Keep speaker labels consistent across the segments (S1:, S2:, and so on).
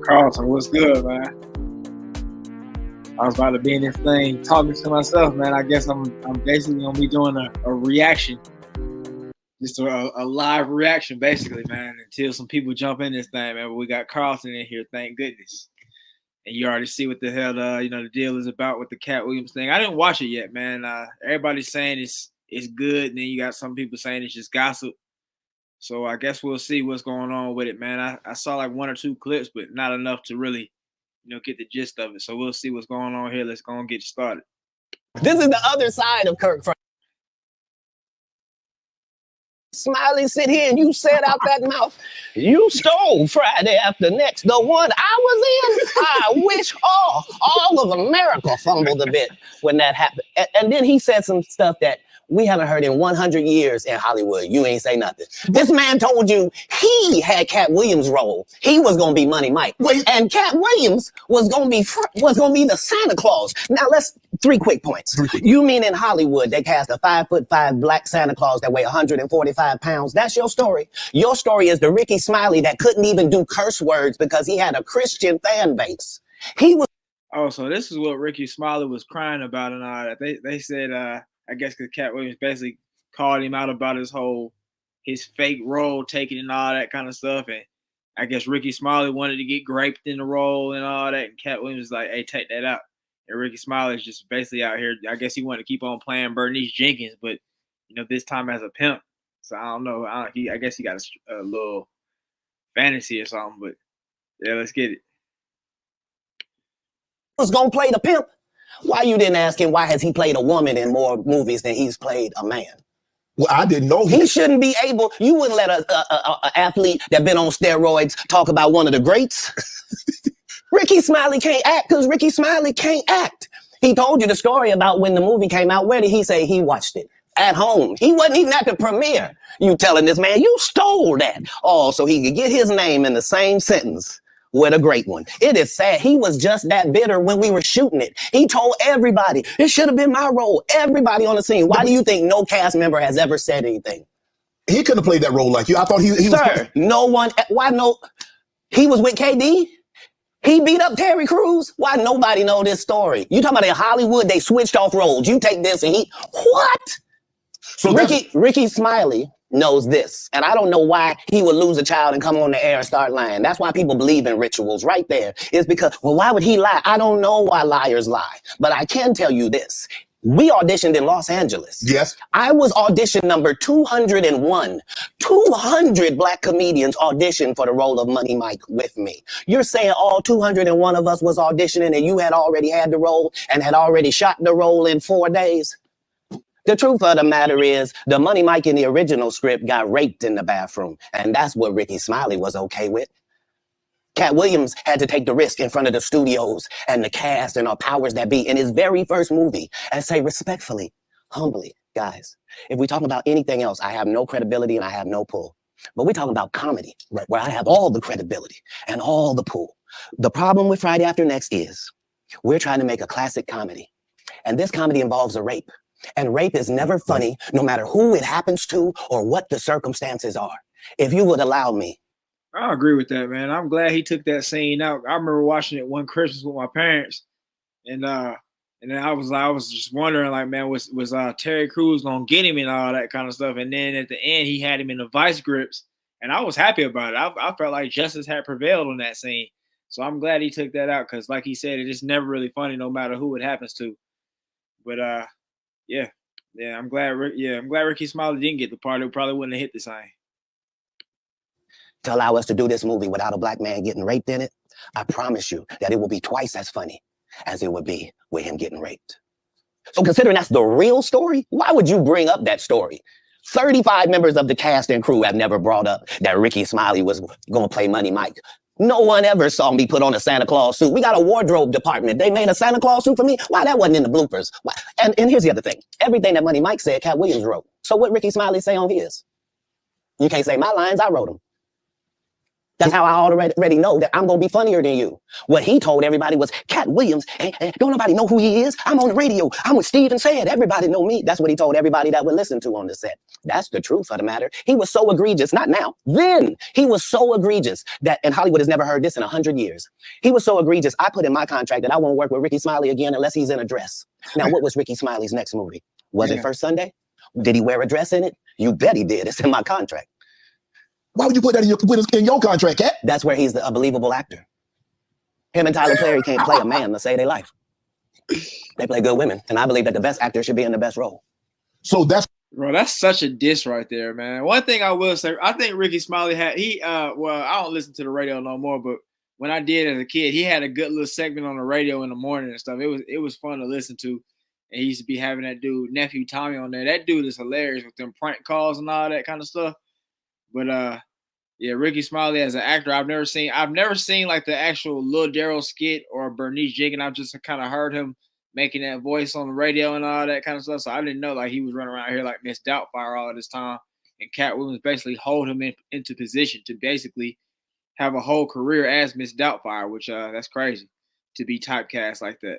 S1: Carlton, what's good, man? I was about to be in this thing talking to myself, man. I guess I'm basically gonna be doing a reaction, just a live reaction, basically, man. Until some people jump in this thing, man. But we got Carlton in here, thank goodness. And you already see what the hell the deal is about with the Katt Williams thing. I didn't watch it yet, man. Everybody's saying it's good, and then you got some people saying it's just gossip. So I guess we'll see what's going on with it, man. I saw like one or two clips, but not enough to really, get the gist of it. So we'll see what's going on here. Let's go and get started.
S2: This is the other side of Kirk Franklin. Smiley, sit here and you said out that mouth, you stole Friday after next. The one I was in, I wish all of America fumbled a bit when that happened. And then he said some stuff that we haven't heard in 100 years in Hollywood. You ain't say nothing. This man told you he had Katt Williams' role. He was gonna be Money Mike. And Katt Williams was gonna be the Santa Claus. Now let's 3 quick points. You mean in Hollywood they cast a 5'5" black Santa Claus that weigh 145 pounds? That's your story. Your story is the Ricky Smiley that couldn't even do curse words because he had a Christian fan base. He was.
S1: Oh, so this is what Ricky Smiley was crying about and all that. They said I guess because Katt Williams basically called him out about his fake role taking and all that kind of stuff. And I guess Ricky Smiley wanted to get graped in the role and all that. And Katt Williams was like, hey, take that out. And Ricky Smiley is just basically out here. I guess he wanted to keep on playing Bernice Jenkins, but, this time as a pimp. So I don't know. I guess he got a little fantasy or something. But, yeah, let's get it.
S2: Was going to play the pimp. Why you didn't ask him why has he played a woman in more movies than he's played a man?
S3: Well, I didn't know
S2: he shouldn't be able. You wouldn't let a athlete that been on steroids talk about one of the greats. Ricky Smiley can't act because Ricky Smiley can't act. He told you the story about when the movie came out. Where did he say he watched it? At home. He wasn't even at the premiere. You telling this man you stole that. Oh, so he could get his name in the same sentence with a great one. It is sad. He was just that bitter when we were shooting it. He told everybody, it should have been my role. Everybody on the scene. Why do you think no cast member has ever said anything?
S3: He couldn't have played that role like you. I thought he was.
S2: Sir, no one. Why no? He was with KD. He beat up Terry Crews. Why nobody know this story? You talking about in Hollywood, they switched off roles. You take this and what? So Ricky Smiley knows this. And I don't know why he would lose a child and come on the air and start lying. That's why people believe in rituals right there. It's because, well, why would he lie? I don't know why liars lie. But I can tell you this. We auditioned in Los Angeles.
S3: Yes.
S2: I was audition number 201. 200 black comedians auditioned for the role of Money Mike with me. You're saying all 201 of us was auditioning and you had already had the role and had already shot the role in 4 days? The truth of the matter is, the Money Mike in the original script got raped in the bathroom, and that's what Ricky Smiley was okay with. Katt Williams had to take the risk in front of the studios and the cast and our powers that be in his very first movie and say respectfully, humbly, guys, if we're talking about anything else, I have no credibility and I have no pull. But we're talking about comedy, right, where I have all the credibility and all the pull. The problem with Friday After Next is we're trying to make a classic comedy, and this comedy involves a rape. And rape is never funny, no matter who it happens to or what the circumstances are. If you would allow me.
S1: I agree with that, man. I'm glad he took that scene out. I remember watching it one Christmas with my parents, and then I was just wondering, like, man, was Terry Crews gonna get him and all that kind of stuff? And then at the end, he had him in the vice grips, and I was happy about it. I felt like justice had prevailed on that scene, so I'm glad he took that out because, like he said, it is never really funny, no matter who it happens to. But yeah, I'm glad Ricky Smiley didn't get the part. It probably wouldn't have hit the same.
S2: To allow us to do this movie without a black man getting raped in it, I promise you that it will be twice as funny as it would be with him getting raped. So considering that's the real story, why would you bring up that story? 35 members of the cast and crew have never brought up that Ricky Smiley was going to play Money Mike. No one ever saw me put on a Santa Claus suit. We got a wardrobe department. They made a Santa Claus suit for me. Why that wasn't in the bloopers? Why? And here's the other thing. Everything that Money Mike said, Katt Williams wrote. So what Ricky Smiley say on his? You can't say my lines, I wrote them. That's how I already know that I'm going to be funnier than you. What he told everybody was, Katt Williams, don't nobody know who he is. I'm on the radio. I'm with Steve and Said. Everybody know me. That's what he told everybody that would listen to on the set. That's the truth of the matter. He was so egregious, not now, then. He was so egregious that, and Hollywood has never heard this in 100 years. He was so egregious, I put in my contract that I won't work with Ricky Smiley again unless he's in a dress. Now, what was Ricky Smiley's next movie? Was it First Sunday? Did he wear a dress in it? You bet he did. It's in my contract.
S3: Why would you put that in your contract, Katt?
S2: That's where he's a believable actor. Him and Tyler Perry can't play a man to save their life. They play good women. And I believe that the best actor should be in the best role.
S3: So that's...
S1: Bro, that's such a diss right there, man. One thing I will say, I think Ricky Smiley had, well, I don't listen to the radio no more, but when I did as a kid, he had a good little segment on the radio in the morning and stuff. It was fun to listen to. And he used to be having that dude, Nephew Tommy, on there. That dude is hilarious with them prank calls and all that kind of stuff. But yeah, Ricky Smiley as an actor, I've never seen like the actual Lil Daryl skit or Bernice Jenkins. I've just kind of heard him making that voice on the radio and all that kind of stuff. So I didn't know like he was running around here like Miss Doubtfire all this time. And Katt Williams basically hold him into position to basically have a whole career as Miss Doubtfire, which that's crazy to be typecast like that.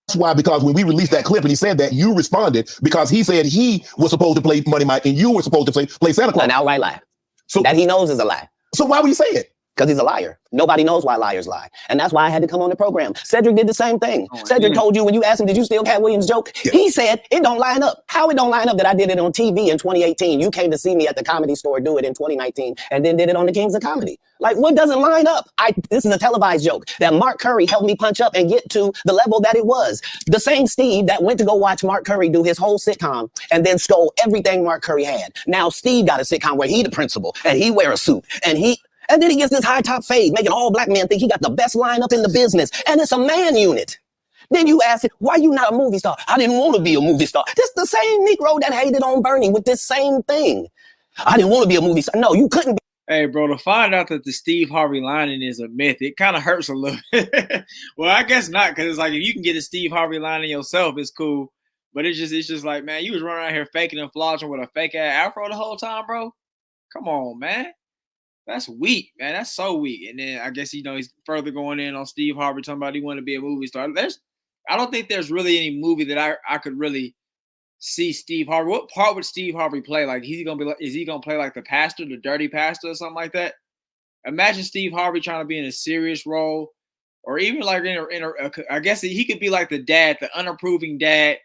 S3: That's why, because when we released that clip and he said that, you responded because he said he was supposed to play Money Mike and you were supposed to play Santa Claus.
S2: An outright lie.
S3: So
S2: that he knows is a lie.
S3: So why would you say it?
S2: Because he's a liar. Nobody knows why liars lie. And that's why I had to come on the program. Cedric did the same thing. Cedric told you when you asked him, did you steal Katt Williams' joke? Yeah. He said, it don't line up. How it don't line up that I did it on TV in 2018? You came to see me at the Comedy Store do it in 2019 and then did it on the Kings of Comedy. Like, what doesn't line up? This is a televised joke that Mark Curry helped me punch up and get to the level that it was. The same Steve that went to go watch Mark Curry do his whole sitcom and then stole everything Mark Curry had. Now Steve got a sitcom where he the principal and he wear a suit and then he gets this high top fade, making all black men think he got the best lineup in the business. And it's a man unit. Then you ask it, why you not a movie star? I didn't want to be a movie star. This the same Negro that hated on Bernie with this same thing. I didn't want to be a movie star. No, you couldn't be.
S1: Hey, bro, to find out that the Steve Harvey lining is a myth, it kind of hurts a little. Well, I guess not, because it's like if you can get a Steve Harvey lining yourself, it's cool. But it's just like, man, you was running around here faking and flogging with a fake ass afro the whole time, bro. Come on, man. That's weak, man. That's so weak. And then I guess, he's further going in on Steve Harvey talking about he wanted to be a movie star. I don't think there's really any movie that I could really see Steve Harvey. What part would Steve Harvey play? Like, is he gonna play like the pastor, the dirty pastor or something like that? Imagine Steve Harvey trying to be in a serious role, or even like I guess he could be like the dad, the unapproving dad,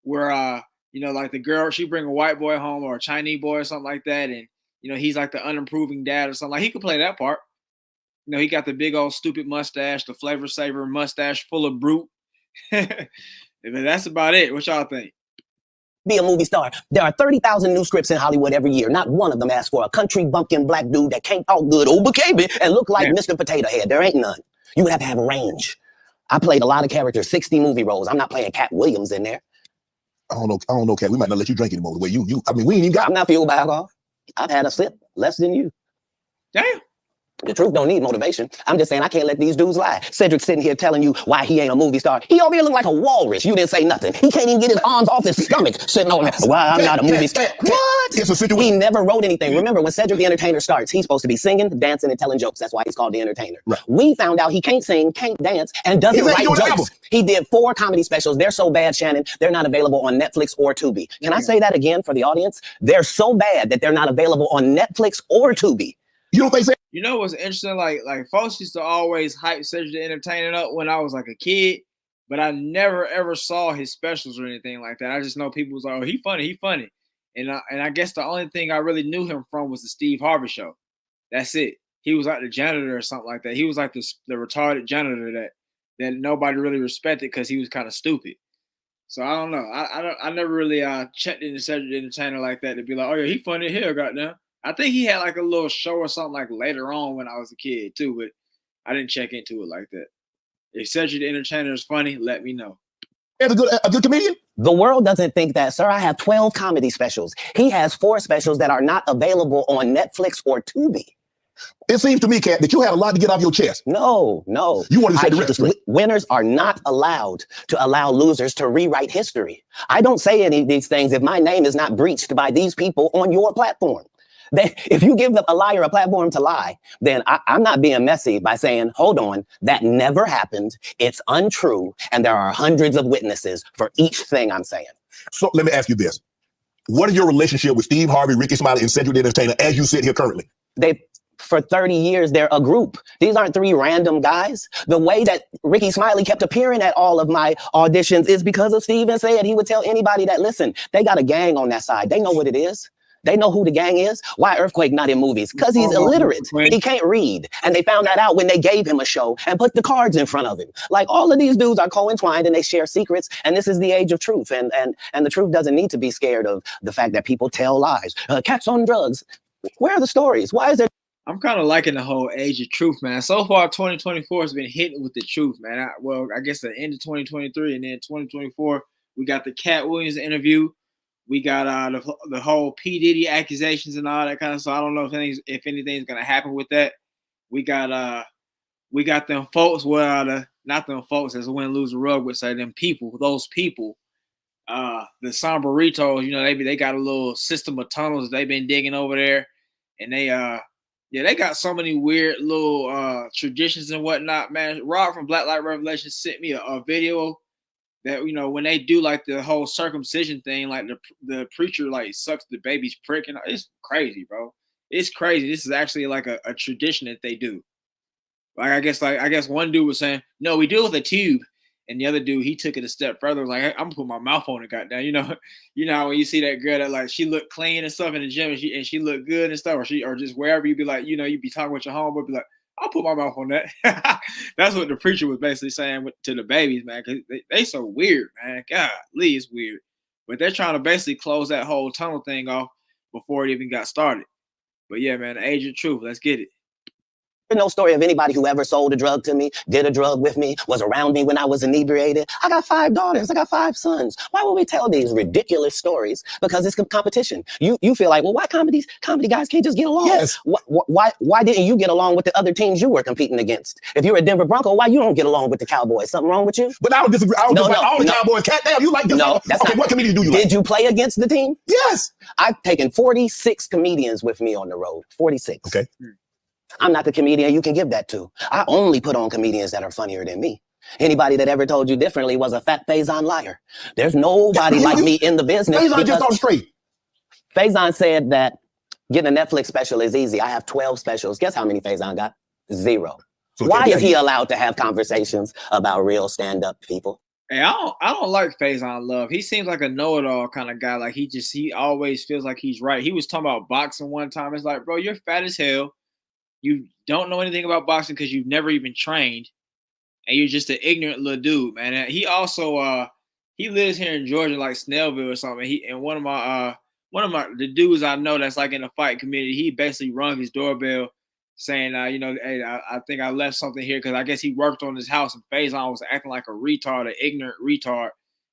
S1: where like the girl, she bring a white boy home or a Chinese boy or something like that, and he's like the unapproving dad or something. Like, he could play that part. He got the big old stupid mustache, the flavor saver mustache full of brute. That's about it. What y'all think?
S2: Be a movie star. There are 30,000 new scripts in Hollywood every year. Not one of them asks for a country bumpkin black dude that can't talk good, and look like Mr. Potato Head. There ain't none. You would have to have a range. I played a lot of characters, 60 movie roles. I'm not playing Katt Williams in there.
S3: I don't know, Katt. We might not let you drink anymore. The way we ain't even got.
S2: I'm not fueled by alcohol. I've had a sip less than you.
S1: Damn.
S2: The truth don't need motivation. I'm just saying I can't let these dudes lie. Cedric sitting here telling you why he ain't a movie star. He over here look like a walrus. You didn't say nothing. He can't even get his arms off his stomach sitting on there. Why I'm not a movie star. What?
S3: It's a situation.
S2: He never wrote anything. Remember, when Cedric the Entertainer starts, he's supposed to be singing, dancing, and telling jokes. That's why he's called the Entertainer. Right. We found out he can't sing, can't dance, and doesn't write jokes. He did 4 comedy specials. They're so bad, Shannon, they're not available on Netflix or Tubi. Can I say that again for the audience? They're so bad that they're not available on Netflix or Tubi.
S3: You don't think so?
S1: You know what's interesting? Like folks used to always hype Cedric the Entertainer up when I was like a kid, but I never ever saw his specials or anything like that. I just know people was like, oh, he funny. And I guess the only thing I really knew him from was the Steve Harvey Show. That's it. He was like the janitor or something like that. He was like the retarded janitor that nobody really respected because he was kind of stupid. So I don't know. I never really checked into Cedric the Entertainer like that to be like, oh yeah, he funny here, goddamn. I think he had like a little show or something like later on when I was a kid too, but I didn't check into it like that. If Cedric the Entertainer is funny, let me know.
S3: As a good comedian?
S2: The world doesn't think that, sir. I have 12 comedy specials. He has 4 specials that are not available on Netflix or Tubi.
S3: It seems to me, Katt, that you had a lot to get off your chest.
S2: No.
S3: You want to say the record straight.
S2: Winners are not allowed to allow losers to rewrite history. I don't say any of these things if my name is not breached by these people on your platform. If you give a liar a platform to lie, then I'm not being messy by saying, hold on, that never happened. It's untrue. And there are hundreds of witnesses for each thing I'm saying.
S3: So let me ask you this. What is your relationship with Steve Harvey, Ricky Smiley, and Cedric the Entertainer as you sit here currently?
S2: For 30 years, they're a group. These aren't three random guys. The way that Ricky Smiley kept appearing at all of my auditions is because of Steven said he would tell anybody that, listen, they got a gang on that side. They know what it is. They know who the gang is. Why Earthquake not in movies? Because he's illiterate. He can't read. And they found that out when they gave him a show and put the cards in front of him. Like, all of these dudes are co-entwined and they share secrets. And this is the age of truth. And the truth doesn't need to be scared of the fact that people tell lies. Cats on drugs. Where are the stories? Why is there?
S1: I'm kind of liking the whole age of truth, man. So far, 2024 has been hitting with the truth, man. I guess the end of 2023 and then 2024, we got the Katt Williams interview. We got the whole P. Diddy accusations and all that kind of stuff. I don't know if anything's gonna happen with that. We got them folks. Well, not them folks, as a win lose the rug would say. Them people, those people, the Sombreritos. You know, they got a little system of tunnels they've been digging over there, and they got so many weird little traditions and whatnot, man. Rob from Black Light Revelation sent me a video that, you know, when they do like the whole circumcision thing, like the preacher like sucks the baby's prick, and it's crazy, bro. It's crazy. This is actually like a tradition that they do. I guess one dude was saying, no, we do it with a tube. And the other dude, he took it a step further. Was like, hey, I'm gonna put my mouth on it, goddamn. You know, when you see that girl that like she looked clean and stuff in the gym, and she looked good and stuff, or just wherever you be like, you know, you be talking with your homeboy, be like, I'll put my mouth on that. That's what the preacher was basically saying to the babies, man, because they so weird, man. Golly, it's weird. But they're trying to basically close that whole tunnel thing off before it even got started. But yeah, man, the age of truth. Let's get it.
S2: No story of anybody who ever sold a drug to me, did a drug with me, was around me when I was inebriated. I got 5 daughters. I got 5 sons. Why would we tell these ridiculous stories? Because it's competition. You feel like, well, why comedy guys can't just get along?
S3: Yes.
S2: Why didn't you get along with the other teams you were competing against? If you're a Denver Bronco, why you don't get along with the Cowboys? Something wrong with you?
S3: But I don't disagree. I don't dislike all the Cowboys. Cat, damn, you like this?
S2: No, that's
S3: okay.
S2: Not.
S3: What comedian do you like?
S2: Did you play against the team?
S3: Yes.
S2: I've taken 46 comedians with me on the road. 46.
S3: Okay.
S2: I'm not the comedian you can give that to. I only put on comedians that are funnier than me. Anybody that ever told you differently was a fat Faison liar. There's nobody like me in the business.
S3: Faison just on straight.
S2: Faison said that getting a Netflix special is easy. I have 12 specials. Guess how many Faison got? 0. So why is he allowed to have conversations about real stand-up people?
S1: Hey, I don't like Faison Love. He seems like a know-it-all kind of guy. Like he always feels like he's right. He was talking about boxing one time. It's like, bro, you're fat as hell. You don't know anything about boxing because you've never even trained, and you're just an ignorant little dude, man. And he also he lives here in Georgia, like Snellville or something. One of the dudes I know that's like in the fight community, he basically rung his doorbell saying, you know, hey, I think I left something here, because I guess he worked on his house and Faison was acting like a retard, an ignorant retard,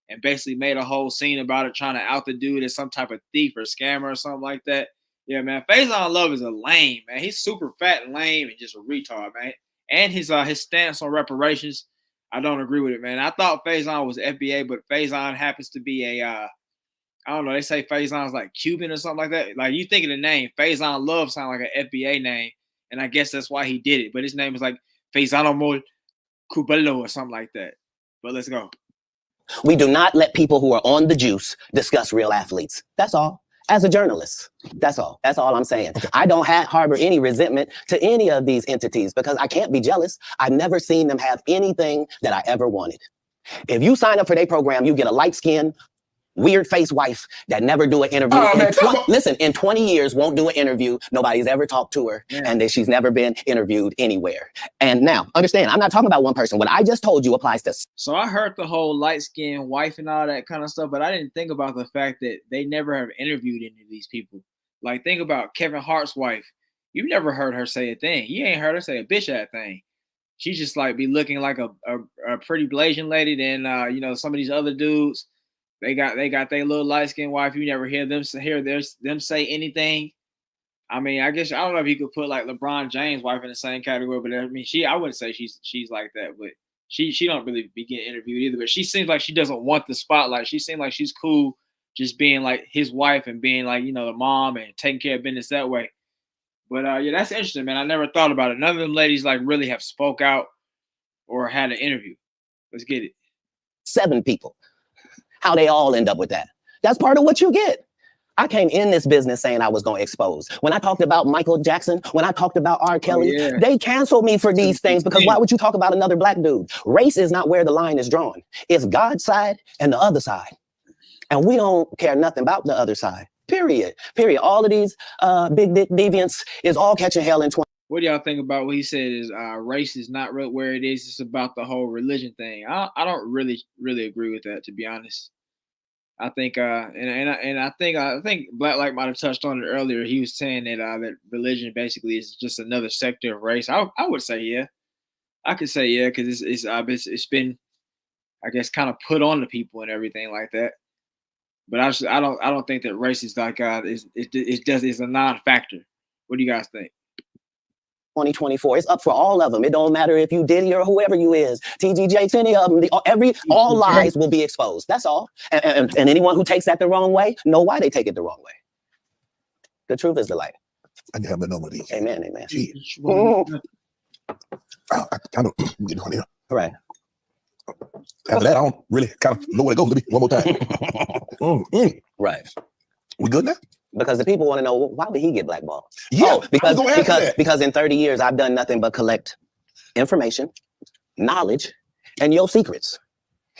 S1: and basically made a whole scene about it, trying to out the dude as some type of thief or scammer or something like that. Yeah, man, Faison Love is a lame, man. He's super fat and lame and just a retard, man. And his stance on reparations, I don't agree with it, man. I thought Faison was FBA, but Faison happens to be I don't know, they say Faison's like Cuban or something like that. Like, you think of the name, Faison Love sound like an FBA name, and I guess that's why he did it. But his name is like Faisano Mol Cubello or something like that. But let's go.
S2: We do not let people who are on the juice discuss real athletes. That's all. As a journalist, that's all. That's all I'm saying. I don't harbor any resentment to any of these entities because I can't be jealous. I've never seen them have anything that I ever wanted. If you sign up for their program, you get a light-skinned, weird-faced wife that never do an interview. Listen, in 20 years, won't do an interview. Nobody's ever talked to her, and that she's never been interviewed anywhere. And now, understand, I'm not talking about one person. What I just told you applies to.
S1: So I heard the whole light-skinned wife and all that kind of stuff, but I didn't think about the fact that they never have interviewed any of these people. Like, think about Kevin Hart's wife. You've never heard her say a thing. You ain't heard her say a bitch-ass thing. She just like be looking like a pretty Blasian lady. Then you know, some of these other dudes, they got their little light-skinned wife. You never hear them say anything. I mean, I guess I don't know if you could put like LeBron James' wife in the same category, but I mean, I wouldn't say she's like that, but she don't really be getting interviewed either. But she seems like she doesn't want the spotlight. She seems like she's cool just being like his wife and being like, you know, the mom and taking care of business that way. But yeah, that's interesting, man. I never thought about it. None of them ladies like really have spoke out or had an interview. Let's get it.
S2: 7 people. How they all end up with that. That's part of what you get. I came in this business saying I was going to expose. When I talked about Michael Jackson, when I talked about R. Kelly, they canceled me for these things because why would you talk about another black dude? Race is not where the line is drawn. It's God's side and the other side. And we don't care nothing about the other side. Period. Period. All of these big dick deviants is all catching hell in 20.
S1: What do y'all think about what he said is race is not where it is. It's about the whole religion thing. I don't really agree with that, to be honest. I think and I think Black Light might have touched on it earlier. He was saying that that religion basically is just another sector of race. I would say yeah. I could say yeah because it's been, I guess, kind of put on to people and everything like that. But I don't think that race is like it's a non-factor. What do you guys think?
S2: 2024. It's up for all of them. It don't matter if you Diddy or whoever you is. TGJ, any of them. All lies will be exposed. That's all. And anyone who takes that the wrong way, know why they take it the wrong way. The truth is the light.
S3: I can have another one of these.
S2: Amen. Amen.
S3: I kind of get on here.
S2: All right.
S3: After that, I don't really kind of know where to go. Let me one more time.
S2: Right.
S3: We good now?
S2: Because the people want to know, why would he get blackballed?
S3: Yeah,
S2: because in 30 years, I've done nothing but collect information, knowledge, and your secrets.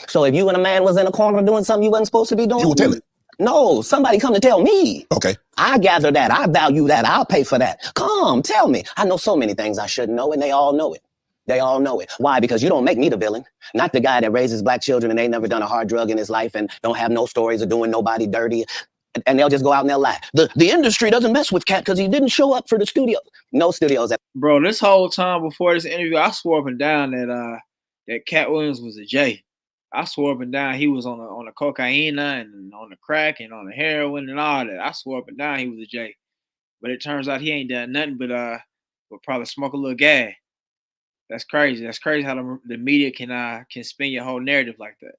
S2: So if you and a man was in a corner doing something you wasn't supposed to be doing,
S3: you will tell it.
S2: No, somebody come to tell me.
S3: Okay.
S2: I gather that. I value that. I'll pay for that. Come, tell me. I know so many things I shouldn't know, and they all know it. They all know it. Why? Because you don't make me the villain. Not the guy that raises black children and ain't never done a hard drug in his life and don't have no stories of doing nobody dirty. And they'll just go out and they'll lie. The industry doesn't mess with Katt because he didn't show up for the studio. No studios.
S1: Bro, this whole time before this interview, I swore up and down that Katt Williams was a J. I swore up and down he was on the cocaine and on the crack and on the heroin and all that. I swore up and down he was a J. But it turns out he ain't done nothing but probably smoke a little gas. That's crazy. That's crazy how the media can spin your whole narrative like that.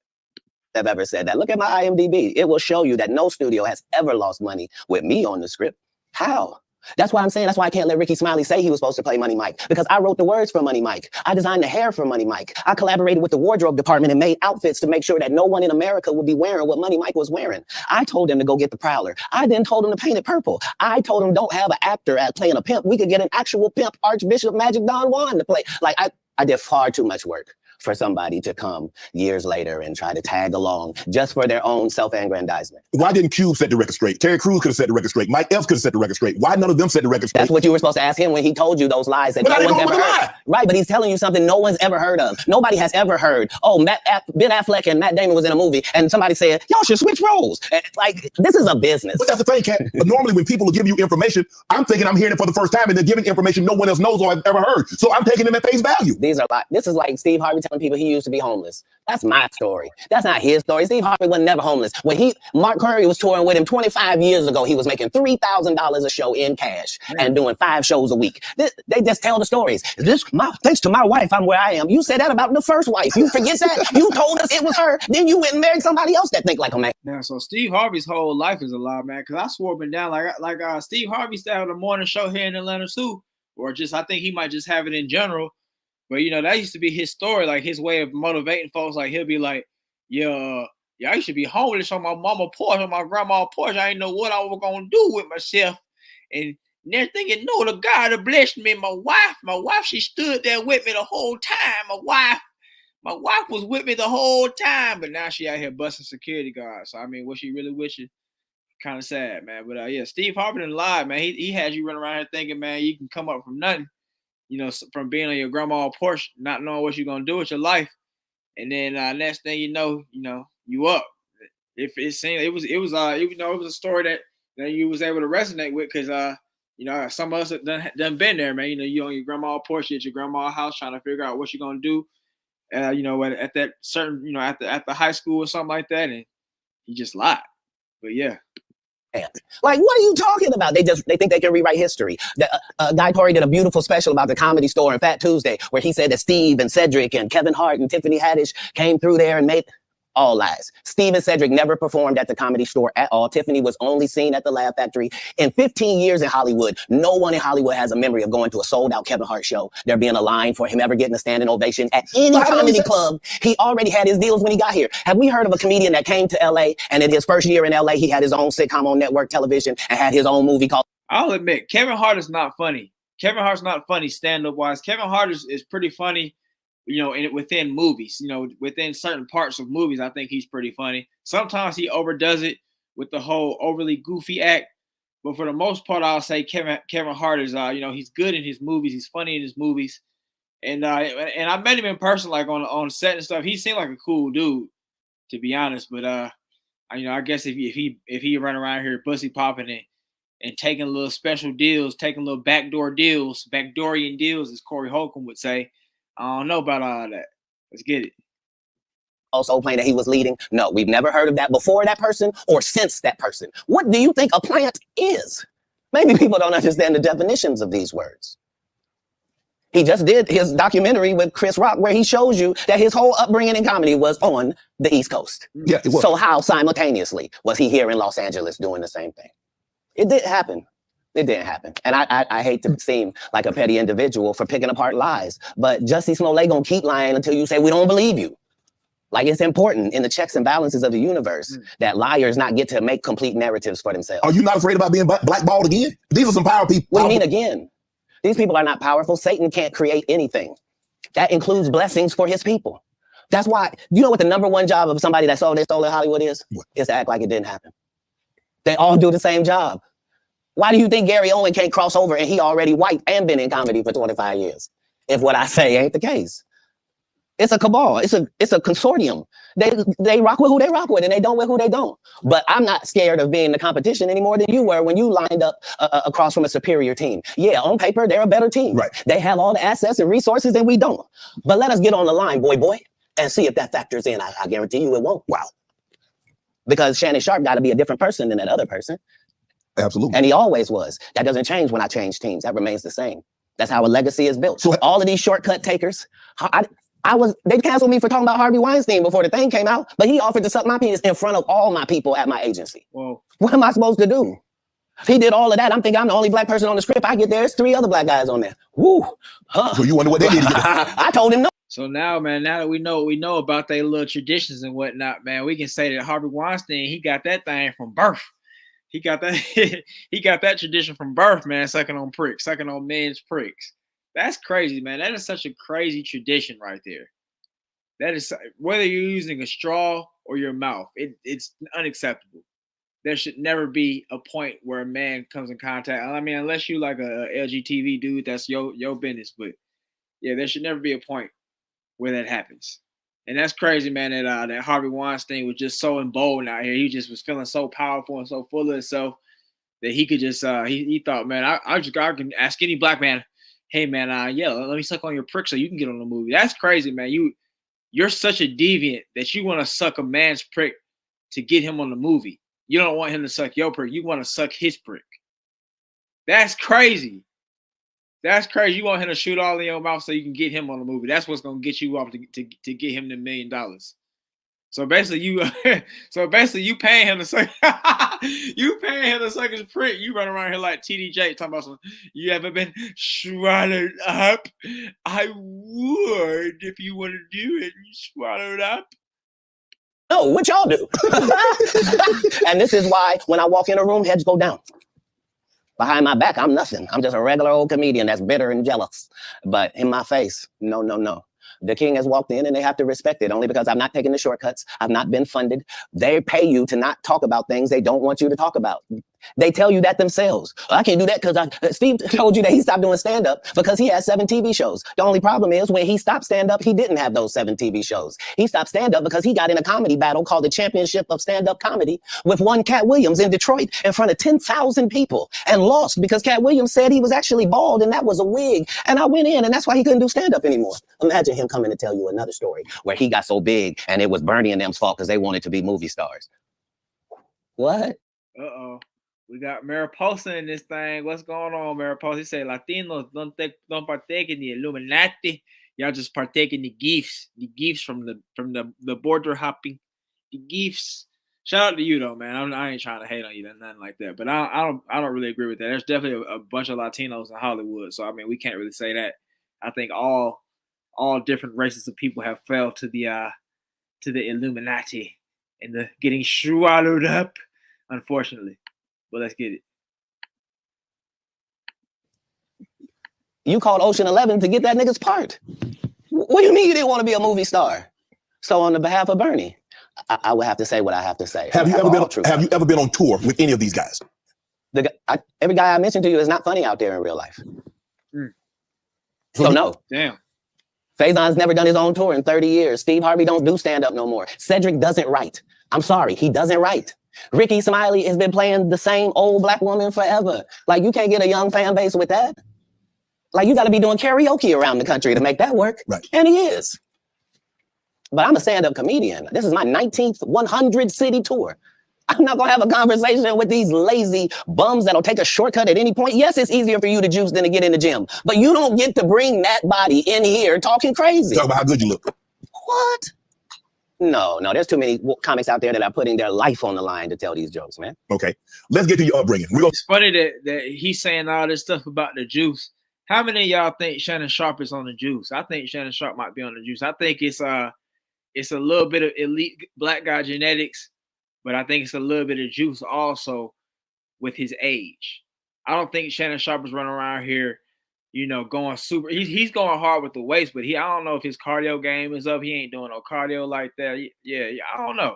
S2: Have ever said that. Look at my IMDb. It will show you that no studio has ever lost money with me on the script. How? That's why I'm saying, that's why I can't let Ricky Smiley say he was supposed to play Money Mike, because I wrote the words for Money Mike. I designed the hair for Money Mike. I collaborated with the wardrobe department and made outfits to make sure that no one in America would be wearing what Money Mike was wearing. I told him to go get the Prowler. I then told him to paint it purple. I told him don't have an actor playing a pimp. We could get an actual pimp, Archbishop Magic Don Juan, to play. Like, I did far too much work for somebody to come years later and try to tag along just for their own self-aggrandizement.
S3: Why didn't Cube set the record straight? Terry Crews could have set the record straight. Mike Epps could have set the record straight. Why none of them set the record straight?
S2: That's what you were supposed to ask him when he told you those lies that no one's ever heard. Right, but he's telling you something no one's ever heard of. Nobody has ever heard, oh, Ben Affleck and Matt Damon was in a movie and somebody said, y'all should switch roles. Like, this is a business.
S3: But that's the thing, Katt. Normally when people give you information, I'm thinking I'm hearing it for the first time and they're giving information no one else knows or I've ever heard. So I'm taking them at face value.
S2: This is like Steve Harvey telling people he used to be homeless. That's my story. That's not his story. Steve Harvey was never homeless. When Mark Curry was touring with him 25 years ago, he was making $3,000 a show in cash and doing 5 shows a week. They just tell the stories. Thanks to my wife, I'm where I am. You said that about the first wife. You forget that? You told us it was her. Then you went and married somebody else that think like a man.
S1: Yeah, so Steve Harvey's whole life is a lie, man. Because I swore up and down like Steve Harvey used to have a morning show here in Atlanta too, or just I think he might just have it in general. But, you know, that used to be his story, like his way of motivating folks. Like, he'll be like, yeah, I used to be homeless on my mama porch, on my grandma's porch. I didn't know what I was going to do with myself. And next thing you know, the God that blessed me, my wife, she stood there with me the whole time. My wife was with me the whole time. But now she out here busting security guards. So, I mean, was she really with you? Kind of sad, man. But, yeah, Steve Harvey didn't lie, man. He had you running around here thinking, man, you can come up from nothing. You know, from being on your grandma's porch, not knowing what you're gonna do with your life, and then next thing you know, you up. If it seemed it was a story that you was able to resonate with, because some of us have done been there, man. You know, you on your grandma's porch at your grandma's house trying to figure out what you're gonna do, at that certain, at the high school or something like that, and you just lied. But yeah.
S2: Like, what are you talking about? They think they can rewrite history. Guy Torrey did a beautiful special about the Comedy Store and Fat Tuesday, where he said that Steve and Cedric and Kevin Hart and Tiffany Haddish came through there and made All lies. Steve and Cedric never performed at the Comedy Store at all. Tiffany was only seen at the Laugh Factory. In 15 years in Hollywood, no one in Hollywood has a memory of going to a sold-out Kevin Hart show, there being a line for him ever getting a standing ovation at any comedy club. He already had his deals when he got here. Have we heard of a comedian that came to LA and in his first year in LA, he had his own sitcom on network television and had his own movie called...
S1: I'll admit, Kevin Hart is not funny. Kevin Hart's not funny stand-up wise. Kevin Hart is pretty funny, you know, within movies, you know, within certain parts of movies. I think he's pretty funny. Sometimes he overdoes it with the whole overly goofy act. But for the most part, I'll say Kevin Hart is, you know, he's good in his movies. He's funny in his movies. And I met him in person, like on set and stuff. He seemed like a cool dude, to be honest. But you know, I guess if he run around here bussy popping and taking little special deals, taking little backdoor deals, backdoorian deals, as Corey Holcomb would say, I don't know about all that. Let's get it.
S2: Also playing that he was leading. No, we've never heard of that before that person or since that person. What do you think a plant is? Maybe people don't understand the definitions of these words. He just did his documentary with Chris Rock where he shows you that his whole upbringing in comedy was on the East Coast.
S3: Yeah, it was.
S2: So how simultaneously was he here in Los Angeles doing the same thing? It didn't happen. It didn't happen. And I hate to seem like a petty individual for picking apart lies, but Jussie Smollett gonna keep lying until you say we don't believe you. Like, it's important in the checks and balances of the universe that liars not get to make complete narratives for themselves.
S3: Are you not afraid about being blackballed again? These are some power people.
S2: What do you mean again? These people are not powerful. Satan can't create anything. That includes blessings for his people. That's why, you know what the number one job of somebody that they stole in Hollywood is?
S3: What?
S2: Is to act like it didn't happen. They all do the same job. Why do you think Gary Owen can't cross over and he already white and been in comedy for 25 years? If what I say ain't the case. It's a cabal. It's a consortium. They rock with who they rock with and they don't with who they don't. But I'm not scared of being the competition any more than you were when you lined up across from a superior team. Yeah, on paper, they're a better team.
S3: Right.
S2: They have all the assets and resources and we don't. But let us get on the line, boy, and see if that factors in. I guarantee you it won't. Wow. Because Shannon Sharp got to be a different person than that other person.
S3: Absolutely.
S2: And he always was. That doesn't change when I change teams. That remains the same. That's how a legacy is built. So all of these shortcut takers, they canceled me for talking about Harvey Weinstein before the thing came out, but he offered to suck my penis in front of all my people at my agency.
S1: Whoa.
S2: What am I supposed to do? He did all of that. I'm thinking I'm the only black person on the script. I get there, there's 3 other black guys on there. Woo. Huh.
S3: So you wonder what they did?
S2: I told him no.
S1: So now, man, now that we know about their little traditions and whatnot, man, we can say that Harvey Weinstein, he got that thing from birth. He got that he got that tradition from birth, man, sucking on men's pricks. That's crazy, man. That is such a crazy tradition right there. That is, whether you're using a straw or your mouth, it's unacceptable. There should never be a point where a man comes in contact. I mean, unless you like a LGTV dude, that's your business. But yeah, there should never be a point where that happens. And that's crazy, man, that Harvey Weinstein was just so emboldened out here. He just was feeling so powerful and so full of himself that he could just, he thought, man, I can ask any black man, hey, man, yeah, let me suck on your prick so you can get on the movie. That's crazy, man. You're such a deviant that you want to suck a man's prick to get him on the movie. You don't want him to suck your prick. You want to suck his prick. That's crazy. That's crazy. You want him to shoot all in your mouth so you can get him on the movie. That's what's gonna get you off to get him the $1 million. So basically, you paying him to suck. You paying him to suck his prick. You run around here like TDJ talking about some. You ever been swallowed up? I would if you want to do it. You swallowed up.
S2: No, what y'all do? And this is why when I walk in a room, heads go down. Behind my back, I'm nothing. I'm just a regular old comedian that's bitter and jealous. But in my face, no. The king has walked in and they have to respect it only because I've not taken the shortcuts. I've not been funded. They pay you to not talk about things they don't want you to talk about. They tell you that themselves. I can't do that because Steve told you that he stopped doing stand-up because he has 7 TV shows. The only problem is when he stopped stand-up, he didn't have those 7 TV shows. He stopped stand-up because he got in a comedy battle called the Championship of Stand-Up Comedy with one Katt Williams in Detroit in front of 10,000 people and lost because Katt Williams said he was actually bald and that was a wig. And I went in and that's why he couldn't do stand-up anymore. Imagine him coming to tell you another story where he got so big and it was Bernie and them's fault because they wanted to be movie stars. What?
S1: Uh-oh. We got Mariposa in this thing. What's going on, Mariposa? He say Latinos don't partake in the Illuminati. Y'all just partake in the gifts from the border hopping. the Geefs. Shout out to you though, man. I ain't trying to hate on you, nothing like that. But I don't really agree with that. There's definitely a bunch of Latinos in Hollywood, so I mean we can't really say that. I think all different races of people have fell to the Illuminati and the getting swallowed up, unfortunately. But let's get it.
S2: You called Ocean 11 to get that nigga's part. What do you mean you didn't want to be a movie star? So on the behalf of Bernie, I would have to say what I have to say.
S3: Have you ever been on tour with any of these guys?
S2: Every guy I mentioned to you is not funny out there in real life. So no.
S1: Damn.
S2: Faison's never done his own tour in 30 years. Steve Harvey don't do stand-up no more. Cedric doesn't write. I'm sorry, he doesn't write. Ricky Smiley has been playing the same old black woman forever. Like, you can't get a young fan base with that. Like, you got to be doing karaoke around the country to make that work.
S3: Right.
S2: And he is. But I'm a stand-up comedian. This is my 19th 100-city tour. I'm not going to have a conversation with these lazy bums that'll take a shortcut at any point. Yes, it's easier for you to juice than to get in the gym. But you don't get to bring that body in here talking crazy.
S3: Talk about how good you look.
S2: What? No, there's too many comics out there that are putting their life on the line to tell these jokes, man.
S3: Okay, let's get to your upbringing.
S1: It's funny that he's saying all this stuff about the juice. How many of y'all think Shannon Sharpe is on the juice? I think Shannon Sharpe might be on the juice. I think it's a little bit of elite black guy genetics, but I think it's a little bit of juice also with his age. I don't think Shannon Sharpe is running around here, going super. He's going hard with the weights, but I don't know if his cardio game is up. He ain't doing no cardio like that. Yeah, I don't know.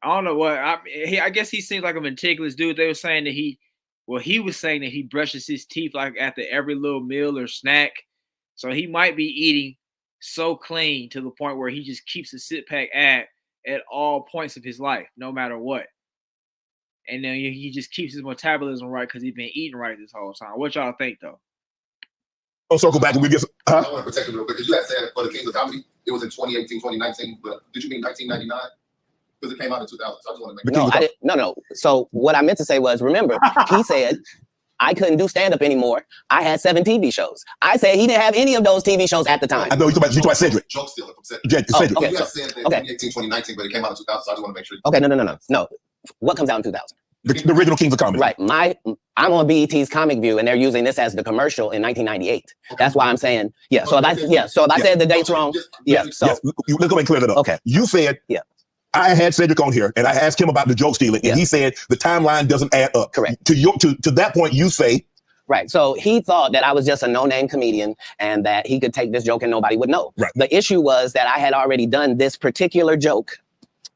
S1: I don't know what. I guess he seems like a meticulous dude. They were saying that he was saying that he brushes his teeth like after every little meal or snack. So he might be eating so clean to the point where he just keeps a six-pack at all points of his life, no matter what. And then he just keeps his metabolism right because he's been eating right this whole time. What y'all think, though?
S3: I'll circle back and we get.
S4: I want to protect him real quick because you had said for the Kings of Comedy, it was in 2018, 2019. But did you mean 1999? Because it came out in 2000. So I just want to make
S2: sure. No. So what I meant to say was, remember, he said I couldn't do stand-up anymore. I had 7 TV shows. I said he didn't have any of those TV shows at the time.
S3: I know you're talking about Cedric.
S4: Joke stealing from Cedric.
S3: Cedric.
S4: You had said that 2018, 2019, but it came out in 2000. So I just want to make sure.
S2: Okay, no. What comes out in 2000?
S3: The original Kings of Comedy.
S2: Right. I'm on BET's Comic View, and they're using this as the commercial in 1998. Okay. That's why I'm saying, yeah. So if I said the date's wrong, yeah. So
S3: let's go ahead and clear that up.
S2: Okay.
S3: You said, I had Cedric on here, and I asked him about the joke stealing, and he said the timeline doesn't add up.
S2: Correct.
S3: To that point, you say.
S2: Right. So he thought that I was just a no-name comedian and that he could take this joke and nobody would know.
S3: Right.
S2: The issue was that I had already done this particular joke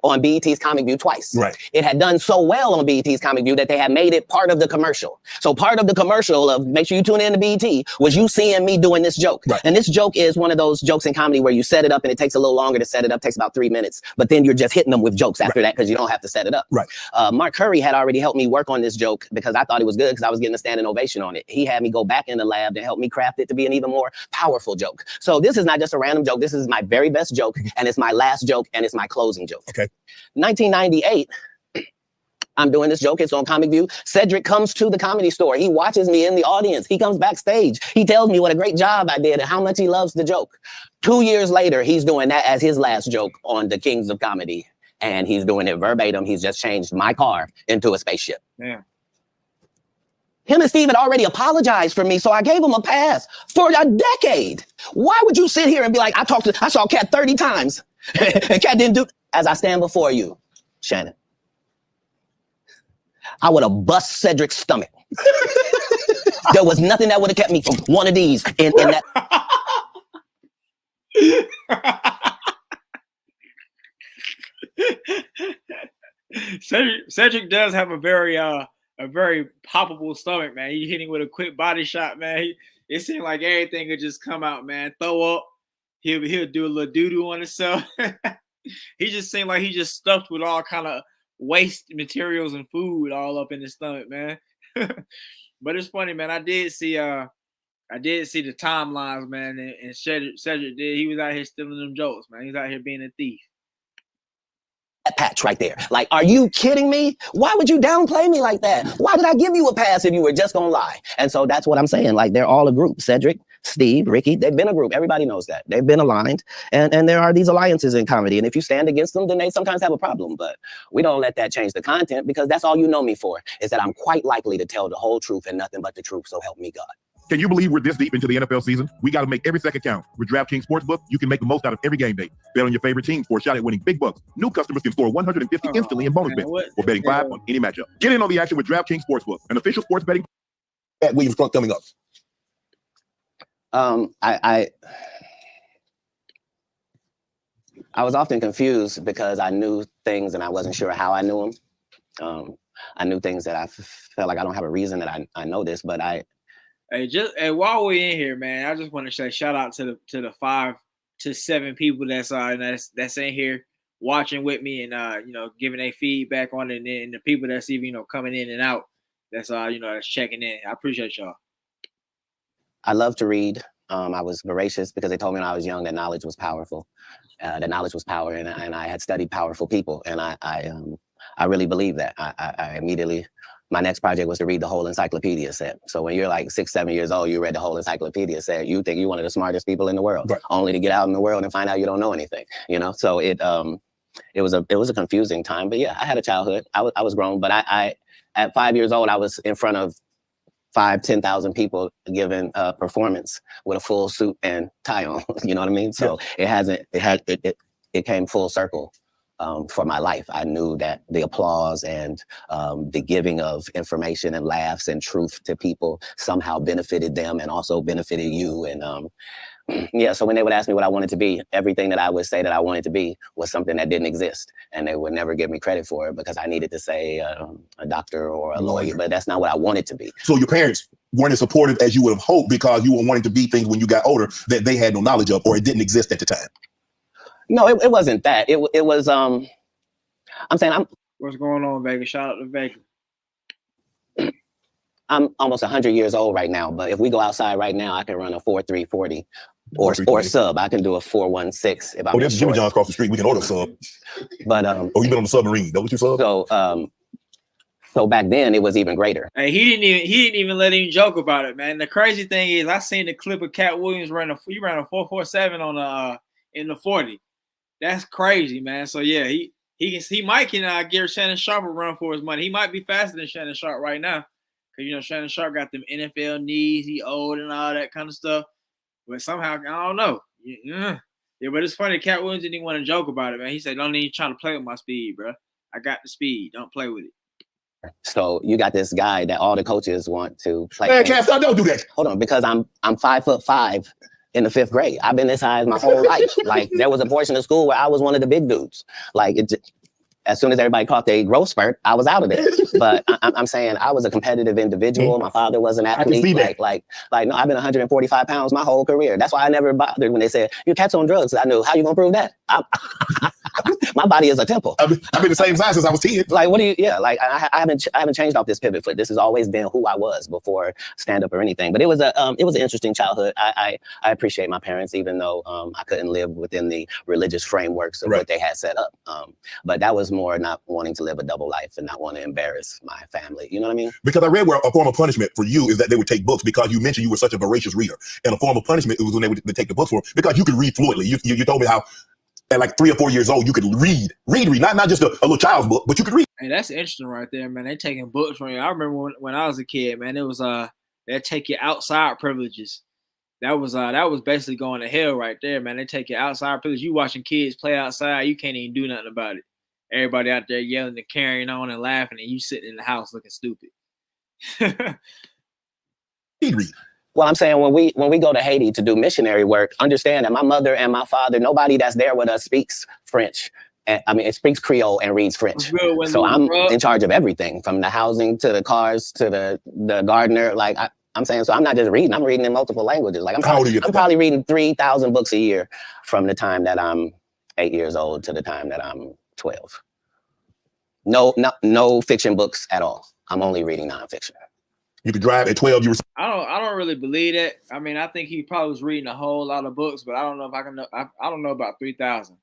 S2: on BET's Comic View twice.
S3: Right.
S2: It had done so well on BET's Comic View that they had made it part of the commercial. So part of the commercial of make sure you tune in to BET was you seeing me doing this joke.
S3: Right.
S2: And this joke is one of those jokes in comedy where you set it up and it takes a little longer to set it up, takes about 3 minutes, but then you're just hitting them with jokes after that because you don't have to set it up.
S3: Right.
S2: Mark Curry had already helped me work on this joke because I thought it was good because I was getting a standing ovation on it. He had me go back in the lab to help me craft it to be an even more powerful joke. So this is not just a random joke. This is my very best joke and it's my last joke and it's my closing joke.
S3: Okay.
S2: 1998, I'm doing this joke. It's on Comic View. Cedric comes to the Comedy Store. He watches me in the audience. He comes backstage. He tells me what a great job I did and how much he loves the joke. 2 years later, he's doing that as his last joke on the Kings of Comedy. And he's doing it verbatim. He's just changed my car into a spaceship.
S1: Yeah.
S2: Him and Steve had already apologized for me, so I gave him a pass for a decade. Why would you sit here and be like, I saw Katt 30 times and Katt didn't do... As I stand before you, Shannon, I would have bust Cedric's stomach. There was nothing that would have kept me from one of these in that.
S1: Cedric does have a very poppable stomach, man. He hitting with a quick body shot, man. It seemed like everything could just come out, man. Throw up. He'll do a little doo-doo on himself. He just seemed like he just stuffed with all kind of waste materials and food all up in his stomach, man. But it's funny, man. I did see the timelines, man, and Cedric did. He was out here stealing them jokes, man. He's out here being a thief.
S2: That patch right there. Like, are you kidding me? Why would you downplay me like that? Why did I give you a pass if you were just gonna lie? And so that's what I'm saying. Like, they're all a group. Cedric, Steve, Ricky, they've been a group. Everybody knows that. They've been aligned. And there are these alliances in comedy. And if you stand against them, then they sometimes have a problem. But we don't let that change the content, because that's all you know me for, is that I'm quite likely to tell the whole truth and nothing but the truth. So help me God.
S3: Can you believe we're this deep into the NFL season? We got to make every second count. With DraftKings Sportsbook, you can make the most out of every game day. Bet on your favorite team for a shot at winning big bucks. New customers can score 150 instantly in bonus bets for betting 5 on any matchup. Get in on the action with DraftKings Sportsbook, an official sports betting. Katt Williams coming up.
S2: I was often confused because I knew things and I wasn't sure how I knew them. I knew things that I felt like I don't have a reason that I know this, but
S1: Hey, while we're in here, man, I just want to say shout out to the 5 to 7 people that's in here watching with me and giving their feedback on it, and the people that's even coming in and out that's that's checking in. I appreciate y'all.
S2: I love to read. I was voracious because they told me when I was young that knowledge was powerful. That knowledge was power, and I had studied powerful people, and I really believe that. I immediately, my next project was to read the whole encyclopedia set. So when you're like 6, 7 years old, you read the whole encyclopedia set. You think you're one of the smartest people in the world, right, only to get out in the world and find out you don't know anything. So it was a confusing time. But yeah, I had a childhood. I was grown, but I at 5 years old, I was in front of 10,000 people giving a performance with a full suit and tie on. You know what I mean? So it came full circle. For my life, I knew that the applause and the giving of information and laughs and truth to people somehow benefited them and also benefited you. And so when they would ask me what I wanted to be, everything that I would say that I wanted to be was something that didn't exist. And they would never give me credit for it because I needed to say a doctor or a lawyer, but that's not what I wanted to be.
S3: So your parents weren't as supportive as you would have hoped because you were wanting to be things when you got older that they had no knowledge of, or it didn't exist at the time.
S2: No, it wasn't that. It was, I'm saying
S1: what's going on, Vegas? Shout out to Vegas.
S2: I'm almost 100 years old right now, but if we go outside right now, I can run a 4.340 or sub. I can do a 4.16 if I'm
S3: there's Jimmy John's across the street. We can order a sub.
S2: But
S3: you've been on the submarine. That what you sub?
S2: So back then it was even greater.
S1: Hey, he didn't even let him joke about it, man. The crazy thing is, I seen the clip of Katt Williams ran a 4.47 on in the 40. That's crazy, man. So yeah, he might can give Shannon Sharp a run for his money. He might be faster than Shannon Sharp right now, because Shannon Sharp got them NFL knees. He old and all that kind of stuff. But somehow, I don't know. Yeah, but it's funny. Katt Williams didn't even want to joke about it, man. He said, "Don't even try to play with my speed, bro. I got the speed. Don't play with it."
S2: So you got this guy that all the coaches want to play.
S3: Man, Cass, don't do that.
S2: Hold on, because I'm 5'5" in the 5th grade. I've been this size my whole life. Like there was a portion of school where I was one of the big dudes. Like as soon as everybody caught their growth spurt, I was out of there. But I'm saying I was a competitive individual. My father was an athlete. No, I've been 145 pounds my whole career. That's why I never bothered when they said, "Your Katt's on drugs." I knew, how you gonna prove that? My body is a temple.
S3: I've been the same size since I was 10.
S2: Like, what do you, like, I haven't changed off this pivot foot. This has always been who I was before stand up or anything. But it was an interesting childhood. I appreciate my parents, even though I couldn't live within the religious frameworks of what they had set up. But that was more not wanting to live a double life and not want to embarrass my family. You know what I mean?
S3: Because I read where a form of punishment for you is that they would take books, because you mentioned you were such a voracious reader. And a form of punishment was when they would take the books for, because you could read fluently. You told me how at like 3 or 4 years old, you could read, not just a little child's book, but you could read.
S1: Hey, that's interesting right there, man. They taking books from you. I remember when I was a kid, man, it was they take your outside privileges. That was basically going to hell right there, man. They take your outside privileges. You watching kids play outside, you can't even do nothing about it. Everybody out there yelling and carrying on and laughing, and you sitting in the house looking stupid.
S2: Well, I'm saying when we go to Haiti to do missionary work, understand that my mother and my father, nobody that's there with us speaks French. It speaks Creole and reads French. So I'm in charge of everything, from the housing to the cars to the gardener. Like I'm saying, so I'm not just reading; I'm reading in multiple languages. Like I'm probably reading 3,000 books a year from the time that I'm 8 years old to the time that I'm 12. No fiction books at all. I'm only reading nonfiction.
S3: You could drive at 12.
S1: I don't really believe that. I mean, I think he probably was reading a whole lot of books, but I don't know if I can. I don't know about 3,000.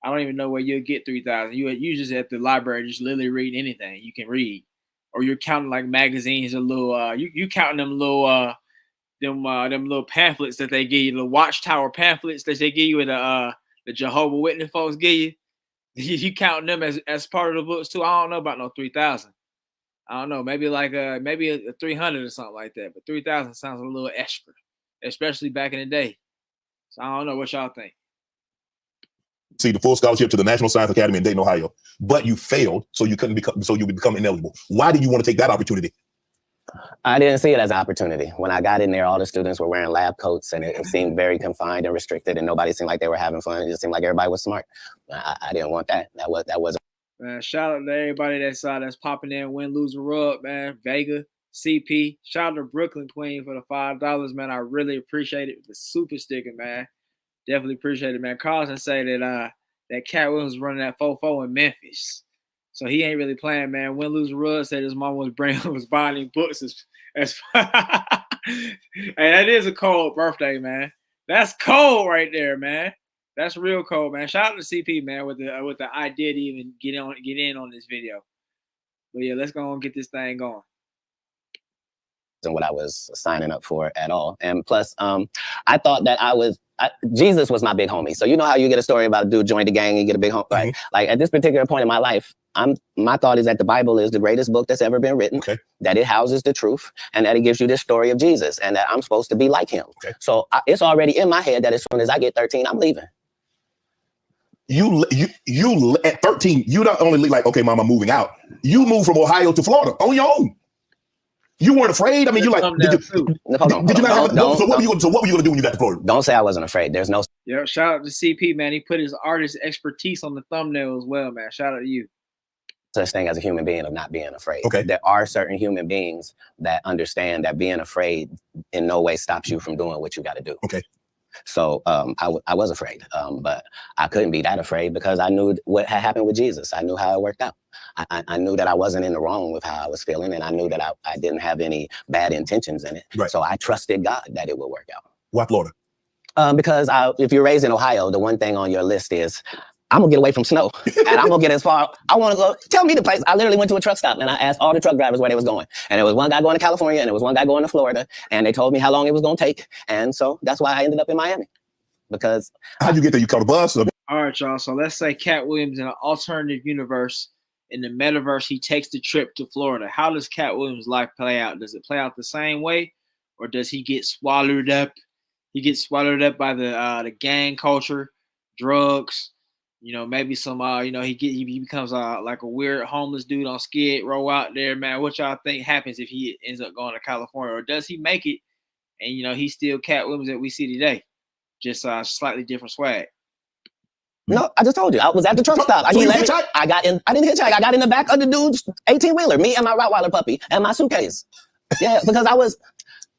S1: I don't even know where you'll get 3,000. You just at the library, just literally read anything you can read, or you're counting like magazines, a little. You counting them little them little pamphlets that they give you, the Watchtower pamphlets that they give you, the Jehovah Witness folks give you. You count them as part of the books too. I don't know about no 3,000. I don't know, maybe like maybe a 300 or something like that. But 3,000 sounds a little extra, especially back in the day. So I don't know what y'all think.
S3: See the full scholarship to the National Science Academy in Dayton, Ohio, but you failed, so you couldn't become, so you would become ineligible. Why did you want to take that opportunity?
S2: I didn't see it as an opportunity. When I got in there, all the students were wearing lab coats, and it seemed very confined and restricted, and nobody seemed like they were having fun. It just seemed like everybody was smart. I didn't want that. That wasn't.
S1: Man, shout out to everybody that's popping in, win, lose, or rub, man. Vega, CP, shout out to Brooklyn Queen for the $5, man. I really appreciate it. The super sticker, man. Definitely appreciate it, man. Carlson say that Katt Williams was running that 4-4 in Memphis. So he ain't really playing, man. Win, lose, or rub, said his mom was buying books. Hey, that is a cold birthday, man. That's cold right there, man. That's real cold, man. Shout out to CP, man, with the idea to even get in on this video. But yeah, let's go and get this thing going.
S2: And what I was signing up for at all. And plus, I thought that Jesus was my big homie. So you know how you get a story about a dude joined the gang and you get a big homie, right? Like at this particular point in my life, my thought is that the Bible is the greatest book that's ever been written, that it houses the truth, and that it gives you this story of Jesus, and that I'm supposed to be like him. So it's already in my head that as soon as I get 13, I'm leaving.
S3: You at 13, you not only like, okay, mom, I'm moving out. You moved from Ohio to Florida on your own. You weren't afraid. I mean, you like, did you not have? So what were you going to do when you got to Florida?
S2: Don't say I wasn't afraid. There's no.
S1: Yeah, shout out to CP, man. He put his artist expertise on the thumbnail as well, man. Shout out to you.
S2: Such thing as a human being of not being afraid.
S3: Okay.
S2: There are certain human beings that understand that being afraid in no way stops you from doing what you got to do.
S3: Okay.
S2: So I was afraid, but I couldn't be that afraid because I knew what had happened with Jesus. I knew how it worked out. I knew that I wasn't in the wrong with how I was feeling, and I knew that I didn't have any bad intentions in it. Right. So I trusted God that it would work out.
S3: Why Florida?
S2: Because if you're raised in Ohio, the one thing on your list is, I'm gonna get away from snow, and I'm gonna get as far. I want to go. Tell me the place. I literally went to a truck stop and I asked all the truck drivers where they was going, and there was one guy going to California, and there was one guy going to Florida, and they told me how long it was gonna take, and so that's why I ended up in Miami. Because
S3: how'd you get there? You caught a bus? Or?
S1: All right, y'all. So let's say Katt Williams in an alternative universe, in the metaverse, he takes the trip to Florida. How does Katt Williams' life play out? Does it play out the same way, or does he get swallowed up? He gets swallowed up by the gang culture, drugs. You know, maybe some, he becomes like a weird homeless dude on Skid Row out there, man. What y'all think happens if he ends up going to California, or does he make it? And he's still Katt Williams that we see today, just slightly different swag.
S2: No, I just told you I was at the truck stop. I didn't hitchhike. I got in the back of the dude's 18-wheeler, me and my Rottweiler puppy and my suitcase. Yeah, because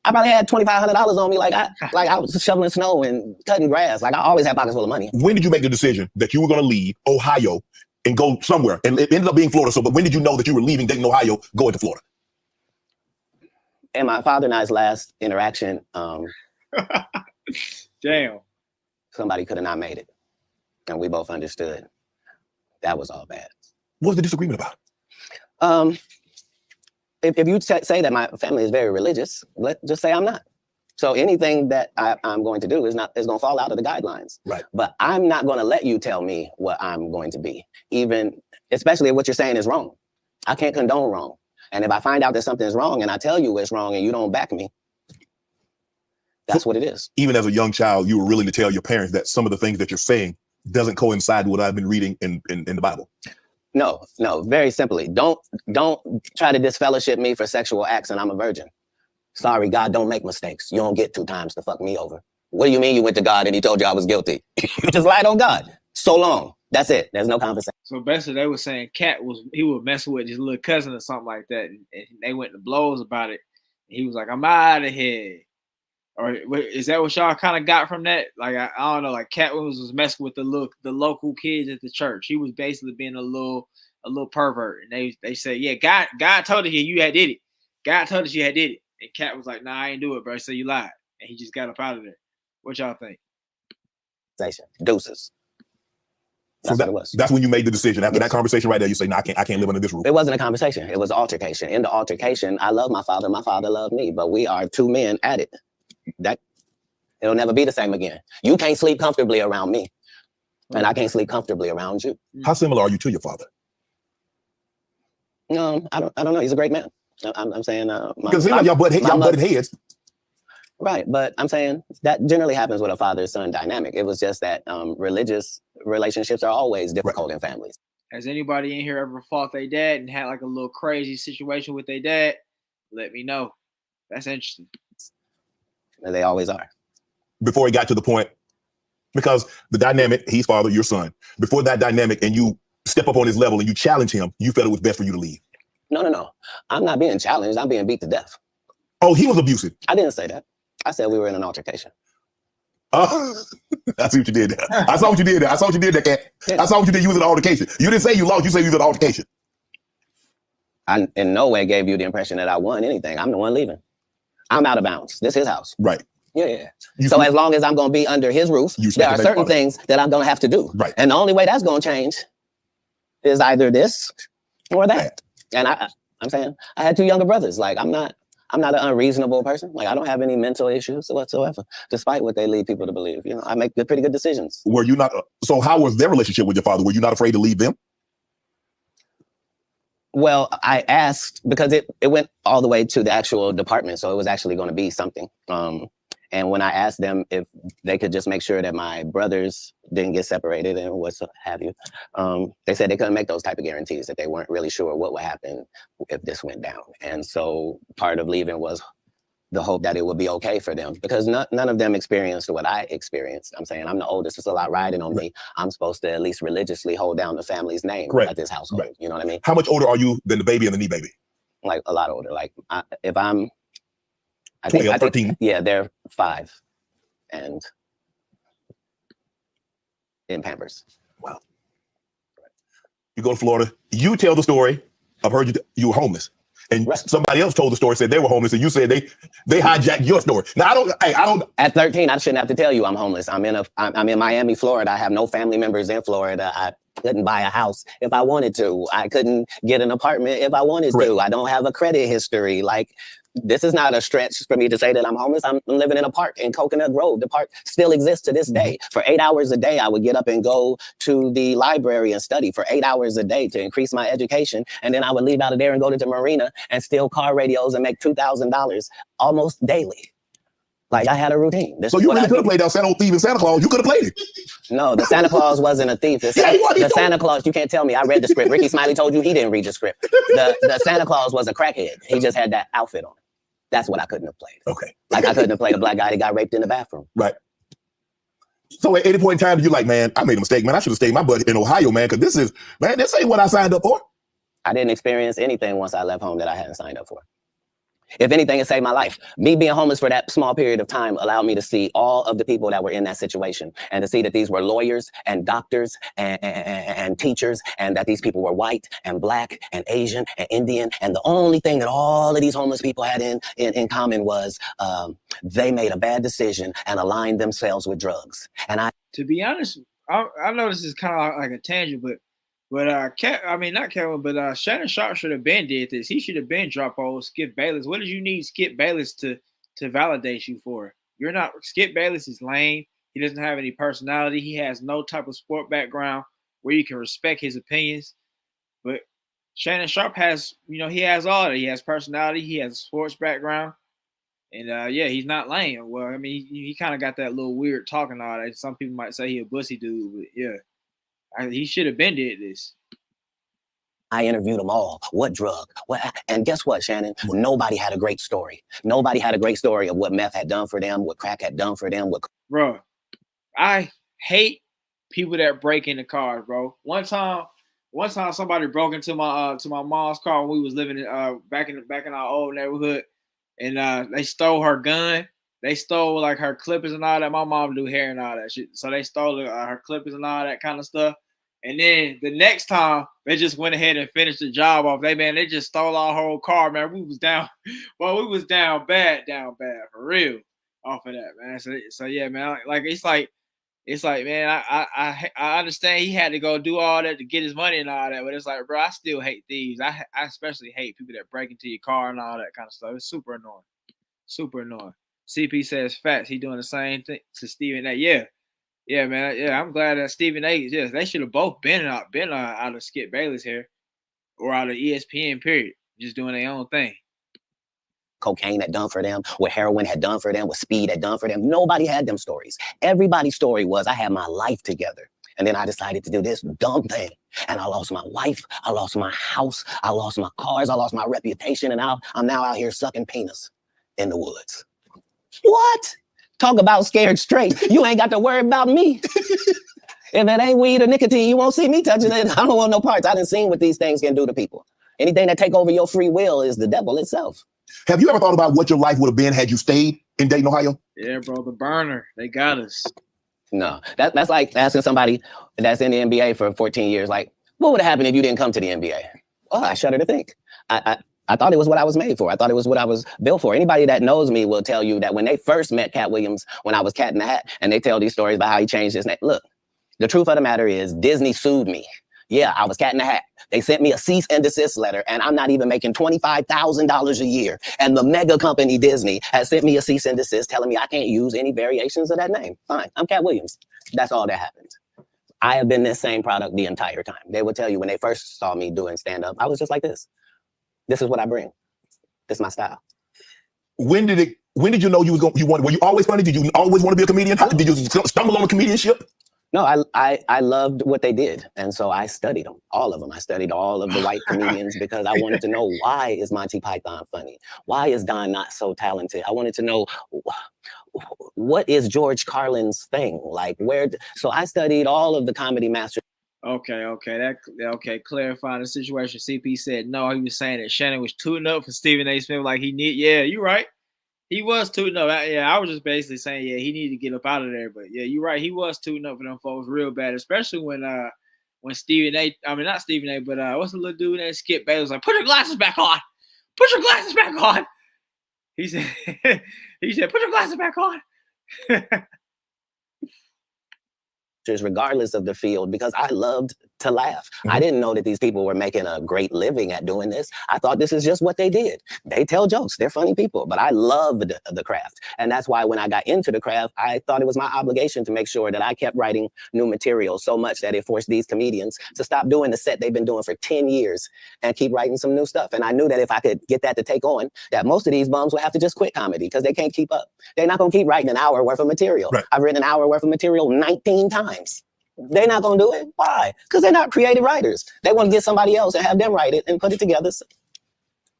S2: I probably had $2,500 on me, like I was shoveling snow and cutting grass. Like I always had pockets full of money.
S3: When did you make the decision that you were going to leave Ohio and go somewhere? And it ended up being Florida. So, but when did you know that you were leaving Dayton, Ohio, going to Florida?
S2: In my father and I's last interaction,
S1: damn,
S2: somebody could have not made it, and we both understood that was all bad.
S3: What was the disagreement about?
S2: If you say that my family is very religious, just say I'm not. So anything that I'm going to do is going to fall out of the guidelines.
S3: Right.
S2: But I'm not going to let you tell me what I'm going to be, especially if what you're saying is wrong. I can't condone wrong. And if I find out that something is wrong and I tell you it's wrong and you don't back me, that's what it is.
S3: Even as a young child, you were willing to tell your parents that some of the things that you're saying doesn't coincide with what I've been reading in the Bible.
S2: No, very simply. Don't try to disfellowship me for sexual acts and I'm a virgin. Sorry, God don't make mistakes. You don't get 2 times to fuck me over. What do you mean you went to God and he told you I was guilty? You just lied on God. So long. That's it. There's no conversation.
S1: So basically they were saying Katt was messing with his little cousin or something like that. And they went to blows about it. And he was like, I'm out of here. Or is that what y'all kind of got from that? Like, I don't know, like Katt Williams was messing with the local kids at the church. He was basically being a little pervert. And they said, yeah, God told us you had did it. God told us you had did it. And Katt was like, nah, I ain't do it, bro. So you lied. And he just got up out of there. What y'all think?
S2: Deuces.
S3: That's what it was. That's when you made the decision. After that conversation right there, you say, no, I can't live under this roof.
S2: It wasn't a conversation. It was an altercation. In the altercation, I love my father. My father loved me. But we are 2 men at it. that it'll never be the same again. You can't sleep comfortably around me, and I can't sleep comfortably around you.
S5: How similar are you to your father?
S2: No, I don't know. He's a great man. I'm saying
S5: because like y'all butted heads.
S2: Right, but I'm saying that generally happens with a father-son dynamic. It was just that religious relationships are always difficult in families.
S1: Has anybody in here ever fought their dad and had like a little crazy situation with their dad? Let me know. That's interesting.
S2: And they always are.
S5: Before he got to the point, because the dynamic, he's father, your son. Before that dynamic, and you step up on his level and you challenge him, you felt it was best for you to leave.
S2: No. I'm not being challenged. I'm being beat to death.
S5: Oh, he was abusive.
S2: I didn't say that. I said we were in an altercation.
S5: I see what you did there. I saw what you did there. I saw what you did there, Katt. Yeah. I saw what you did. You was in an altercation. You didn't say you lost. You said you was in an altercation.
S2: I in no way gave you the impression that I won anything. I'm the one leaving. I'm out of bounds. This is his house.
S5: Right.
S2: Yeah. So as long as I'm going to be under his roof, there are certain things that I'm going to have to do.
S5: Right.
S2: And the only way that's going to change is either this or that. And I'm saying I had 2 younger brothers. Like I'm not an unreasonable person. Like I don't have any mental issues whatsoever, despite what they lead people to believe. You know, I make pretty good decisions.
S5: Were you not? So how was their relationship with your father? Were you not afraid to leave them?
S2: Well, I asked because it went all the way to the actual department, so it was actually going to be something. And when I asked them if they could just make sure that my brothers didn't get separated and what have you, they said they couldn't make those type of guarantees, that they weren't really sure what would happen if this went down. And so part of leaving was the hope that it would be okay for them, because none of them experienced what I experienced. I'm saying I'm the oldest. There's a lot riding on me. I'm supposed to at least religiously hold down the family's name at this household. Right. You know what I mean?
S5: How much older are you than the baby and the knee baby?
S2: Like a lot older. Like if I'm
S5: 12, 13.
S2: Yeah, they're 5 and in Pampers.
S5: Wow. You go to Florida, you tell the story. I've heard you were homeless. And somebody else told the story, said they were homeless, and you said they hijacked your story. Now I don't.
S2: At 13, I shouldn't have to tell you I'm homeless. I'm in Miami, Florida. I have no family members in Florida. I couldn't buy a house if I wanted to. I couldn't get an apartment if I wanted to. I don't have a credit history. Like, this is not a stretch for me to say that I'm homeless. I'm living in a park in Coconut Grove. The park still exists to this day. For 8 hours a day, I would get up and go to the library and study for 8 hours a day to increase my education. And then I would leave out of there and go to the marina and steal car radios and make $2,000 almost daily. Like, I had a routine.
S5: So you really could have played that old thief and Santa Claus. You could have played it.
S2: No, the Santa Claus wasn't a thief. The Santa Claus, you can't tell me. I read the script. Ricky Smiley told you he didn't read the script. The Santa Claus was a crackhead. He just had that outfit on. That's what I couldn't have played.
S5: Okay.
S2: Like, I couldn't have played a black guy that got raped in the bathroom.
S5: Right. So at any point in time, you're like, man, I made a mistake, man. I should have stayed my butt in Ohio, man, because this ain't what I signed up for.
S2: I didn't experience anything once I left home that I hadn't signed up for. If anything, it saved my life. Me being homeless for that small period of time allowed me to see all of the people that were in that situation, and to see that these were lawyers and doctors and teachers, and that these people were white and black and Asian and Indian. And the only thing that all of these homeless people had in common was they made a bad decision and aligned themselves with drugs. And
S1: to be honest, I know this is kind of like a tangent, but not Kevin, but Shannon Sharp should have been did this. He should have been drop old Skip Bayless. What did you need Skip Bayless to validate you for? You're not. Skip Bayless is lame. He doesn't have any personality. He has no type of sport background where you can respect his opinions. But Shannon Sharp has, he has all that. He has personality. He has a sports background. And he's not lame. Well, I mean, he kind of got that little weird talking all that. Some people might say he a bussy dude, but yeah. He should have been did this.
S2: I interviewed them all. What drug? And guess what, Shannon? Nobody had a great story. Nobody had a great story of what meth had done for them, what crack had done for them.
S1: Bro, I hate people that break into cars, bro. One time somebody broke into my mom's car when we was living in back in our old neighborhood, and they stole her gun. They stole like her clippers and all that. My mom do hair and all that shit, so they stole her clippers and all that kind of stuff. And then the next time, they just went ahead and finished the job off. They just stole our whole car, man. We was down, we was down bad for real off of that, man. So yeah, man. Like it's like, man. I understand he had to go do all that to get his money and all that, but it's like, bro, I still hate thieves. I especially hate people that break into your car and all that kind of stuff. It's super annoying. Super annoying. CP says facts. He doing the same thing to Stephen A. Yeah, man. Yeah, I'm glad that Stephen A. Yes, they should have both been out of Skip Bayless here or out of ESPN. Period. Just doing their own thing.
S2: Cocaine had done for them, what heroin had done for them, what speed had done for them. Nobody had them stories. Everybody's story was, I had my life together. And then I decided to do this dumb thing. And I lost my wife, I lost my house, I lost my cars, I lost my reputation, and I'm now out here sucking penis in the woods. What? Talk about scared straight. You ain't got to worry about me. If it ain't weed or nicotine, you won't see me touching it. I don't want no parts. I done seen what these things can do to people. Anything that take over your free will is the devil itself.
S5: Have you ever thought about what your life would have been had you stayed in Dayton, Ohio?
S1: Yeah, bro, the burner. They got us.
S2: No, that's like asking somebody that's in the NBA for 14 years, like, what would have happened if you didn't come to the NBA? Oh, I shudder to think. I thought it was what I was made for. I thought it was what I was built for. Anybody that knows me will tell you that when they first met Katt Williams, when I was Cat in the Hat, and they tell these stories about how he changed his name. Look, the truth of the matter is Disney sued me. Yeah, I was Cat in the Hat. They sent me a cease and desist letter, and I'm not even making $25,000 a year. And the mega company Disney has sent me a cease and desist telling me I can't use any variations of that name. Fine, I'm Katt Williams. That's all that happened. I have been this same product the entire time. They would tell you when they first saw me doing stand-up, I was just like this. This is what I bring. This is my style.
S5: When did you know you were you always funny? Did you always want to be a comedian? How did you stumble on the comedianship?
S2: No, I loved what they did. And so I studied them, all of them. I studied all of the white comedians because I wanted to know, why is Monty Python funny? Why is Don not so talented? I wanted to know, what is George Carlin's thing? Like, so I studied all of the comedy masters.
S1: Okay. Clarifying the situation. CP said no. He was saying that Shannon was tooting up for Stephen A. Smith like he need. Yeah, you're right. He was tooting up. I was just basically saying, yeah, he needed to get up out of there. But yeah, you're right. He was tooting up for them folks real bad, especially when Stephen A. I mean, not Stephen A. But what's the little dude that Skip Bayless like? Put your glasses back on. Put your glasses back on. He said. Put your glasses back on.
S2: Regardless of the field, because I loved to laugh. Mm-hmm. I didn't know that these people were making a great living at doing this. I thought this is just what they did. They tell jokes. They're funny people, but I loved the craft. And that's why when I got into the craft, I thought it was my obligation to make sure that I kept writing new material so much that it forced these comedians to stop doing the set they've been doing for 10 years and keep writing some new stuff. And I knew that if I could get that to take on, that most of these bums would have to just quit comedy because they can't keep up. They're not going to keep writing an hour worth of material. Right. I've written an hour worth of material 19 times. They're not going to do it. Why? Because they're not creative writers. They want to get somebody else and have them write it and put it together.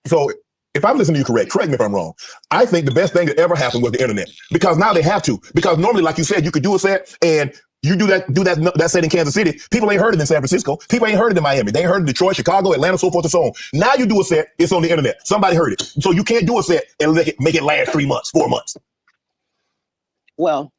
S5: So if I'm listening to you correct me if I'm wrong. I think the best thing that ever happened was the internet, because now they have to. Because normally, like you said, you could do a set and you do that set in Kansas City. People ain't heard it in San Francisco. People ain't heard it in Miami. They ain't heard it in Detroit, Chicago, Atlanta, so forth and so on. Now you do a set, it's on the internet. Somebody heard it. So you can't do a set and make it last 3 months, 4 months.
S2: Well,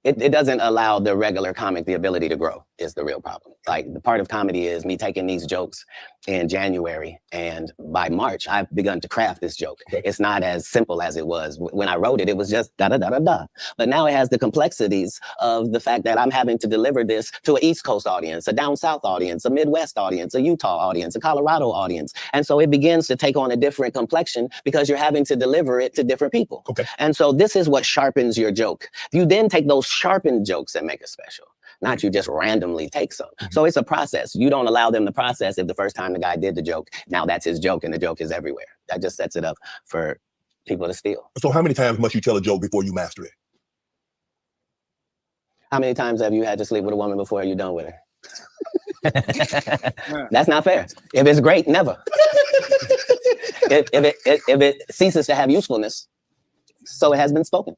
S2: it doesn't allow the regular comic the ability to grow is the real problem. Like, the part of comedy is me taking these jokes in January, and by March, I've begun to craft this joke. It's not as simple as it was. When I wrote it, it was just da-da-da-da-da. But now it has the complexities of the fact that I'm having to deliver this to an East Coast audience, a down South audience, a Midwest audience, a Utah audience, a Colorado audience. And so it begins to take on a different complexion because you're having to deliver it to different people. Okay. And so this is what sharpens your joke. You then take those sharpened jokes and make it special. Not you just randomly take some. Mm-hmm. So it's a process. You don't allow them to process if the first time the guy did the joke, now that's his joke and the joke is everywhere. That just sets it up for people to steal.
S5: So how many times must you tell a joke before you master it?
S2: How many times have you had to sleep with a woman before you're done with her? That's not fair. If it's great, never. if it ceases to have usefulness, so it has been spoken.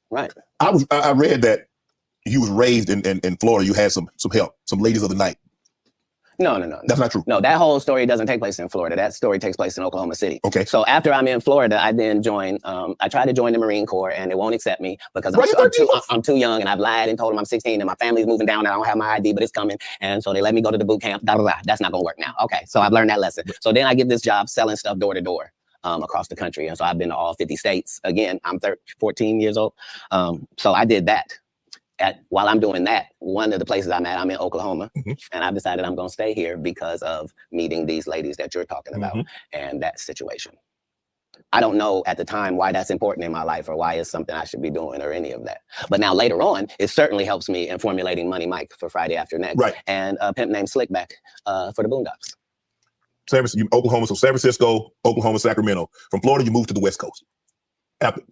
S2: Right.
S5: I read that you was raised in Florida. You had some help, some ladies of the night.
S2: No.
S5: That's not true.
S2: No, that whole story doesn't take place in Florida. That story takes place in Oklahoma City.
S5: Okay.
S2: So after I'm in Florida, I then join, I tried to join the Marine Corps and they won't accept me because I'm too young, and I've lied and told them I'm 16 and my family's moving down and I don't have my ID, but it's coming. And so they let me go to the boot camp. That's not going to work now. Okay. So I've learned that lesson. So then I get this job selling stuff door to door across the country. And so I've been to all 50 states. Again, I'm 14 years old. So I did that. While I'm doing that, one of the places I'm in Oklahoma, mm-hmm. and I've decided I'm going to stay here because of meeting these ladies that you're talking about, mm-hmm. and that situation. I don't know at the time why that's important in my life or why it's something I should be doing or any of that. But now later on, it certainly helps me in formulating Money Mike for Friday After Next,
S5: Right.
S2: and a pimp named Slickback for the Boondocks.
S5: Oklahoma, so San Francisco, Oklahoma, Sacramento. From Florida, you moved to the West Coast.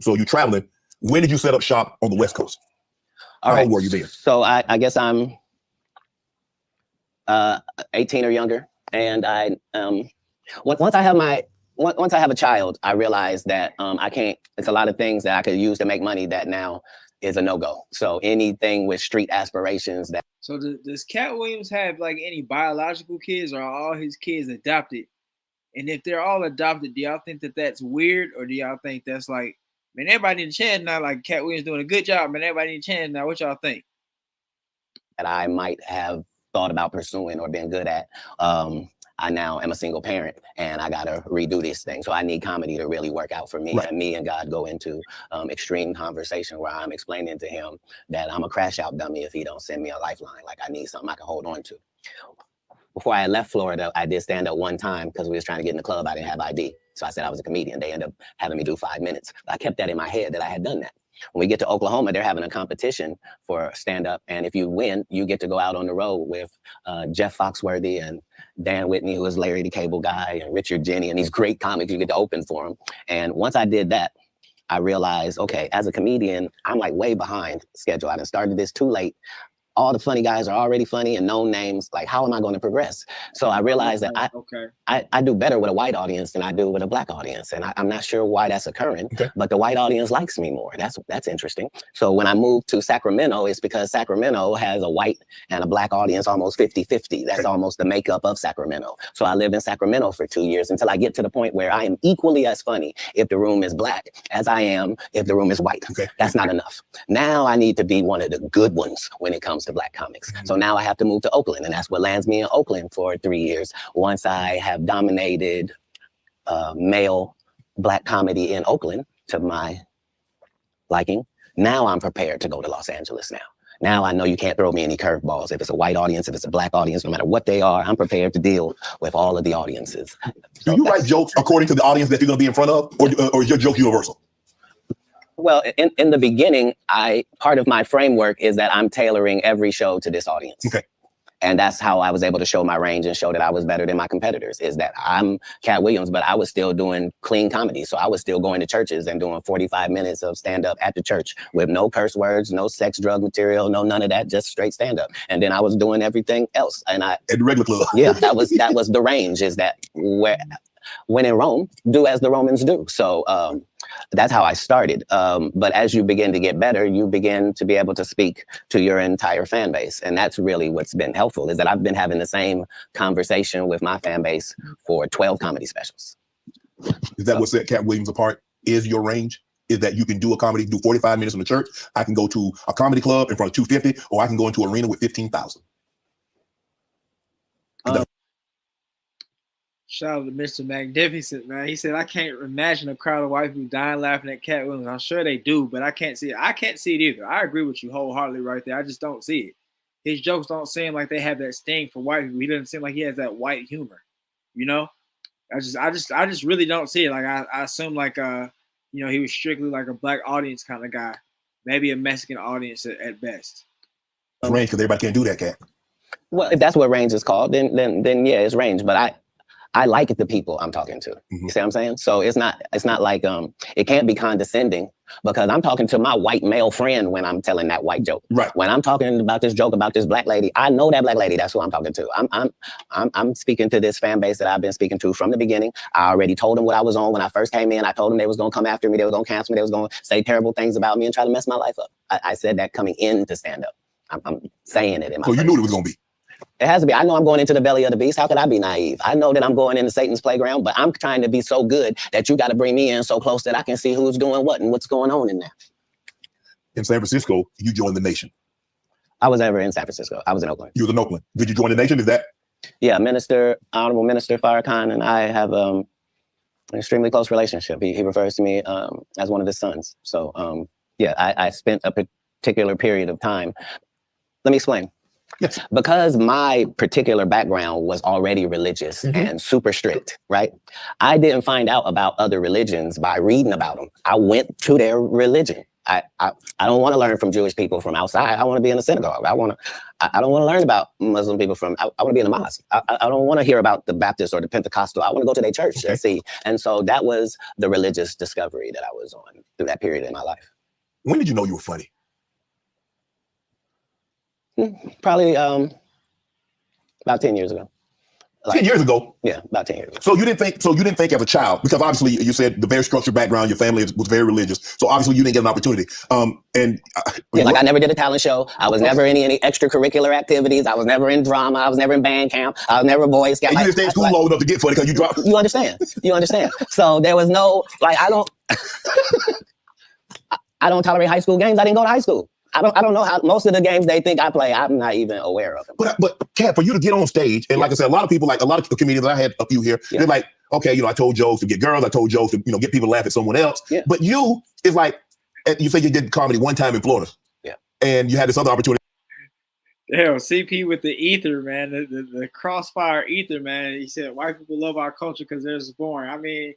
S5: So you're traveling. When did you set up shop on the West Coast? How old were you then?
S2: So I guess I'm 18 or younger, and once I have a child, I realized that I can't. It's a lot of things that I could use to make money that now is a no-go. So anything with street aspirations that.
S1: So does Katt Williams have like any biological kids, or are all his kids adopted? And if they're all adopted, do y'all think that that's weird, or do y'all think that's like, man, everybody need a chance now? Like Katt Williams doing a good job, man. Everybody need a chance now. What y'all think?
S2: That I might have thought about pursuing or being good at. I now am a single parent, and I gotta redo this thing. So I need comedy to really work out for me. Right. And me and God go into extreme conversation where I'm explaining to him that I'm a crash out dummy if he don't send me a lifeline. Like I need something I can hold on to. Before I left Florida, I did stand up one time because we was trying to get in the club. I didn't have ID. So I said I was a comedian. They ended up having me do 5 minutes. But I kept that in my head that I had done that. When we get to Oklahoma, they're having a competition for stand-up. And if you win, you get to go out on the road with Jeff Foxworthy and Dan Whitney, who is Larry the Cable Guy, and Richard Jenny, and these great comics. You get to open for them. And once I did that, I realized, okay, as a comedian, I'm like way behind schedule. I done started this too late. All the funny guys are already funny and known names. Like, how am I going to progress? So I realized that I do better with a white audience than I do with a black audience. And I'm not sure why that's occurring, but the white audience likes me more. That's interesting. So when I moved to Sacramento, it's because Sacramento has a white and a black audience almost 50-50. That's almost the makeup of Sacramento. So I lived in Sacramento for 2 years until I get to the point where I am equally as funny if the room is black as I am if the room is white. That's not enough. Now I need to be one of the good ones when it comes to black comics. So now I have to move to Oakland, and that's what lands me in Oakland for 3 years. Once I have dominated male black comedy in Oakland to my liking, now I'm prepared to go to Los Angeles now. Now I know you can't throw me any curveballs. If it's a white audience, if it's a black audience, no matter what they are, I'm prepared to deal with all of the audiences.
S5: Do you write jokes according to the audience that you're going to be in front of, or is your joke universal?
S2: Well, in the beginning, part of my framework is that I'm tailoring every show to this audience. Okay. And that's how I was able to show my range and show that I was better than my competitors, is that I'm Katt Williams, but I was still doing clean comedy. So I was still going to churches and doing 45 minutes of stand-up at the church with no curse words, no sex, drug material, no none of that, just straight stand-up. And then I was doing everything else. And at
S5: the regular club.
S2: Yeah, that was the range, is that when in Rome, do as the Romans do. So that's how I started. But as you begin to get better, you begin to be able to speak to your entire fan base. And that's really what's been helpful, is that I've been having the same conversation with my fan base for 12 comedy specials.
S5: Is that what set Katt Williams apart? Is your range? Is that you can do a comedy, do 45 minutes in the church. I can go to a comedy club in front of 250, or I can go into an arena with 15,000.
S1: Shout out to Mr. Magnificent, man. He said, I can't imagine a crowd of white people dying laughing at Katt Williams. I'm sure they do, but I can't see it. I can't see it either. I agree with you wholeheartedly right there. I just don't see it. His jokes don't seem like they have that sting for white people. He doesn't seem like he has that white humor, you know? I just really don't see it. Like I assume like he was strictly like a black audience kind of guy, maybe a Mexican audience at best.
S5: Range, because everybody can't do that, Katt.
S2: Well, if that's what range is called, then yeah, it's range. But I like the people I'm talking to. You see what I'm saying? So it's not like it can't be condescending, because I'm talking to my white male friend when I'm telling that white joke. Right. When I'm talking about this joke about this black lady, I know that black lady. That's who I'm talking to. I'm speaking to this fan base that I've been speaking to from the beginning. I already told them what I was on when I first came in. I told them they was gonna come after me. They was gonna cancel me. They was gonna say terrible things about me and try to mess my life up. I said that coming into stand up. I'm saying it in my.
S5: So you knew it was gonna be.
S2: It has to be. I know I'm going into the belly of the beast. How could I be naive? I know that I'm going into Satan's playground, but I'm trying to be so good that you got to bring me in so close that I can see who's doing what and what's going on in there.
S5: In San Francisco, you joined the Nation.
S2: I was never in San Francisco. I was in Oakland.
S5: You was in Oakland. Did you join the Nation? Is that?
S2: Yeah, Honorable Minister Farrakhan and I have an extremely close relationship. He refers to me as one of his sons. So yeah, I spent a particular period of time. Let me explain.
S5: Yes.
S2: Because my particular background was already religious and super strict, right? I didn't find out about other religions by reading about them. I went to their religion. I don't want to learn from Jewish people from outside. I want to be in a synagogue. I don't want to learn about Muslim people from, I want to be in a mosque. I don't want to hear about the Baptist or the Pentecostal. I want to go to their church and see. And so that was the religious discovery that I was on through that period in my life.
S5: When did you know you were funny?
S2: Probably about 10 years ago.
S5: 10 years ago?
S2: Yeah, about 10 years ago.
S5: So you didn't think as a child, because obviously you said the very structured background, your family was very religious. So obviously you didn't get an opportunity.
S2: Like I never did a talent show. I was never in any extracurricular activities. I was never in drama. I was never in band camp. I was never Boy Scout.
S5: And you didn't stay in school long enough to get funny because you dropped.
S2: You understand? You understand? So there was no, like, I don't tolerate high school games. I didn't go to high school. I don't know how most of the games they think I play, I'm not even aware of them.
S5: But Katt, for you to get on stage, and like I said, a lot of people, like a lot of comedians, I had a few here, they're like, okay, I told jokes to get girls, I told jokes to, get people to laugh at someone else. Yeah. But you, is like, you said you did comedy one time in Florida. Yeah. And you had this other opportunity.
S1: Hell, CP with the ether, man, the crossfire ether, man. He said, white people love our culture because they're just boring. I mean,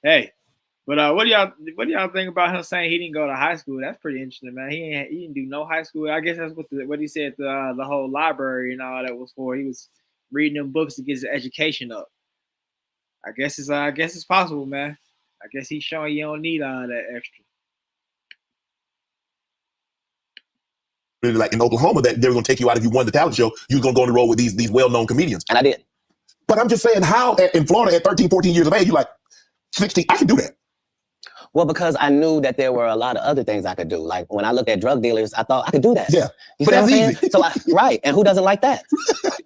S1: hey. But what do y'all think about him saying he didn't go to high school? That's pretty interesting, man. He didn't do no high school. I guess that's what he said the whole library and all that was for. He was reading them books to get his education up. I guess it's possible, man. I guess he's showing you don't need all that extra.
S5: Really, like in Oklahoma, that they were gonna take you out if you won the talent show. You was gonna go on the road with these well-known comedians.
S2: And I did.
S5: But I'm just saying, how in Florida at 13, 14 years of age, you're like 16, I can do that.
S2: Well, because I knew that there were a lot of other things I could do. Like when I looked at drug dealers, I thought I could do that.
S5: Yeah,
S2: you
S5: but that's easy.
S2: So right, and who doesn't like that?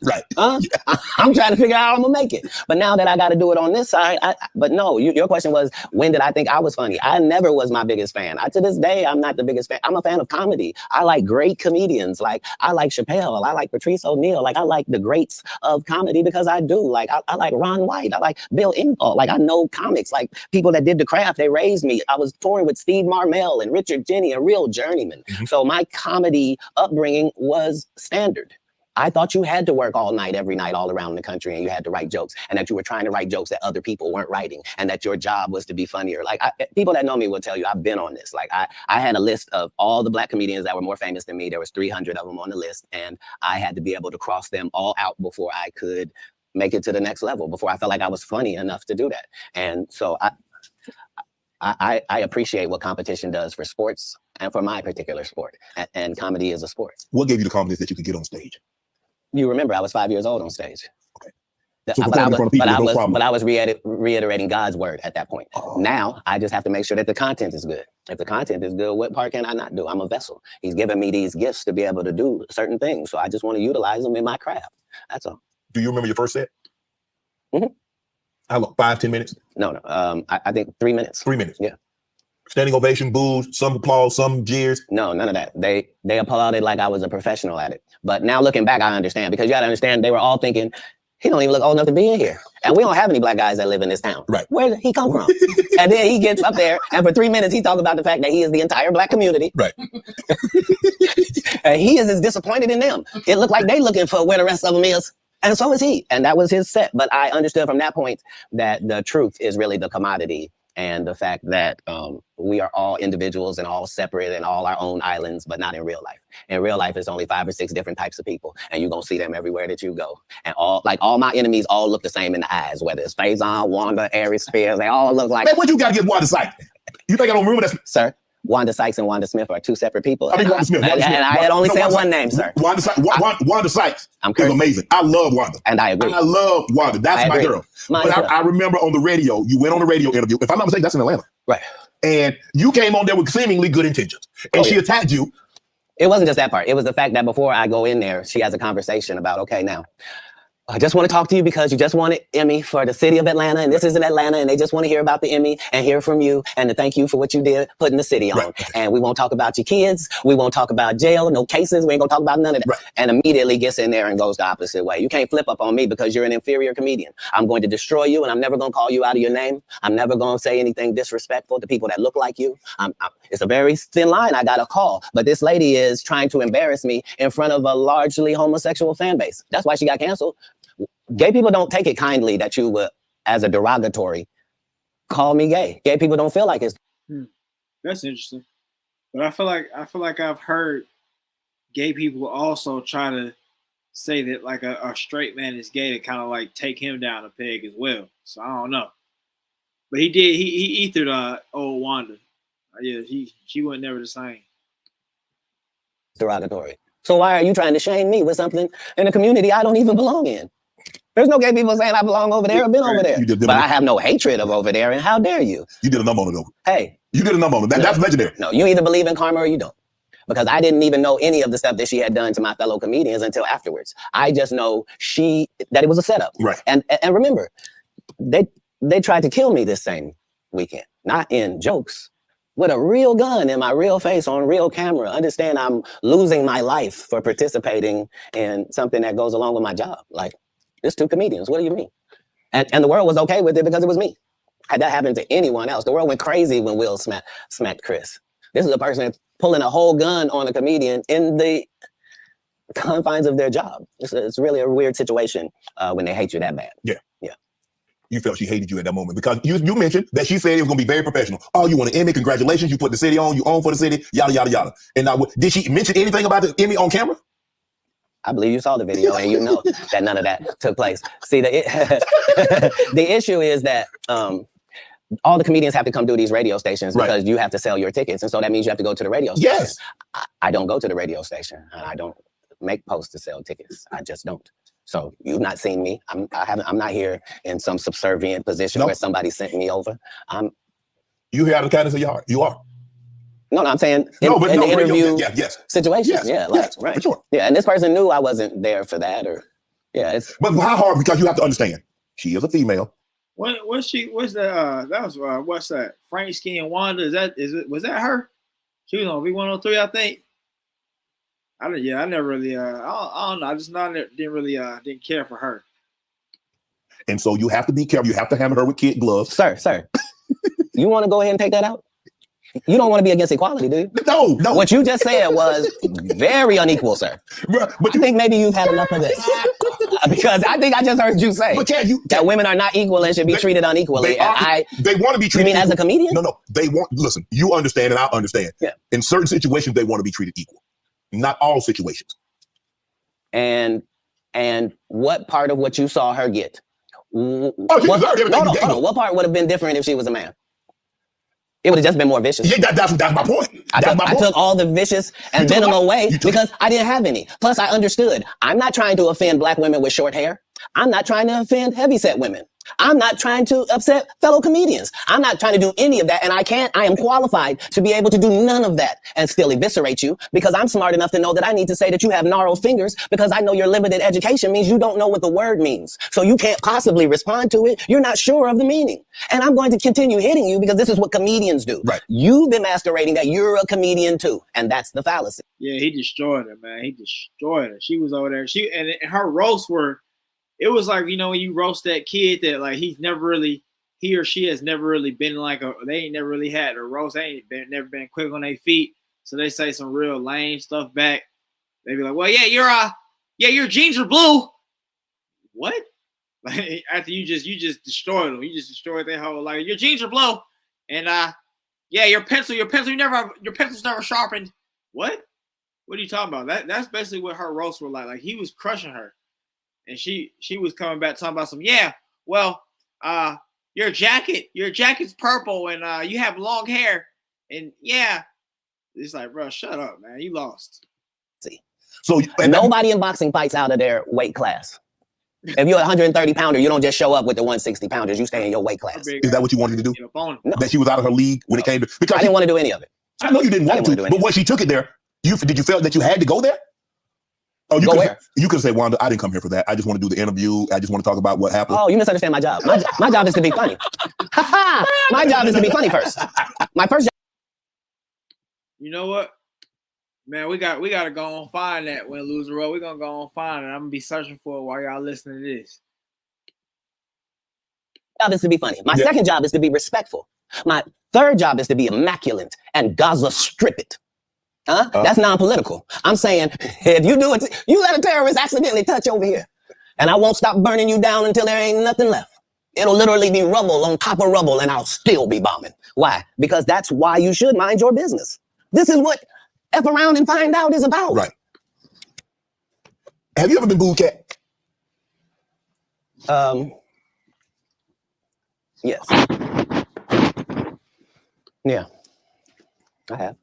S5: Right.
S2: I'm trying to figure out how I'm gonna make it. But now that I got to do it on this side, but no, your question was, when did I think I was funny? I never was my biggest fan. To this day, I'm not the biggest fan. I'm a fan of comedy. I like great comedians. Like I like Chappelle. I like Patrice O'Neal. Like I like the greats of comedy because I do. Like I like Ron White. I like Bill Engvall. Like I know comics. Like people that did the craft. They raised me. I was touring with Steve Marmel and Richard Jenney, a real journeyman. So my comedy upbringing was standard. I thought you had to work all night, every night, all around the country, and you had to write jokes, and that you were trying to write jokes that other people weren't writing, and that your job was to be funnier. Like people that know me will tell you, I've been on this. Like I had a list of all the Black comedians that were more famous than me. There was 300 of them on the list, and I had to be able to cross them all out before I could make it to the next level, before I felt like I was funny enough to do that. And so I appreciate what competition does for sports and for my particular sport, and comedy is a sport.
S5: What gave you the confidence that you could get on stage?
S2: You remember, I was 5 years old on stage.
S5: Okay. So but
S2: I was reiterating God's word at that point. Now I just have to make sure that the content is good. If the content is good, what part can I not do? I'm a vessel. He's given me these gifts to be able to do certain things. So I just want to utilize them in my craft. That's all.
S5: Do you remember your first set?
S2: Mm-hmm.
S5: How long? 5-10 minutes?
S2: No. I think 3 minutes.
S5: 3 minutes.
S2: Yeah.
S5: Standing ovation, boos, some applause, some jeers.
S2: No, none of that. They applauded like I was a professional at it. But now looking back, I understand, because you got to understand, they were all thinking, he don't even look old enough to be in here. And we don't have any Black guys that live in this town.
S5: Right.
S2: Where did he come from? And then he gets up there, and for 3 minutes, he talks about the fact that he is the entire Black community.
S5: Right.
S2: And he is as disappointed in them. It looked like they looking for where the rest of them is. And so is he. And that was his set. But I understood from that point that the truth is really the commodity, and the fact that we are all individuals and all separate and all our own islands, but not in real life. In real life, it's only 5 or 6 different types of people, and you're going to see them everywhere that you go. And all my enemies all look the same in the eyes, whether it's Faison, Wanda, Aries Spears, they all look like...
S5: Man, what you got to get Wanda Sykes? You think I don't remember that?
S2: Sir, Wanda Sykes and Wanda Smith are 2 separate people.
S5: I mean, Wanda Smith.
S2: And I had only said one name, sir.
S5: Wanda Sykes is amazing. I love Wanda.
S2: And I agree.
S5: I love Wanda. That's my girl. I remember on the radio, you went on a radio interview. If I'm not mistaken, that's in Atlanta.
S2: Right.
S5: And you came on there with seemingly good intentions. And she attacked you.
S2: It wasn't just that part. It was the fact that before I go in there, she has a conversation about, okay, now, I just want to talk to you because you just wanted Emmy for the city of Atlanta, and this is in Atlanta, and they just want to hear about the Emmy and hear from you and to thank you for what you did putting the city on.
S5: Right.
S2: And we won't talk about your kids. We won't talk about jail, no cases. We ain't gonna talk about none of that.
S5: Right.
S2: And immediately gets in there and goes the opposite way. You can't flip up on me because you're an inferior comedian. I'm going to destroy you, and I'm never gonna call you out of your name. I'm never gonna say anything disrespectful to people that look like you. It's a very thin line I got to call, but this lady is trying to embarrass me in front of a largely homosexual fan base. That's why she got canceled. Gay people don't take it kindly that you would, as a derogatory, call me gay. Gay people don't feel like it's.
S1: That's interesting, but I feel like I've heard gay people also try to say that like a straight man is gay to kind of like take him down a peg as well. So I don't know, but he did. He ethered old Wanda. Yeah, she wasn't never the same.
S2: Derogatory. So why are you trying to shame me with something in a community I don't even belong in? There's no gay people saying I belong over there or been over there. But I have no hatred of over there, and how dare you?
S5: You did a number on it, though.
S2: Hey.
S5: You did a number on it. That's legendary.
S2: No, you either believe in karma or you don't. Because I didn't even know any of the stuff that she had done to my fellow comedians until afterwards. I just know that it was a setup.
S5: Right.
S2: And remember, they tried to kill me this same weekend. Not in jokes. With a real gun in my real face on real camera. Understand I'm losing my life for participating in something that goes along with my job. Like, there's two comedians. What do you mean? And the world was okay with it because it was me. Had that happened to anyone else, the world went crazy when Will smacked Chris. This is a person pulling a whole gun on a comedian in the confines of their job. It's really a weird situation when they hate you that bad.
S5: Yeah.
S2: Yeah.
S5: You felt she hated you at that moment because you mentioned that she said it was going to be very professional. Oh, you want an Emmy? Congratulations. You put the city on. You own for the city. Yada, yada, yada. And now, did she mention anything about the Emmy on camera?
S2: I believe you saw the video and you know that none of that took place. See, the issue is that all the comedians have to come do these radio stations because you have to sell your tickets. And so that means you have to go to the radio station.
S5: Yes.
S2: I don't go to the radio station and I don't make posts to sell tickets. I just don't. So you've not seen me. I'm not here in some subservient position where somebody sent me over.
S5: You here out of the kindness of your heart. You are.
S2: No, I'm saying in the interview situation.
S5: Yes,
S2: yeah, right.
S5: For sure.
S2: Yeah, and this person knew I wasn't there for that, or
S5: But how hard? Because you have to understand, she is a female.
S1: What's that? That was what's that? Frank Skin Wanda. Was that her? She was on V103, I think. I never really. I don't know. I just didn't care for her.
S5: And so you have to be careful. You have to hammer her with kid gloves,
S2: sir. You want to go ahead and take that out? You don't want to be against equality, do you?
S5: No.
S2: What you just said was very unequal, sir.
S5: But
S2: I think maybe you've had enough of this. Because I think I just heard you say that women are not equal and should be treated unequally.
S5: They want to be treated.
S2: You mean as a comedian?
S5: No. They want. Listen, you understand and I understand.
S2: Yeah.
S5: In certain situations, they want to be treated equal. Not all situations.
S2: And what part of what you saw her get? What part would have been different if she was a man? It would have just been more vicious.
S5: Yeah, that's my point.
S2: I took all the vicious and venom away because I didn't have any. Plus, I understood. I'm not trying to offend black women with short hair. I'm not trying to offend heavyset women. I'm not trying to upset fellow comedians. I'm not trying to do any of that. And I am qualified to be able to do none of that and still eviscerate you because I'm smart enough to know that I need to say that you have gnarled fingers because I know your limited education means you don't know what the word means. So you can't possibly respond to it. You're not sure of the meaning. And I'm going to continue hitting you because this is what comedians do.
S5: Right.
S2: You've been masquerading that you're a comedian too. And that's the fallacy.
S1: Yeah, he destroyed her, man. He destroyed her. She was over there. And her roasts were, it was like, when you roast that kid that like he or she has never really been they ain't never really had a roast. They ain't never been quick on their feet. So they say some real lame stuff back. They be like, well, your jeans are blue. What? Like after you just destroyed them. You just destroyed their whole life. Your jeans are blue. And your pencil's never sharpened. What? What are you talking about? That's basically what her roasts were like. Like he was crushing her. And she was coming back talking about your jacket's purple and you have long hair. And it's like, bro, shut up, man. You lost.
S2: See. So nobody in boxing fights out of their weight class. If you're a 130 pounder, you don't just show up with the 160 pounders. You stay in your weight class.
S5: Is that what you wanted to do?
S2: No.
S5: That she was out of her league when it came to, because
S2: I didn't want to do any of it.
S5: I know you didn't want to, but when she took it there, did you feel that you had to go there? Oh,
S2: Go where?
S5: You could say, Wanda, I didn't come here for that. I just want to do the interview. I just want to talk about what happened.
S2: Oh, you misunderstand my job. My job is to be funny. My job is to be funny first. My first job.
S1: You know what? Man, we got to go on find that Win Lose the Road. We're gonna go on find it. I'm gonna be searching for it while y'all listening to this.
S2: Job is to be funny. My second job is to be respectful. My third job is to be immaculate and Gaza strip it. That's non-political. I'm saying if you do it, you let a terrorist accidentally touch over here, and I won't stop burning you down until there ain't nothing left. It'll literally be rubble on top of rubble, and I'll still be bombing. Why? Because that's why you should mind your business. This is what F around and find out is about.
S5: Right. Have you ever been booed, Katt?
S2: Yes. Yeah, I have.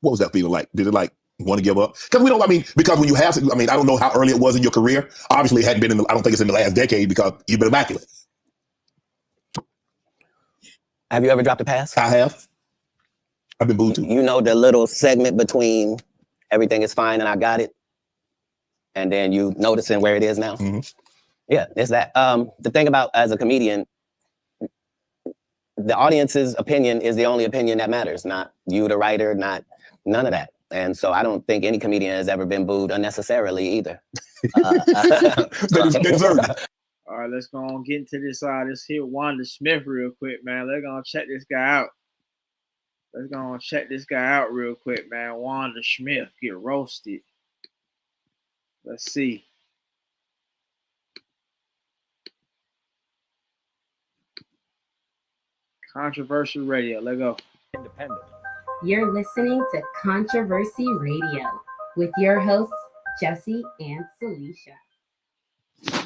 S5: What was that feeling like? Did it like want to give up? Because because when you have, I don't know how early it was in your career. Obviously, it hadn't been I don't think it's in the last decade because you've been immaculate.
S2: Have you ever dropped a pass?
S5: I have. I've been booed too.
S2: You know the little segment between everything is fine and I got it, and then you noticing where it is now?
S5: Mm-hmm.
S2: Yeah, it's that. The thing about as a comedian, the audience's opinion is the only opinion that matters, not you, the writer, not none of that. And so I don't think any comedian has ever been booed unnecessarily either.
S5: They deserve it.
S1: All right, let's go on get into this. Let's hit Wanda Smith real quick, man. Let's go check this guy out. Let's go on check this guy out real quick, man. Wanda Smith get roasted. Let's see. Controversial Radio. Let's go.
S6: Independent. You're listening to Controversy Radio with your hosts, Jesse and Celicia.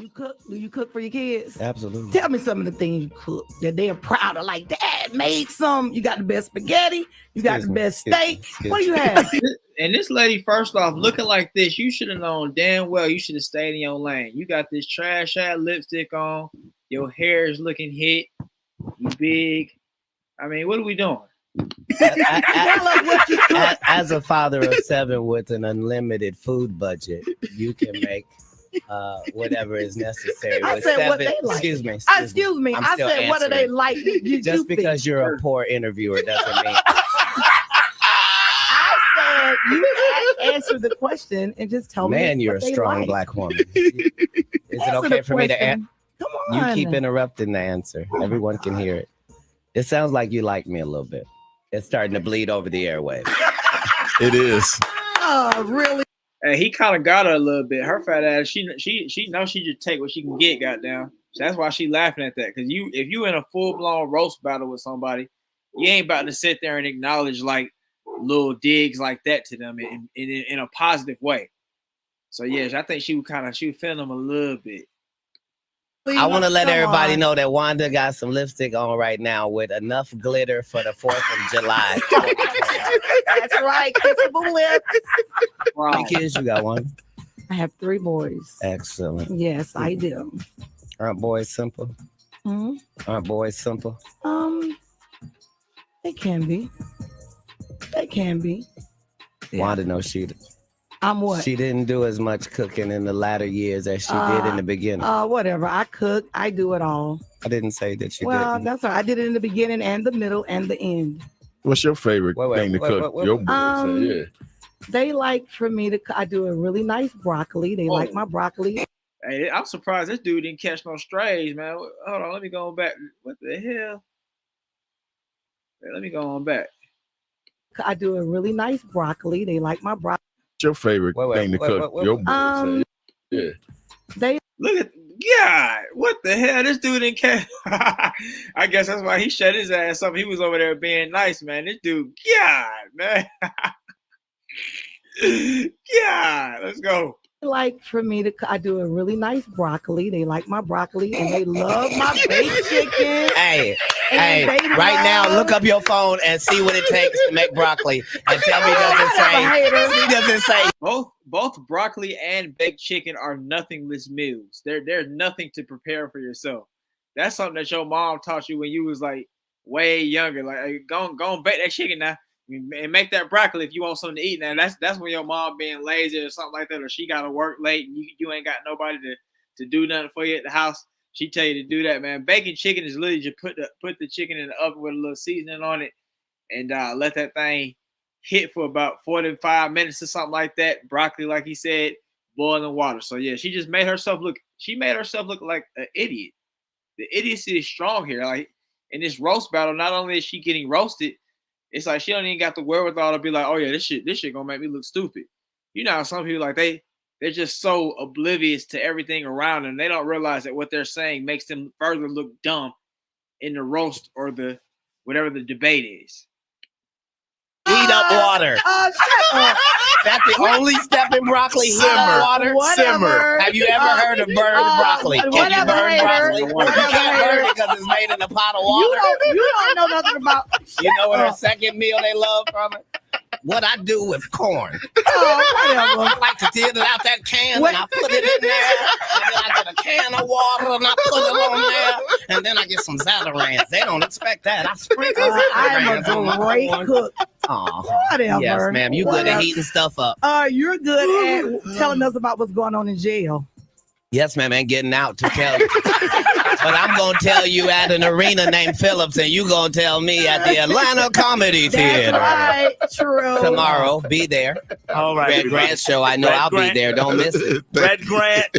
S7: You cook? Do you cook for your kids?
S2: Absolutely.
S7: Tell me some of the things you cook that they're proud of. Like, Dad made some. You got the best spaghetti. You got the best steak. What do you have?
S1: And this lady, first off, looking like this, you should have known damn well you should have stayed in your lane. You got this trash ass lipstick on. Your hair is looking hit. You big. I mean, what are we doing?
S8: As a father of 7 with an unlimited food budget, you can make whatever is necessary.
S7: I
S8: with
S7: said
S8: 7,
S7: what they like.
S8: Excuse me.
S7: I said,
S8: answering.
S7: what do they like?
S8: Just because you're a poor interviewer doesn't mean.
S7: I said you answer the question and just tell me.
S8: Man, you're a strong
S7: like.
S8: Black woman. Is it okay for me to answer?
S7: Come on.
S8: You keep interrupting the answer. Everyone can hear it. It sounds like you like me a little bit. It's starting to bleed over the airwaves.
S5: It is.
S7: Oh, really?
S1: And he kind of got her a little bit. Her fat ass, she knows she just take what she can get, goddamn. So that's why she laughing at that. Because if you in a full-blown roast battle with somebody, you ain't about to sit there and acknowledge like little digs like that to them in a positive way. So yes, I think she was feeling them a little bit.
S8: I want to let everybody know that Wanda got some lipstick on right now with enough glitter for the 4th of July.
S7: That's right. Kissable lips.
S8: How many kids you got, Wanda?
S7: I have 3 boys.
S8: Excellent.
S7: Yes, I do.
S8: Aren't boys simple?
S7: Mm-hmm.
S8: Aren't boys simple?
S7: They can be. They can be.
S8: Yeah. Wanda knows she.
S7: I'm what?
S8: She didn't do as much cooking in the latter years as she did in the beginning.
S7: Whatever. I cook. I do it all.
S8: I didn't say that you
S7: Well,
S8: didn't.
S7: that's all right. I did it in the beginning and the middle and the end.
S9: What's your favorite thing to cook? Your boys,
S7: They like for me to. I do a really nice broccoli. They like my broccoli.
S1: Hey, I'm surprised this dude didn't catch no strays, man. Hold on, let me go back. What the hell? Hey, let me go on back.
S7: I do a really nice broccoli. They like my broccoli.
S9: What's your favorite thing to cook? Your boys,
S7: They
S1: look at God. What the hell? This dude didn't catch. I guess that's why he shut his ass up. He was over there being nice, man. This dude, God, man. God, let's go.
S7: Like for me to. I do a really nice broccoli. They like my broccoli and they love my baked chicken.
S8: Hey, right now, look up your phone and see what it takes to make broccoli, and tell me does it say?
S1: Both broccoli and baked chicken are nothingless meals. There's nothing to prepare for yourself. That's something that your mom taught you when you was like way younger. Like, go and bake that chicken now. And make that broccoli if you want something to eat. Now that's when your mom being lazy or something like that, or she got to work late and you ain't got nobody to do nothing for you at the house. She tell you to do that, man. Baking chicken is literally just put the chicken in the oven with a little seasoning on it and let that thing hit for about 45 minutes or something like that. Broccoli, like he said, boiling water. So yeah, she just made herself look. She made herself look like an idiot. The idiocy is strong here. Like in this roast battle, not only is she getting roasted, it's like she don't even got the wherewithal to be like, oh yeah, this shit gonna make me look stupid. You know how some people like they're just so oblivious to everything around them. They don't realize that what they're saying makes them further look dumb in the roast or the whatever the debate is.
S8: Heat up water.
S7: Shut up.
S8: That's the only step in broccoli. Heat up water.
S7: Whatever.
S8: Simmer. Have you ever heard of burned broccoli? Can you burn broccoli? You can't burn it because it's made in a pot of water.
S7: You don't know nothing about.
S8: You know what her second meal they love from it? What I do with corn.
S7: I
S8: like to get it out that can and I put it in there. And then I get a can of water and I put it on there. And then I get some Zatarain's. They don't expect that. I sprinkle Zatarain's on my
S7: great
S8: corn.
S7: cook.
S8: Whatever. Yes, ma'am. You good at heating stuff up.
S7: You're good at telling us about what's going on in jail.
S8: Yes, ma'am, and getting out to tell you. But I'm going to tell you at an arena named Phillips, and you going to tell me at the Atlanta Comedy Theater.
S7: That's right, true.
S8: Tomorrow, be there.
S10: All right.
S8: Red Grant show, I know I'll be there. Don't miss it.
S10: Red Grant,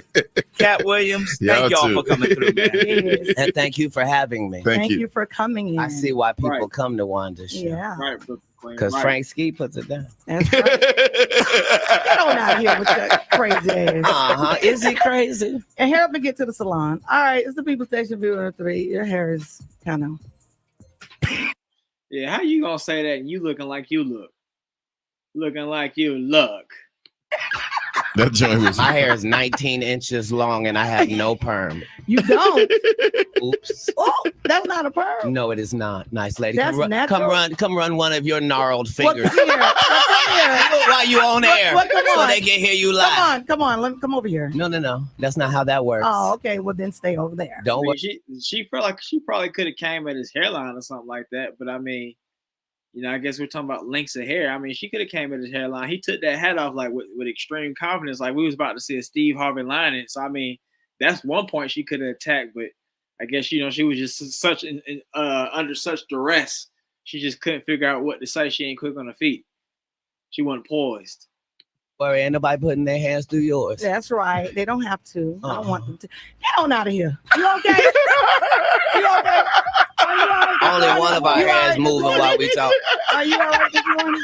S10: Katt Williams, thank y'all for coming through, man.
S7: Yes.
S8: And thank you for having me.
S5: Thank
S7: you for coming in.
S8: I see why people come to Wanda's show.
S7: Yeah.
S1: Right.
S8: Because Frank Ski puts it down.
S7: That's right. Get on out here with your crazy ass.
S8: Is he crazy?
S7: And help me get to the salon. All right, it's the People Station Viewer 3. Your hair is kind of.
S1: Yeah, how you gonna say that and you looking like you look? Looking like you look.
S9: That joint was.
S8: My hair is 19 inches long and I have no perm.
S7: You don't?
S8: Oops.
S7: Oh, that's not a perm.
S8: No, it is not. Nice lady.
S7: That's
S8: Come run one of your gnarled fingers.
S7: Come here.
S8: While you on air. So they can hear you live.
S7: Come on. Let me come over here.
S8: No. That's not how that works.
S7: Oh, okay. Well, then stay over there.
S8: Don't worry.
S1: She felt like she probably could have came at his hairline or something like that. But I mean, you know, I guess we're talking about lengths of hair. I mean, she could have came at his hairline. He took that hat off like with extreme confidence, like we was about to see a Steve Harvey line in. So I mean, that's one point she could have attacked, but I guess she was just such under such duress, she just couldn't figure out what to say. She ain't quick on her feet. She wasn't poised.
S8: Worry, ain't nobody putting their hands through yours.
S7: That's right. They don't have to. I don't want them to. Get on out of here. You okay? You okay?
S8: Only one of our hands moving while we talk.
S7: Are you all right this morning?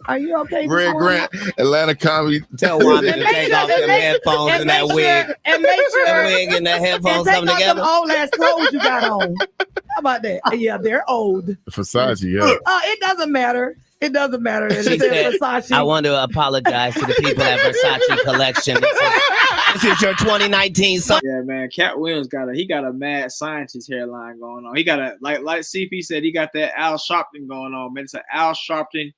S7: Are you okay?
S9: Red Grant, Atlanta Comedy.
S8: Tell Wanda to take off them headphones and that wig.
S7: And make sure
S8: that wig and that headphones
S7: come
S8: together.
S7: Them old ass clothes you got on. How about that? Yeah, they're old.
S9: Versace, yeah.
S7: It doesn't matter. It doesn't matter.
S8: She said,
S7: Versace.
S8: I want to apologize to the people at Versace Collection. This is your 2019 song.
S1: Yeah, man. Katt Williams got a mad scientist hairline going on. He got a like CP said, he got that Al Sharpton going on, man. It's an Al Sharpton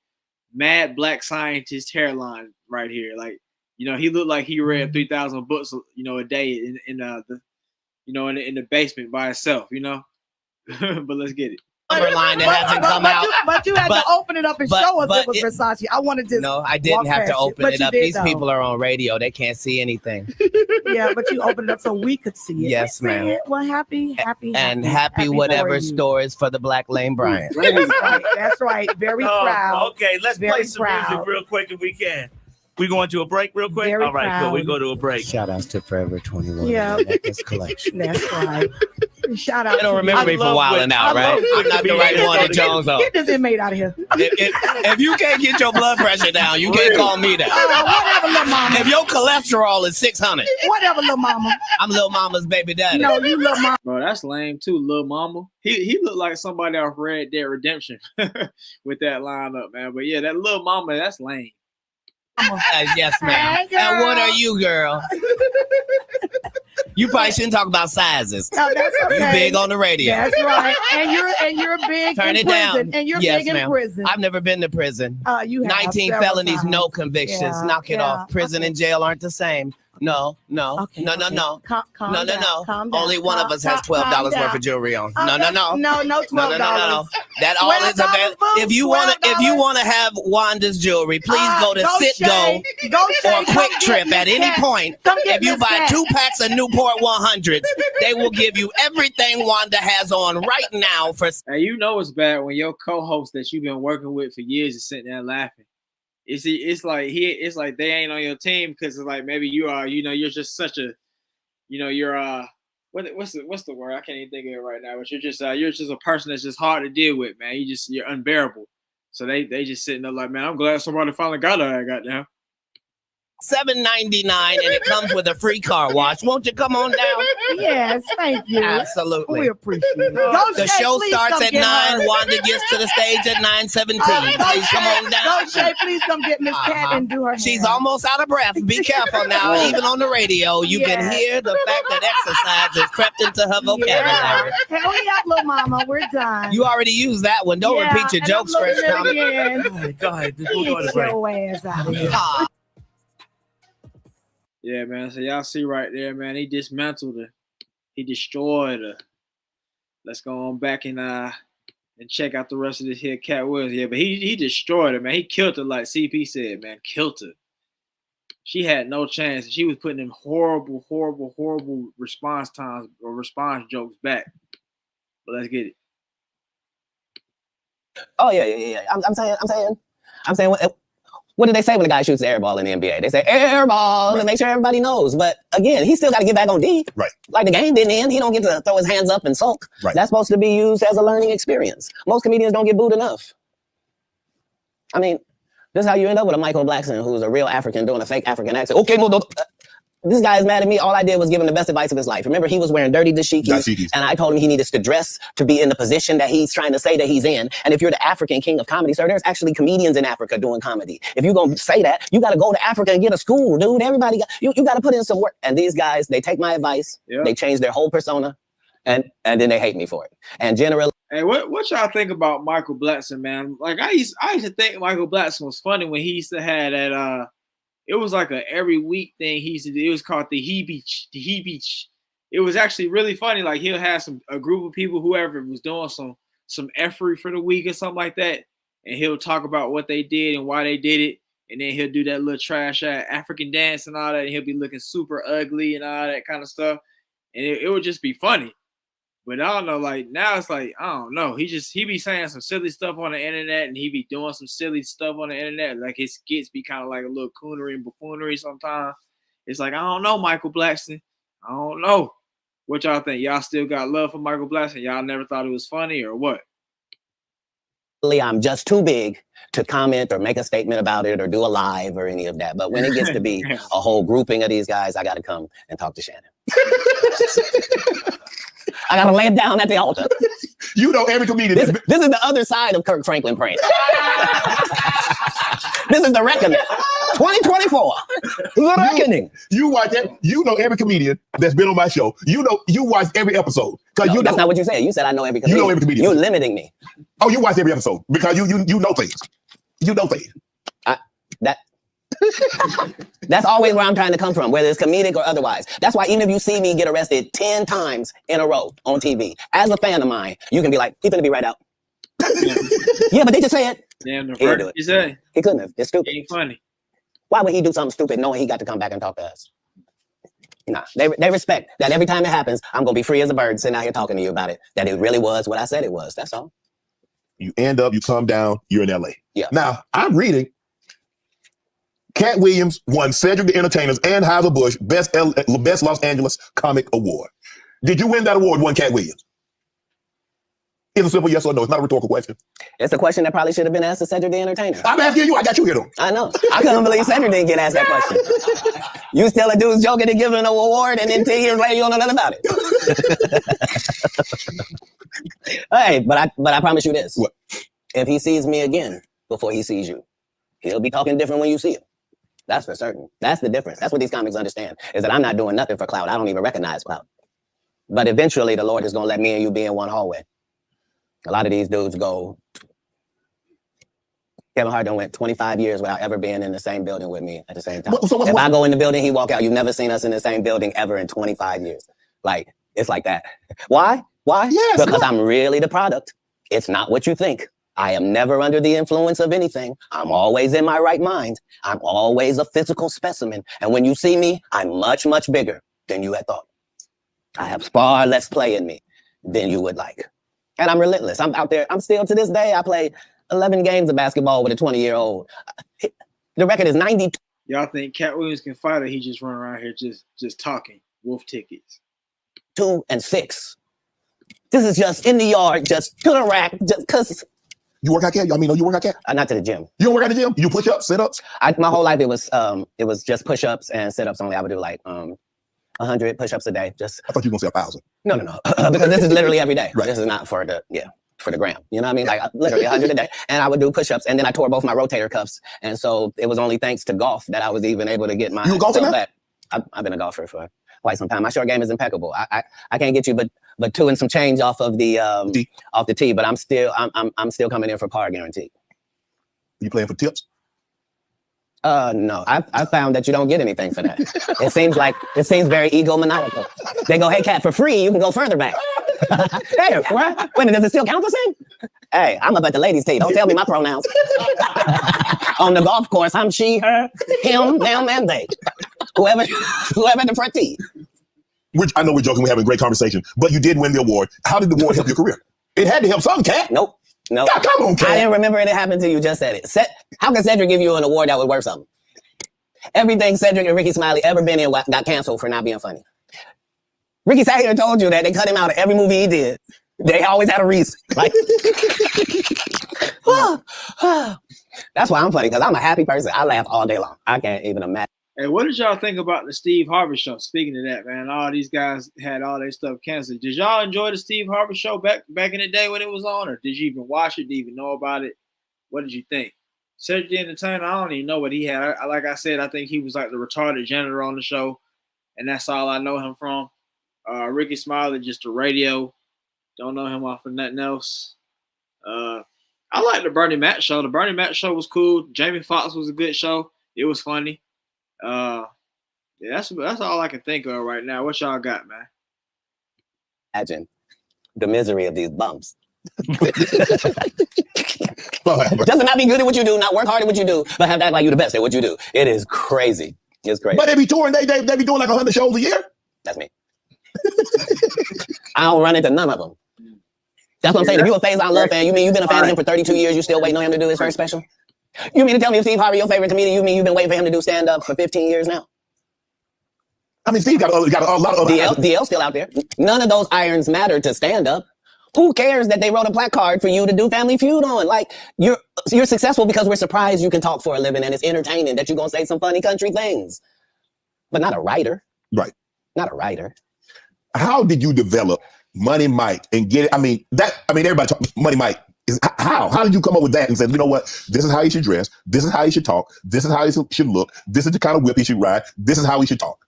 S1: mad black scientist hairline right here. Like, you know, he looked like he read 3,000 books, you know, a day in the basement by himself, you know. But let's get it.
S8: Line that hasn't come out.
S7: But you had to open it up and show us it was Versace. I wanted to.
S8: No, I didn't have to open it up. These people are on radio. They can't see anything.
S7: Yeah, but you opened it up so we could see it.
S8: Yes, ma'am.
S7: Well, happy
S8: whatever stores for the Black Lane Bryant.
S7: That's right. Very proud.
S10: Okay, let's play some music real quick if we can. We going to a break real quick?
S7: Very
S10: all right,
S7: proud.
S10: cool. We go to a break.
S8: Shout outs to Forever 21.
S7: Yeah.
S8: This collection.
S7: That's right. Shout out.
S8: You don't remember me from wilding out, right? I'm not the right one to Jones on.
S7: Get this inmate out of here.
S8: If you can't get your blood pressure down, you can't call me that.
S7: Whatever, little mama.
S8: If your cholesterol is 600.
S7: Whatever, little mama.
S8: I'm little mama's baby daddy.
S7: No, you little mama.
S1: Bro, that's lame too, Lil Mama. He looked like somebody off Red Dead Redemption with that lineup, man. But yeah, that Lil Mama, that's lame.
S8: Yes, ma'am.
S7: Hey,
S8: and what are you, girl? You probably shouldn't talk about sizes.
S7: No, that's okay.
S8: You big on the radio.
S7: That's right. And you're big
S8: Turn
S7: in
S8: it
S7: prison.
S8: down.
S7: And you're
S8: Yes,
S7: big
S8: ma'am.
S7: in prison.
S8: I've never been to prison.
S7: You have
S8: 19
S7: several
S8: felonies,
S7: times.
S8: no convictions.
S7: Yeah,
S8: Knock it
S7: yeah.
S8: off. Prison and jail aren't the same. No.
S7: Okay,
S8: No.
S7: Calm
S8: No.
S7: down, calm down.
S8: Only one of us has $12 worth of jewelry on. No.
S7: No, $12.
S8: No. That all is available.
S7: $12,
S8: If you want to have Wanda's jewelry, please go to Sitgo or Quick Trip at any point. If you buy 2 packs of Newport 100s, they will give you everything Wanda has on right now for.
S1: Hey, you know it's bad when your co-host that you've been working with for years is sitting there laughing. It's like they ain't on your team because it's like maybe you are, you're just such a, you're what's the word? I can't even think of it right now. But you're just a person that's just hard to deal with, man. You're unbearable. So they just sitting there like, man, I'm glad somebody finally got that goddamn.
S8: $7.99 and it comes with a free car wash. Won't you come on down?
S7: Yes, thank you.
S8: Absolutely.
S7: We appreciate it.
S8: The show starts at 9. Wanda gets to the stage at 9:17. Please come on down.
S7: Go, Shay, please come get Miss Katt and do her hair.
S8: She's almost out of breath. Be careful now. Even on the radio, you can hear the fact that exercise has crept into her vocabulary.
S7: Hurry up, little mama. We're done.
S8: You already used that one. Don't repeat your jokes, fresh comment.
S10: Go ahead. We'll go to
S7: Get
S10: break.
S7: your ass out of here.
S1: Yeah, man. So y'all see right there, man. He dismantled her. He destroyed her. Let's go on back and check out the rest of this here Katt Williams. Yeah, but he destroyed her, man. He killed her, like CP said, man. Killed her. She had no chance. She was putting in horrible response times or response jokes back. But let's get it.
S2: Oh yeah. I'm saying. What do they say when a guy shoots the air ball in the NBA? They say air ball to make sure everybody knows. But again, he still got to get back on D.
S5: Right.
S2: Like the game didn't end. He don't get to throw his hands up and sulk.
S5: Right.
S2: That's supposed to be used as a learning experience. Most comedians don't get booed enough. I mean, this is how you end up with a Michael Blackson who's a real African doing a fake African accent. Okay, no. This guy is mad at me. All I did was give him the best advice of his life. Remember, he was wearing dirty dashikis, and I told him he needed to dress to be in the position that he's trying to say that he's in. And if you're the African king of comedy, sir, there's actually comedians in Africa doing comedy. If you're going to say that, you got to go to Africa and get a school, dude. Everybody got, you got to put in some work. And these guys, they take my advice, they change their whole persona, and then they hate me for it. And generally,
S1: hey, what y'all think about Michael Blackson, man? Like I used to think Michael Blackson was funny when he used to have that it was like a every week thing he used to do. It was called the He Beach. It was actually really funny. Like he'll have a group of people, whoever was doing some efforty for the week or something like that, and he'll talk about what they did and why they did it, and then he'll do that little trash African dance and all that, and he'll be looking super ugly and all that kind of stuff, and it would just be funny. But I don't know, like now it's like, I don't know. He be saying some silly stuff on the internet and he be doing some silly stuff on the internet. Like his skits be kind of like a little coonery and buffoonery sometimes. It's like, I don't know, Michael Blackson. I don't know. What y'all think? Y'all still got love for Michael Blackson? Y'all never thought it was funny or what?
S2: I'm just too big to comment or make a statement about it or do a live or any of that. But when it gets to be a whole grouping of these guys, I got to come and talk to Shannon. I got to lay it down at the altar.
S5: You know every comedian.
S2: This is the other side of Kirk Franklin prank. This is the reckoning. 2024. The reckoning.
S5: You watch that. You know every comedian that's been on my show. You watch every episode.
S2: No, that's not what you said. You said I know every comedian.
S5: You know every comedian.
S2: You're limiting me.
S5: Oh, you watch every episode because you know things. You know things.
S2: That's always where I'm trying to come from, whether it's comedic or otherwise. That's why even if you see me get arrested 10 times in a row on TV, as a fan of mine, you can be like, he's gonna be right out. Yeah, but they just say it.
S1: Damn, the
S2: He didn't do
S1: verdict
S2: it.
S1: is that.
S2: He couldn't have. It's stupid.
S1: It ain't funny.
S2: Why would he do something stupid knowing he got to come back and talk to us? Nah, they respect that every time it happens, I'm gonna be free as a bird sitting out here talking to you about it, that it really was what I said it was. That's all.
S5: You end up, you come down, you're in LA.
S2: Yeah.
S5: Now, I'm reading Katt Williams won Cedric the Entertainer's and Heiser Bush Best Los Angeles Comic Award. Did you win that award, won Katt Williams? It's a simple yes or no. It's not a rhetorical question.
S2: It's a question that probably should have been asked to Cedric the Entertainer.
S5: I'm asking you. I got you here, though.
S2: I know. I couldn't believe Cedric didn't get asked that question. You still a dude's joking and giving an award, and then 10 years later, you don't know nothing about it. Hey, but I promise you this.
S5: What?
S2: If he sees me again before he sees you, he'll be talking different when you see him. That's for certain. That's the difference. That's what these comics understand, is that I'm not doing nothing for clout. I don't even recognize clout. But eventually, the Lord is going to let me and you be in one hallway. A lot of these dudes go, Kevin Hart done went 25 years without ever being in the same building with me at the same time. If I go in the building, he walk out. You've never seen us in the same building ever in 25 years. Like, it's like that. Why? Yes, because I'm really the product. It's not what you think. I am never under the influence of anything. I'm always in my right mind. I'm always a physical specimen. And when you see me, I'm much, much bigger than you had thought. I have far less play in me than you would like. And I'm relentless. I'm out there. I'm still, to this day, I play 11 games of basketball with a 20-year-old. The record is 92.
S1: Y'all think Katt Williams can fight, or he just run around here just talking? Wolf tickets.
S2: 2 and 6. This is just in the yard, just to the rack, just because.
S5: You work out, Katt? I mean, no, you work out, Katt?
S2: Not to the gym.
S5: You don't work at the gym? You push ups, sit ups?
S2: My whole life it was just push ups and sit ups only. I would do like 100 push ups a day. Just.
S5: I thought you were gonna say 1,000.
S2: No, because this is literally every day.
S5: Right.
S2: This is not for the gram. You know what I mean? Like literally 100 a day. And I would do push ups, and then I tore both my rotator cuffs, and so it was only thanks to golf that I was even able to get my.
S5: You a golfer now?
S2: I've been a golfer for quite some time. My short game is impeccable. I can't get you but 2 and some change off of the off the tee, but I'm still coming in for par guaranteed.
S5: You playing for tips?
S2: No, I found that you don't get anything for that. It seems very egomaniacal. They go, hey, Katt, for free, you can go further back. Hey, what? Wait, does it still count the same? Hey, I'm up at the ladies' tee. Don't tell me my pronouns. On the golf course, I'm she, her, him, them, and they. Whoever at the front tee.
S5: I know we're joking. We're having a great conversation, but you did win the award. How did the award help your career? It had to help some, Katt.
S2: Nope.
S5: God, come on, Katt.
S2: I didn't remember it happened until you just said it. How can Cedric give you an award that was worth something? Everything Cedric and Ricky Smiley ever been in got canceled for not being funny. Ricky sat here and told you that they cut him out of every movie he did. They always had a reason. Like, that's why I'm funny, because I'm a happy person. I laugh all day long. I can't even imagine.
S1: Hey, what did y'all think about the Steve Harvey show? Speaking of that, man, all these guys had all their stuff canceled. Did y'all enjoy the Steve Harvey show back in the day when it was on, or did you even watch it? Did you even know about it? What did you think? Cedric the Entertainer, I don't even know what he had. Like I said, I think he was like the retarded janitor on the show, and that's all I know him from. Ricky Smiley, just the radio. Don't know him off of nothing else. I like the Bernie Mac show. The Bernie Mac show was cool. Jamie Foxx was a good show. It was funny. Yeah, that's all I can think of right now. What y'all got, man?
S2: Imagine the misery of these bums. Doesn't not be good at what you do, not work hard at what you do, but have to act like you're the best at what you do. It is crazy. It's crazy.
S5: But they be touring. They be doing like 100 shows a year.
S2: That's me. I don't run into none of them. That's what I'm saying. If you a Phase Out Love fan, you mean you've been a fan of him for 32 years, you still waiting on him to do his first special? You mean to tell me if Steve Harvey your favorite comedian, you mean you've been waiting for him to do stand-up for 15 years now?
S5: I mean, Steve got a lot of
S2: DL still out there. None of those irons matter to stand-up. Who cares that they wrote a placard for you to do Family Feud on? Like, you're successful because we're surprised you can talk for a living and it's entertaining that you're going to say some funny country things. But not a writer.
S5: Right.
S2: Not a writer.
S5: How did you develop Money Mike and get it? I mean, everybody talk Money Mike. How did you come up with that and say, you know what, this is how he should dress, this is how he should talk, this is how he should look, this is the kind of whip he should ride, this is how he should talk?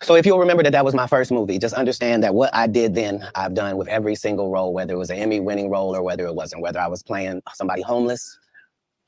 S2: So if you'll remember that was my first movie, just understand that what I did then, I've done with every single role, whether it was an Emmy-winning role or whether it wasn't, whether I was playing somebody homeless,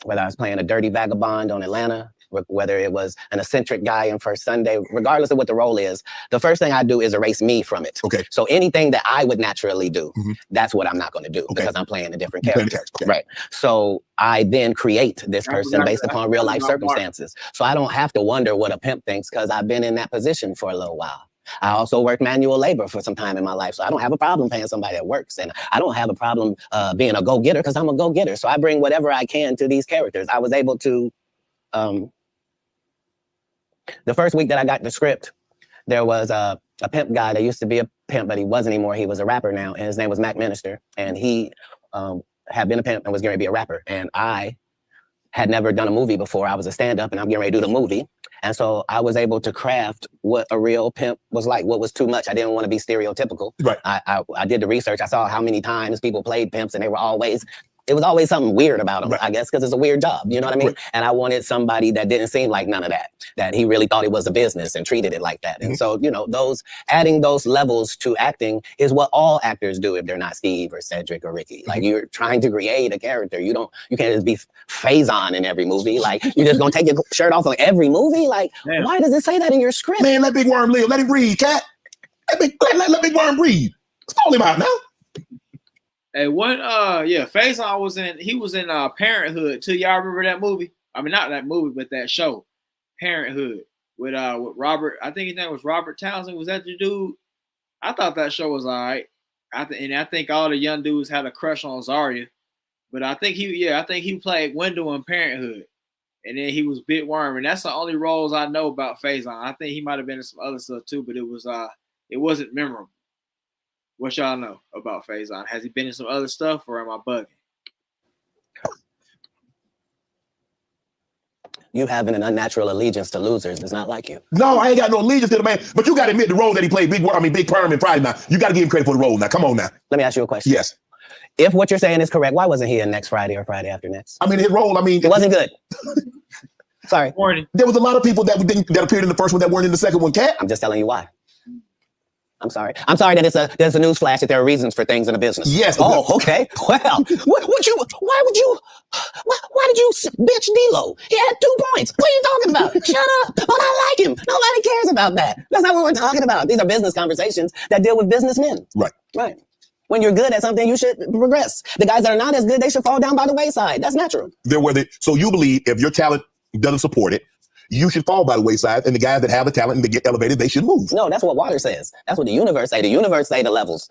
S2: whether I was playing a dirty vagabond on Atlanta, whether it was an eccentric guy in First Sunday, regardless of what the role is, the first thing I do is erase me from it.
S5: Okay.
S2: So anything that I would naturally do, that's what I'm not going to do because I'm playing a different character.
S5: Okay.
S2: Right. So I then create this person based upon real life circumstances. So I don't have to wonder what a pimp thinks because I've been in that position for a little while. I also worked manual labor for some time in my life. So I don't have a problem paying somebody that works. And I don't have a problem being a go-getter because I'm a go-getter. So I bring whatever I can to these characters. I was able to... the first week that I got the script, there was a pimp guy that used to be a pimp, but he wasn't anymore. He was a rapper now, and his name was Mac Minister. And he had been a pimp and was going to be a rapper. And I had never done a movie before. I was a stand-up, and I'm getting ready to do the movie. And so I was able to craft what a real pimp was like, what was too much. I didn't want to be stereotypical.
S5: Right.
S2: I did the research. I saw how many times people played pimps, and they were always It was always something weird about him,
S5: Right.
S2: I guess, because it's a weird job. You know what I mean?
S5: Right.
S2: And I wanted somebody that didn't seem like none of that he really thought it was a business and treated it like that. And so, you know, adding those levels to acting is what all actors do if they're not Steve or Cedric or Ricky. Like, you're trying to create a character. You can't just be Faison in every movie. Like, you're just gonna take your shirt off on every movie. Like, why does it say that in your script?
S5: Man, let Big Worm live. Let him breathe, Katt. Let Big Worm breathe. Call him out now.
S1: Hey, Faison was in Parenthood too. Y'all remember that movie? I mean, not that movie, but that show, Parenthood, with Robert. I think his name was Robert Townsend. Was that the dude? I thought that show was all right. I think all the young dudes had a crush on Zarya, but I think he played Wendell in Parenthood, and then he was Big Worm, and that's the only roles I know about Faison. I think he might have been in some other stuff too, but it wasn't memorable. What y'all know about Faison? Has he been in some other stuff, or am I bugging?
S2: You having an unnatural allegiance to losers is not like you.
S5: No, I ain't got no allegiance to the man. But you got to admit the role that he played, Big Perm and Friday now. You got to give him credit for the role now. Come on now.
S2: Let me ask you a question.
S5: Yes.
S2: If what you're saying is correct, why wasn't he in Next Friday or Friday After Next?
S5: I mean, his role,
S2: it wasn't good. Sorry.
S1: Warning.
S5: There was a lot of people that appeared in the first one that weren't in the second one, Katt.
S2: I'm just telling you why. I'm sorry that there's a news flash that there are reasons for things in a business.
S5: Yes.
S2: Oh, okay. Well, why did you bitch D-Lo? He had 2 points. What are you talking about? Shut up. But I like him. Nobody cares about that. That's not what we're talking about. These are business conversations that deal with businessmen.
S5: Right.
S2: Right. When you're good at something, you should progress. The guys that are not as good, they should fall down by the wayside. That's natural.
S5: So you believe if your talent doesn't support it, you should fall by the wayside, and the guys that have the talent and they get elevated, they should move.
S2: No, that's what water says. That's what the universe say. The universe say the levels.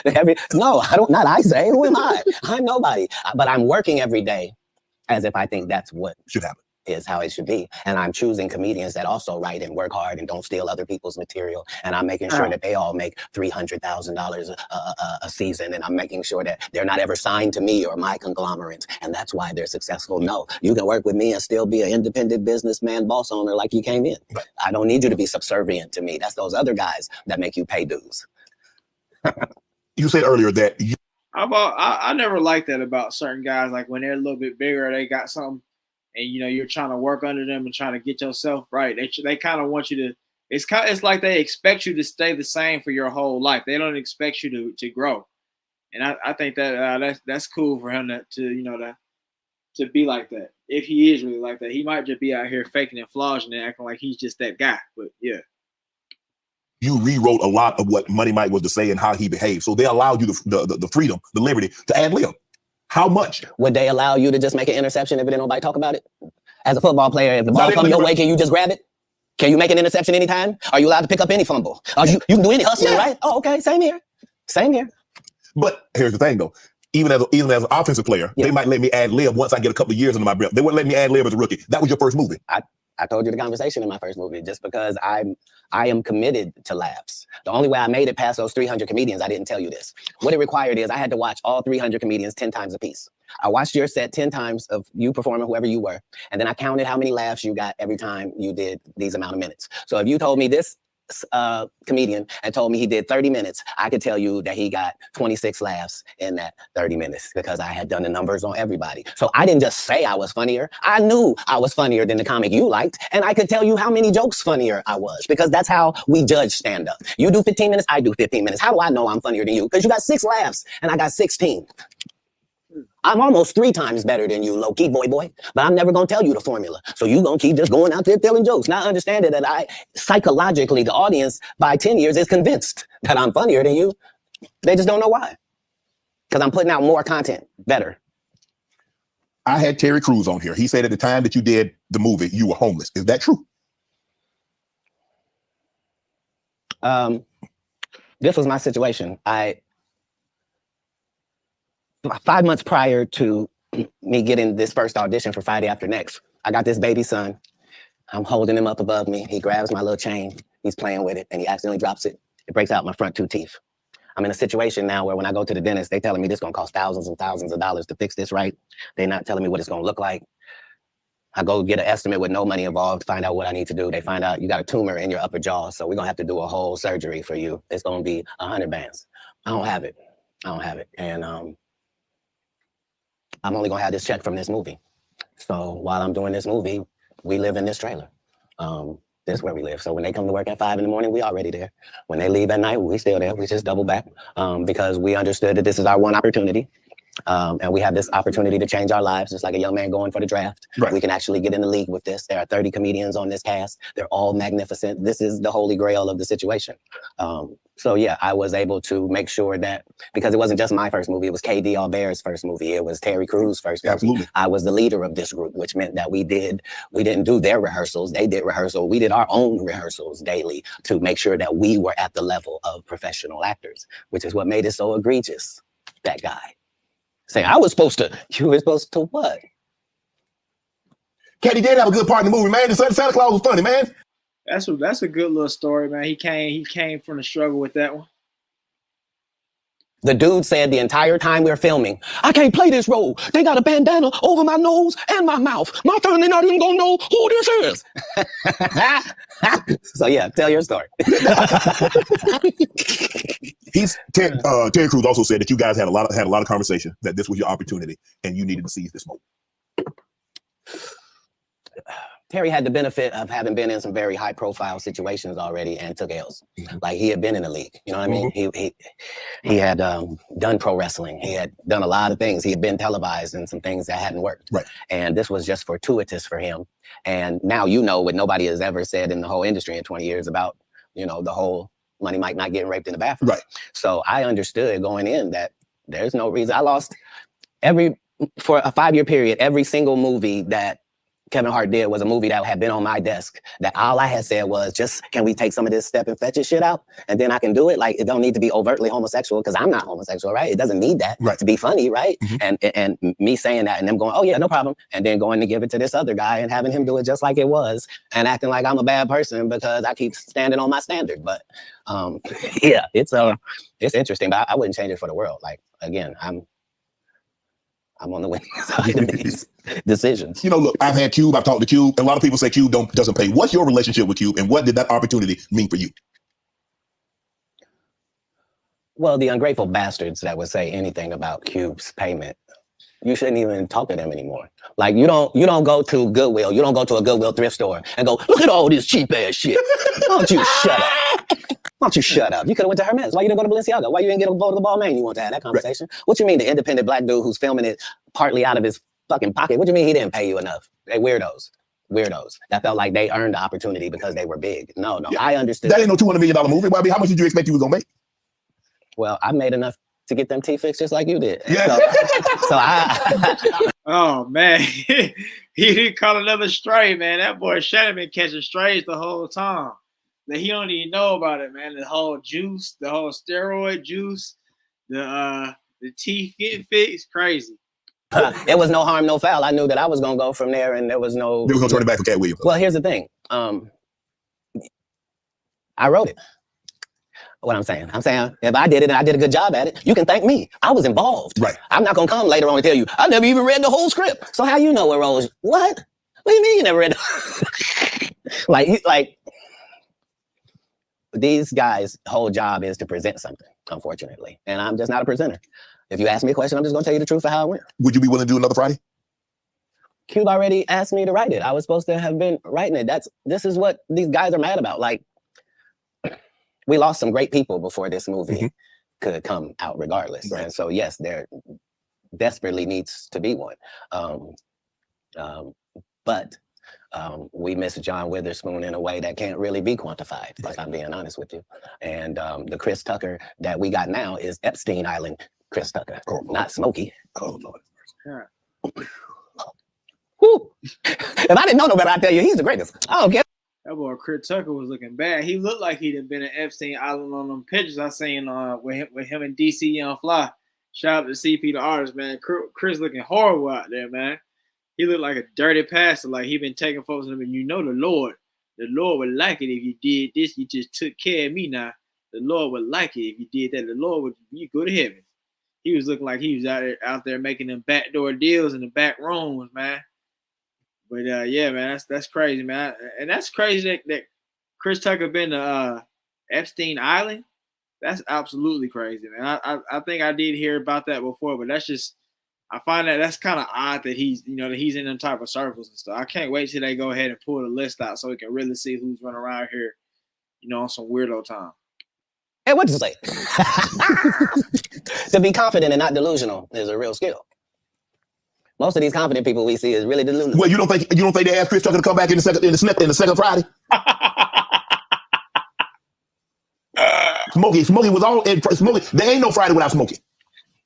S2: Not I say. Who am I? I'm nobody. But I'm working every day as if I think that's what
S5: should happen.
S2: Is how it should be. And I'm choosing comedians that also write and work hard and don't steal other people's material. And I'm making sure that they all make $300,000 a season. And I'm making sure that they're not ever signed to me or my conglomerate. And that's why they're successful. No, you can work with me and still be an independent businessman, boss owner like you came in.
S5: Right.
S2: I don't need you to be subservient to me. That's those other guys that make you pay dues.
S5: You said earlier that
S1: I never liked that about certain guys. Like when they're a little bit bigger, they got something. And you're trying to work under them and trying to get yourself right. They kind of want you to. It's like they expect you to stay the same for your whole life. They don't expect you to grow. And I think that that's cool for him to be like that. If he is really like that, he might just be out here faking and flogging and acting like he's just that guy. But yeah.
S5: You rewrote a lot of what Money Mike was to say and how he behaved. So they allowed you the freedom, the liberty to ad lib. How much?
S2: Would they allow you to just make an interception if it didn't nobody talk about it? As a football player, if the ball comes your way, can you just grab it? Can you make an interception anytime? Are you allowed to pick up any fumble? You can do any hustling, right? Oh, okay, same here.
S5: But here's the thing, though. Even as an offensive player, they might let me ad lib once I get a couple of years under my belt. They wouldn't let me ad lib as a rookie. That was your first movie.
S2: I told you the conversation in my first movie, just because I am committed to laughs. The only way I made it past those 300 comedians, I didn't tell you this. What it required is I had to watch all 300 comedians 10 times a piece. I watched your set 10 times of you performing, whoever you were. And then I counted how many laughs you got every time you did these amount of minutes. So if you told me this comedian and told me he did 30 minutes, I could tell you that he got 26 laughs in that 30 minutes because I had done the numbers on everybody. So I didn't just say I was funnier. I knew I was funnier than the comic you liked. And I could tell you how many jokes funnier I was because that's how we judge stand-up. You do 15 minutes, I do 15 minutes. How do I know I'm funnier than you? Because you got 6 laughs and I got 16. I'm almost 3 times better than you, low-key boy, but I'm never going to tell you the formula. So you going to keep just going out there telling jokes, not understanding that psychologically, the audience by 10 years is convinced that I'm funnier than you. They just don't know why. Because I'm putting out more content, better.
S5: I had Terry Crews on here. He said at the time that you did the movie, you were homeless. Is that true?
S2: This was my situation. 5 months prior to me getting this first audition for Friday After Next, I got this baby son. I'm holding him up above me. He grabs my little chain. He's playing with it, and he accidentally drops it. It breaks out my front 2 teeth. I'm in a situation now where when I go to the dentist, they telling me this is going to cost thousands and thousands of dollars to fix this right. They're not telling me what it's going to look like. I go get an estimate with no money involved, find out what I need to do. They find out you got a tumor in your upper jaw, so we're going to have to do a whole surgery for you. It's going to be 100 bands. I don't have it. And I'm only gonna have this check from this movie. So while I'm doing this movie, we live in this trailer. This is where we live. So when they come to work at 5 in the morning, we already there. When they leave at night, we still there. We just double back because we understood that this is our one opportunity. And we have this opportunity to change our lives, just like a young man going for the draft. Right. We can actually get in the league with this. There are 30 comedians on this cast. They're all magnificent. This is the holy grail of the situation. So yeah, I was able to make sure that, because it wasn't just my first movie, it was KD Albert's first movie. It was Terry Crews' first movie. Absolutely. I was the leader of this group, which meant that we didn't do their rehearsals. They did rehearsal. We did our own rehearsals daily to make sure that we were at the level of professional actors, which is what made it so egregious. That guy saying, you were supposed to what?
S5: Katt did have a good part in the movie, man. The Santa Claus was funny, man.
S1: That's a good little story, man. He came from the struggle with that one.
S2: The dude said the entire time we were filming, I can't play this role. They got a bandana over my nose and my mouth. My family not even gonna know who this is. So yeah, tell your story.
S5: Terry Crews also said that you guys had a lot of conversation, that this was your opportunity and you needed to seize this moment.
S2: Terry had the benefit of having been in some very high profile situations already and took L's. Like he had been in the league, you know what I mean? He had done pro wrestling. He had done a lot of things. He had been televised and some things that hadn't worked. Right. And this was just fortuitous for him. And now you know what nobody has ever said in the whole industry in 20 years about, you know, the whole Money Mike not getting raped in the bathroom. Right. So I understood going in that there's no reason. I lost for a 5-year period, every single movie that Kevin Hart did was a movie that had been on my desk, that all I had said was, just, can we take some of this step and fetch it shit out? And then I can do it. Like, it don't need to be overtly homosexual, because I'm not homosexual, right? It doesn't need that to be funny, right? And me saying that and them going, oh yeah, no problem. And then going to give it to this other guy and having him do it just like it was and acting like I'm a bad person because I keep standing on my standard. But yeah, it's interesting, but I wouldn't change it for the world. Like, again, I'm on the winning side of these decisions.
S5: You know, look, I've had Cube, I've talked to Cube, and a lot of people say Cube doesn't pay. What's your relationship with Cube, and what did that opportunity mean for you?
S2: Well, the ungrateful bastards that would say anything about Cube's payment, you shouldn't even talk to them anymore. Like, you don't go to Goodwill, you don't go to a Goodwill thrift store and go, look at all this cheap ass shit. Why don't you shut up? Why don't you shut up? You could have went to Hermes. Why you didn't go to Balenciaga? Why you didn't get a bowl to the ball man? You want to have that conversation? Right. What you mean the independent black dude who's filming it partly out of his fucking pocket? What you mean he didn't pay you enough? They weirdos. That felt like they earned the opportunity because they were big. No, yeah. I understood.
S5: That ain't no $200 million movie. Well, I mean, how much did you expect you was gonna make?
S2: Well, I made enough to get them teeth fixed just like you did. Yeah. So I
S1: oh man, he didn't call another stray, man. That boy Shannon been catching strays the whole time. That he don't even know about it, man. The whole juice, the whole steroid juice, the teeth getting fixed, crazy.
S2: It was no harm, no foul. I knew that I was gonna go from there, and there was no.
S5: They were gonna turn it back for Katt Williams.
S2: Well, here's the thing. I wrote it. What I'm saying if I did it and I did a good job at it, you can thank me. I was involved. Right. I'm not gonna come later on and tell you I never even read the whole script. So how you know what roles? What do you mean you never read? like. These guys' whole job is to present something, unfortunately. And I'm just not a presenter. If you ask me a question, I'm just going to tell you the truth of how it went.
S5: Would you be willing to do another Friday?
S2: Cube already asked me to write it. I was supposed to have been writing it. This is what these guys are mad about. Like, we lost some great people before this movie could come out regardless. Right. And so, yes, there desperately needs to be one. But we miss John Witherspoon in a way that can't really be quantified, if I'm being honest with you. And the Chris Tucker that we got now is Epstein Island Chris Tucker, not Smokey. Oh, Lord. Yeah. Whew. If I didn't know no better, I'd tell you he's the greatest. I don't care.
S1: That boy Chris Tucker was looking bad. He looked like he'd have been at Epstein Island on them pictures I seen with him and DC Young Fly. Shout out to CP the artist, man. Chris looking horrible out there, man. He looked like a dirty pastor, like he been taking folks and you know the Lord would like it if you did this. You just took care of me now. The Lord would like it if you did that. The Lord would you go to heaven. He was looking like he was out there making them backdoor deals in the back rooms, man. But yeah, man, that's crazy, man. And that's crazy that Chris Tucker been to Epstein Island. That's absolutely crazy, man. I think I did hear about that before, but that's just I find that that's kind of odd that he's in them type of circles and stuff. I can't wait till they go ahead and pull the list out so we can really see who's running around here, on some weirdo time.
S2: Hey, what did you say? To be confident and not delusional is a real skill. Most of these confident people we see is really delusional.
S5: Well, you don't think they asked Chris Tucker to come back in the second Friday? Smokey was all in Smokey. There ain't no Friday without Smokey.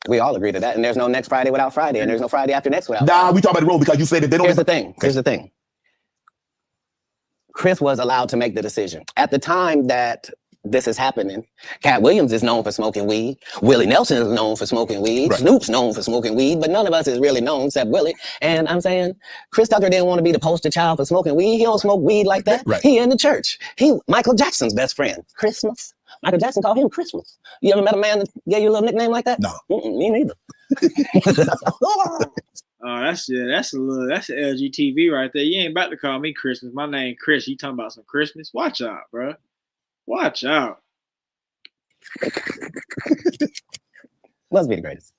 S2: We all agree to that, and there's no next Friday without Friday, and there's no Friday after next without.
S5: Nah, we talk about the road because you said that they don't.
S2: Here's the thing. Here's the thing. Chris was allowed to make the decision at the time that this is happening. Katt Williams is known for smoking weed. Willie Nelson is known for smoking weed. Right. Snoop's known for smoking weed, but none of us is really known except Willie. And I'm saying Chris Tucker didn't want to be the poster child for smoking weed. He don't smoke weed like that. Right. He in the church. He Michael Jackson's best friend. Christmas. Michael Jackson called him Christmas. You ever met a man that gave you a little nickname like that?
S5: No.
S2: Me neither.
S1: That's LGTV right there. You ain't about to call me Christmas. My name Chris. You talking about some Christmas? Watch out, bro. Watch out.
S2: Must be the greatest.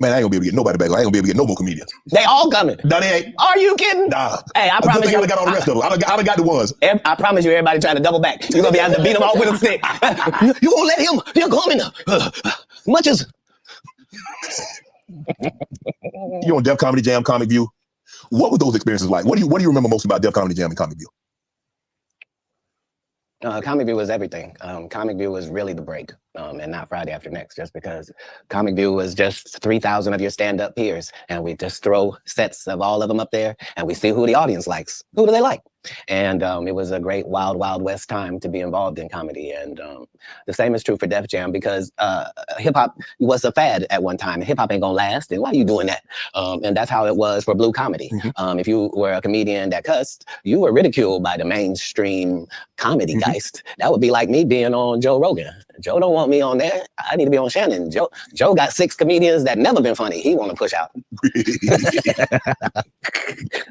S5: Man, I ain't gonna be able to get nobody back. I ain't gonna be able to get no more comedians.
S2: They all coming.
S5: No, they ain't.
S2: Are you kidding?
S5: Nah.
S2: Hey, I promise you.
S5: I got all the rest of them. I done got the ones.
S2: I promise you, everybody trying to double back. You're gonna be having to beat them all with a stick. You won't let him. They're coming. Much as.
S5: You on Def Comedy Jam, Comic View. What were those experiences like? What do you remember most about Def Comedy Jam and Comic View?
S2: Comic View was everything. Comic View was really the break, and not Friday After Next, just because Comic View was just 3,000 of your stand-up peers, and we just throw sets of all of them up there, and we see who the audience likes. Who do they like? And it was a great wild, wild west time to be involved in comedy. And the same is true for Def Jam, because hip-hop was a fad at one time, and hip-hop ain't gonna last, and why are you doing that? And that's how it was for blue comedy. Mm-hmm. If you were a comedian that cussed, you were ridiculed by the mainstream comedy geist. That would be like me being on Joe Rogan. Joe don't want me on there. I need to be on Shannon. Joe got 6 comedians that never been funny. He want to push out.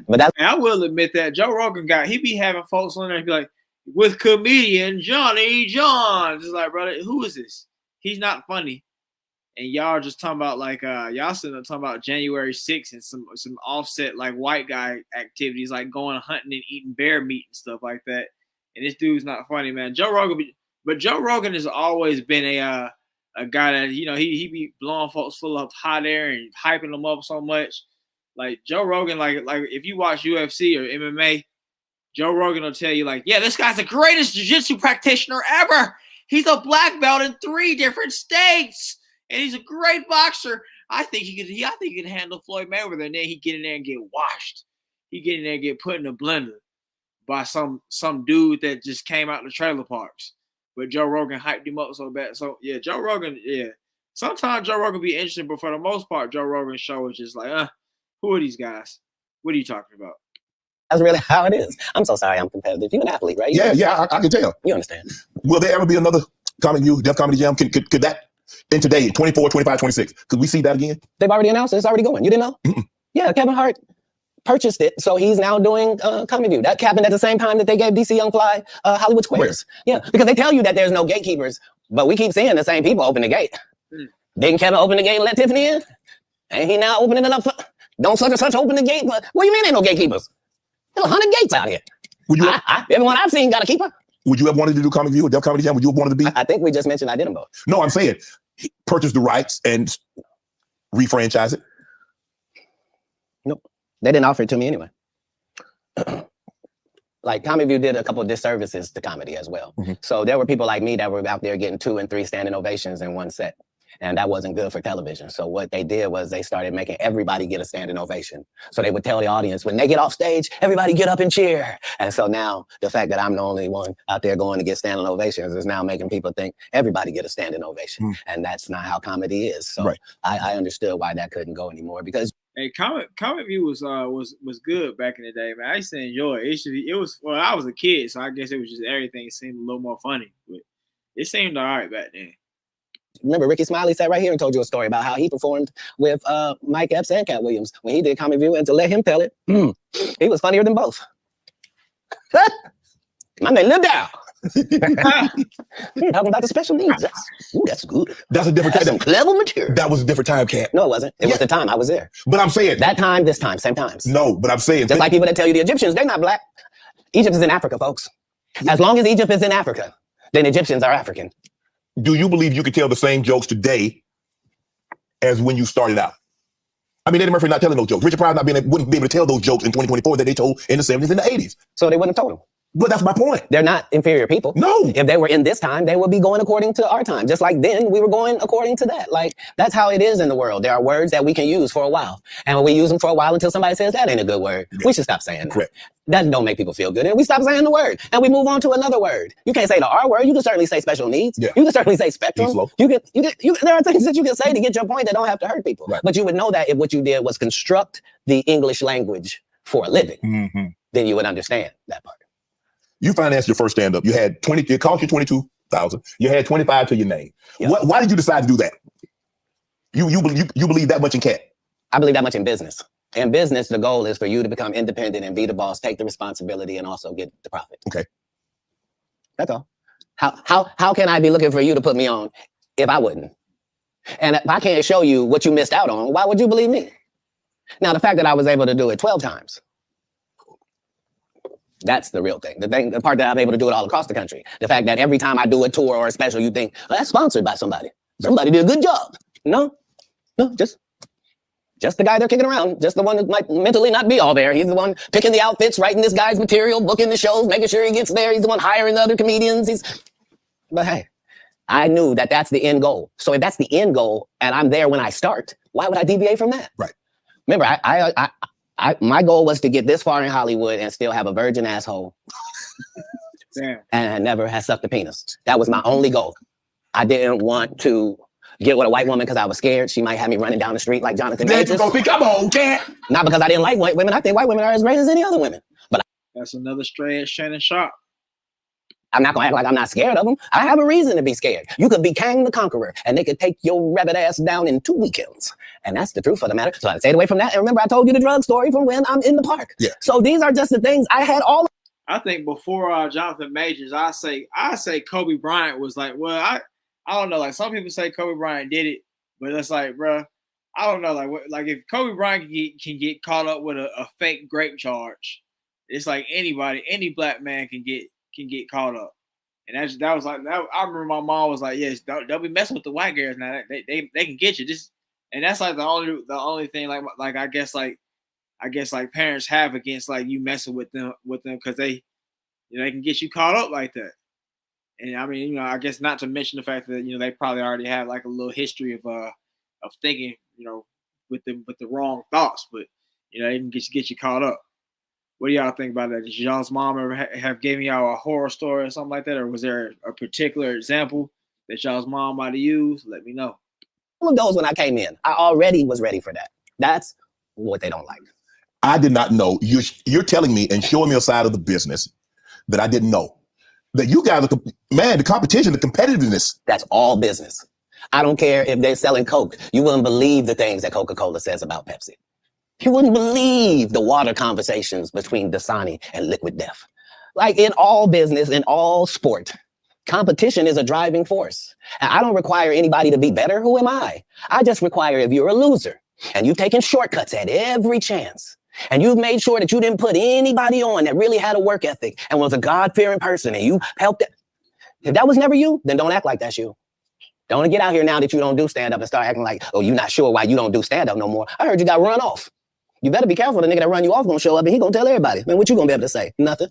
S2: But
S1: I will admit that Joe Rogan he be having folks on there and be like, with comedian Johnny John. It's like, brother, who is this? He's not funny. And y'all are just talking about y'all sitting there talking about January 6th and some offset like white guy activities like going hunting and eating bear meat and stuff like that. And this dude's not funny, man. Joe Rogan has always been a guy that, he be blowing folks full of hot air and hyping them up so much. Like Joe Rogan, like if you watch UFC or MMA, Joe Rogan will tell you yeah, this guy's the greatest jiu-jitsu practitioner ever. He's a black belt in 3 different states, and he's a great boxer. I think he could handle Floyd Mayweather, and then he get in there and get washed. He get in there and get put in a blender by some dude that just came out in the trailer parks. But Joe Rogan hyped him up so bad. So yeah, Joe Rogan, yeah. Sometimes Joe Rogan be interesting, but for the most part, Joe Rogan's show is just like, who are these guys? What are you talking about?
S2: That's really how it is. I'm so sorry I'm competitive. You're an athlete, right?
S5: Yeah, I can tell.
S2: You understand.
S5: Will there ever be another Comic View, Def Comedy Jam? Could that, in today, 24, 25, 26, could we see that again?
S2: They've already announced it. It's already going. You didn't know? Mm-mm. Yeah, Kevin Hart purchased it, so he's now doing Comic View. That happened at the same time that they gave DC Young Fly Hollywood Squares. Where? Yeah, because they tell you that there's no gatekeepers, but we keep seeing the same people open the gate. Didn't Kevin open the gate and let Tiffany in? Ain't he now opening it up for... Don't such and such open the gate. What do you mean ain't no gatekeepers? There's 100 gates out here. Everyone I've seen got a keeper.
S5: Would you have wanted to do Comic View or Def Comedy Jam? Would you have wanted to be?
S2: I think we just mentioned I did them both.
S5: No, I'm saying purchase the rights and refranchise it.
S2: Nope. They didn't offer it to me anyway. Like Comic View did a couple of disservices to comedy as well. Mm-hmm. So there were people like me that were out there getting 2 and 3 standing ovations in one set. And that wasn't good for television. So what they did was they started making everybody get a standing ovation. So they would tell the audience, when they get off stage, everybody get up and cheer. And so now the fact that I'm the only one out there going to get standing ovations is now making people think everybody get a standing ovation. And that's not how comedy is. So right. I understood why that couldn't go anymore, because
S1: hey, Comic View was good back in the day, man. I used to enjoy it. It was I was a kid, so I guess it was just everything seemed a little more funny. But it seemed all right back then.
S2: Remember, Ricky Smiley sat right here and told you a story about how he performed with Mike Epps and Katt Williams when he did Comic View, and to let him tell it, he was funnier than both. My name lived down. Talking about the special needs. That's good.
S5: That's a different
S2: That's
S5: time.
S2: some clever material.
S5: That was a different time, Katt.
S2: No, it wasn't. It was the time I was there.
S5: But I'm saying
S2: that time, this time, same times.
S5: No, but I'm saying
S2: just like people that tell you the Egyptians, they're not black. Egypt is in Africa, folks. As long as Egypt is in Africa, then Egyptians are African.
S5: Do you believe you could tell the same jokes today as when you started out? I mean, Eddie Murphy not telling those jokes. Richard Pryor wouldn't be able to tell those jokes in 2024 that they told in the 70s and the 80s.
S2: So they wouldn't have told them.
S5: But that's my point.
S2: They're not inferior people.
S5: No.
S2: If they were in this time, they would be going according to our time. Just like then, we were going according to that. Like, that's how it is in the world. There are words that we can use for a while. And when we use them for a while until somebody says, that ain't a good word, we should stop saying that. Correct. That don't make people feel good. And we stop saying the word. And we move on to another word. You can't say the R word. You can certainly say special needs. Yeah. You can certainly say spectrum. You can, there are things that you can say to get your point that don't have to hurt people. Right. But you would know that if what you did was construct the English language for a living, then you would understand that part.
S5: You financed your first stand-up. You had it cost you $22,000. You had $25,000 to your name. Yep. Why did you decide to do that? You believe that much in Katt?
S2: I believe that much in business. In business, the goal is for you to become independent and be the boss, take the responsibility, and also get the profit.
S5: Okay.
S2: That's all. How can I be looking for you to put me on if I wouldn't? And if I can't show you what you missed out on, why would you believe me? Now, the fact that I was able to do it 12 times, that's the real thing. The part that I'm able to do it all across the country. The fact that every time I do a tour or a special, you think, oh, that's sponsored by somebody. Somebody did a good job. No, just the guy they're kicking around. Just the one that might mentally not be all there. He's the one picking the outfits, writing this guy's material, booking the shows, making sure he gets there. He's the one hiring the other comedians. But hey, I knew that that's the end goal. So if that's the end goal and I'm there when I start, why would I deviate from that?
S5: Right.
S2: Remember, my goal was to get this far in Hollywood and still have a virgin asshole.
S1: Damn.
S2: And never have sucked a penis. That was my only goal. I didn't want to get with a white woman because I was scared she might have me running down the street like Jonathan Majors.
S5: Come on, Katt.
S2: Not because I didn't like white women. I think white women are as great as any other women. But
S1: that's another stray at Shannon Sharp.
S2: I'm not gonna act like I'm not scared of them. I have a reason to be scared. You could be Kang the Conqueror, and they could take your rabbit ass down in 2 weekends. And that's the truth of the matter. So I stayed away from that. And remember, I told you the drug story from when I'm in the park. Yeah. So these are just the things I had all.
S1: I think before Jonathan Majors, I say Kobe Bryant was like, well, I don't know. Like some people say Kobe Bryant did it, but it's like, bro, I don't know. Like if Kobe Bryant can get caught up with a fake grape charge, it's like any black man can get caught up. And that was like that. I remember my mom was like, yes, don't be messing with the white girls now. They can get you. And that's like the only thing like I guess parents have against like you messing with them because they can get you caught up like that. And I mean, I guess not to mention the fact that they probably already have like a little history of thinking with the wrong thoughts, but they can get you caught up. What do y'all think about that? Did y'all's mom ever have given y'all a horror story or something like that? Or was there a particular example that y'all's mom might have used? Let me know.
S2: All of those when I came in, I already was ready for that. That's what they don't like.
S5: I did not know. You're telling me and showing me a side of the business that I didn't know. That you guys, the competition, the competitiveness.
S2: That's all business. I don't care if they're selling Coke. You wouldn't believe the things that Coca-Cola says about Pepsi. You wouldn't believe the water conversations between Dasani and Liquid Death. Like in all business, in all sport, competition is a driving force. And I don't require anybody to be better. Who am I? I just require if you're a loser and you've taken shortcuts at every chance and you've made sure that you didn't put anybody on that really had a work ethic and was a God-fearing person and you helped it. If that was never you, then don't act like that's you. Don't get out here now that you don't do stand-up and start acting like, oh, you're not sure why you don't do stand-up no more. I heard you got run off. You better be careful. The nigga that run you off gonna show up and he gonna tell everybody. Man, what you gonna be able to say? Nothing.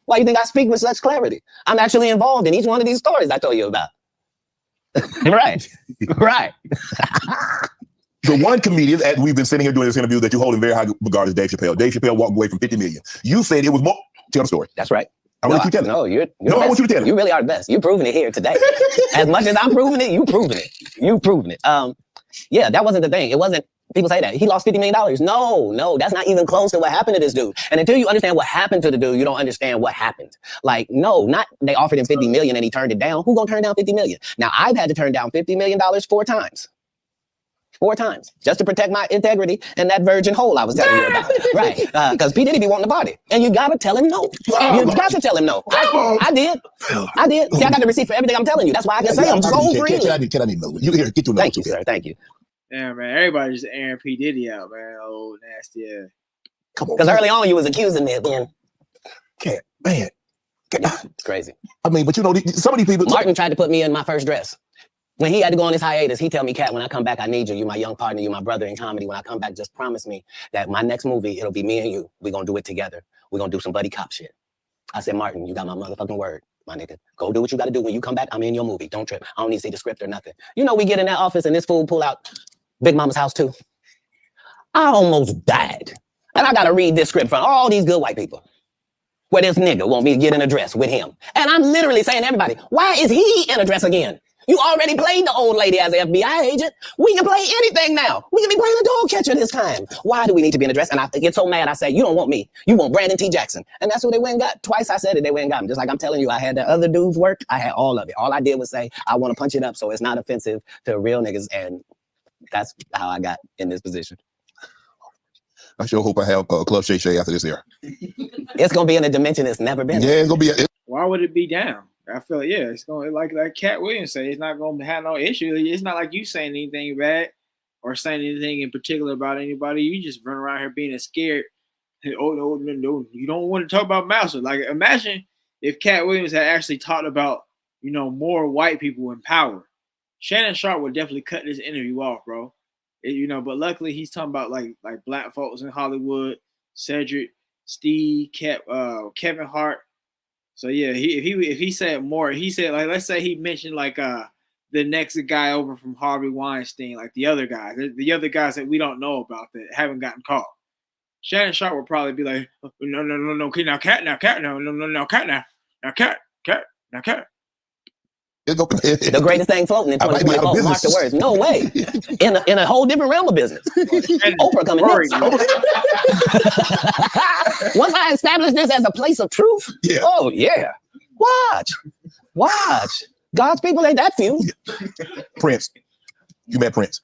S2: Why you think I speak with such clarity? I'm actually involved in each one of these stories I told you about. Right.
S5: The one comedian that we've been sitting here doing this interview that you hold in very high regard is Dave Chappelle. Dave Chappelle walked away from $50 million. You said it was more. Tell the story.
S2: That's right.
S5: I want you to tell it.
S2: No, you're
S5: I want you to tell it.
S2: You really are the best. You're proving it here today. As much as I'm proving it, you proving it. You proving it. Yeah, that wasn't the thing. It wasn't. People say that he lost $50 million. No, that's not even close to what happened to this dude. And until you understand what happened to the dude, you don't understand what happened. Like, no, not they offered him $50 million and he turned it down. Who gonna turn down $50 million? Now I've had to turn down $50 million 4 times. 4 times just to protect my integrity and that virgin hole I was telling you about. Right. Because P. Diddy be wanting to party. And you got to tell him no. You got to tell him no. I did. See, I got the receipt for everything I'm telling you. That's why I can say I'm so freely.
S5: Can I need know? You here? Get to know.
S2: Thank you, sir. Thank you.
S1: Yeah, man. Everybody's just airing P. Diddy out, man. Oh, nasty. Yeah.
S5: Come on.
S2: Because early on you was accusing me of being.
S5: Katt, man.
S2: It's crazy.
S5: I mean, but you know, some of these people.
S2: Martin tried to put me in my first dress. When he had to go on his hiatus, he tell me, Katt, when I come back, I need you. You're my young partner. You're my brother in comedy. When I come back, just promise me that my next movie, it'll be me and you. We're going to do it together. We're going to do some buddy cop shit. I said, Martin, you got my motherfucking word, my nigga. Go do what you got to do. When you come back, I'm in your movie. Don't trip. I don't need to see the script or nothing. You know, we get in that office and this fool pull out Big Mama's House 2. I almost died. And I got to read this script from all these good white people. Where this nigga want me to get in a dress with him. And I'm literally saying to everybody, why is he in a dress again? You already played the old lady as an FBI agent. We can play anything now. We can be playing a dog catcher this time. Why do we need to be in a dress? And I get so mad, I say, you don't want me. You want Brandon T. Jackson. And that's what they went and got. Twice I said it, they went and got him. Just like I'm telling you, I had the other dudes work. I had all of it. All I did was say, I want to punch it up so it's not offensive to real niggas. And that's how I got in this position.
S5: I sure hope I have Club Shay Shay after this year.
S2: It's going to be in a dimension it's never been.
S5: Yeah, it's going to be.
S1: Why would it be down? I feel it's going like Katt Williams say, it's not going to have no issue. It's not like you saying anything bad or saying anything in particular about anybody. You just run around here being scared. Oh, no, you don't want to talk about Mouser. Like, imagine if Katt Williams had actually talked about, more white people in power. Shannon Sharp would definitely cut this interview off, bro. But luckily he's talking about like black folks in Hollywood, Cedric, Steve, Kevin Hart. So yeah, if he said more, he said like, let's say he mentioned like the next guy over from Harvey Weinstein, like the other guys that we don't know about that haven't gotten caught. Shannon Sharp would probably be like, no, okay, now Katt, Katt, no, Katt.
S2: The greatest thing floating in 2024. Mark the words. No way. In a whole different realm of business. Oprah coming next. Once I establish this as a place of truth, oh yeah. Watch. God's people ain't that few.
S5: Prince. You met Prince.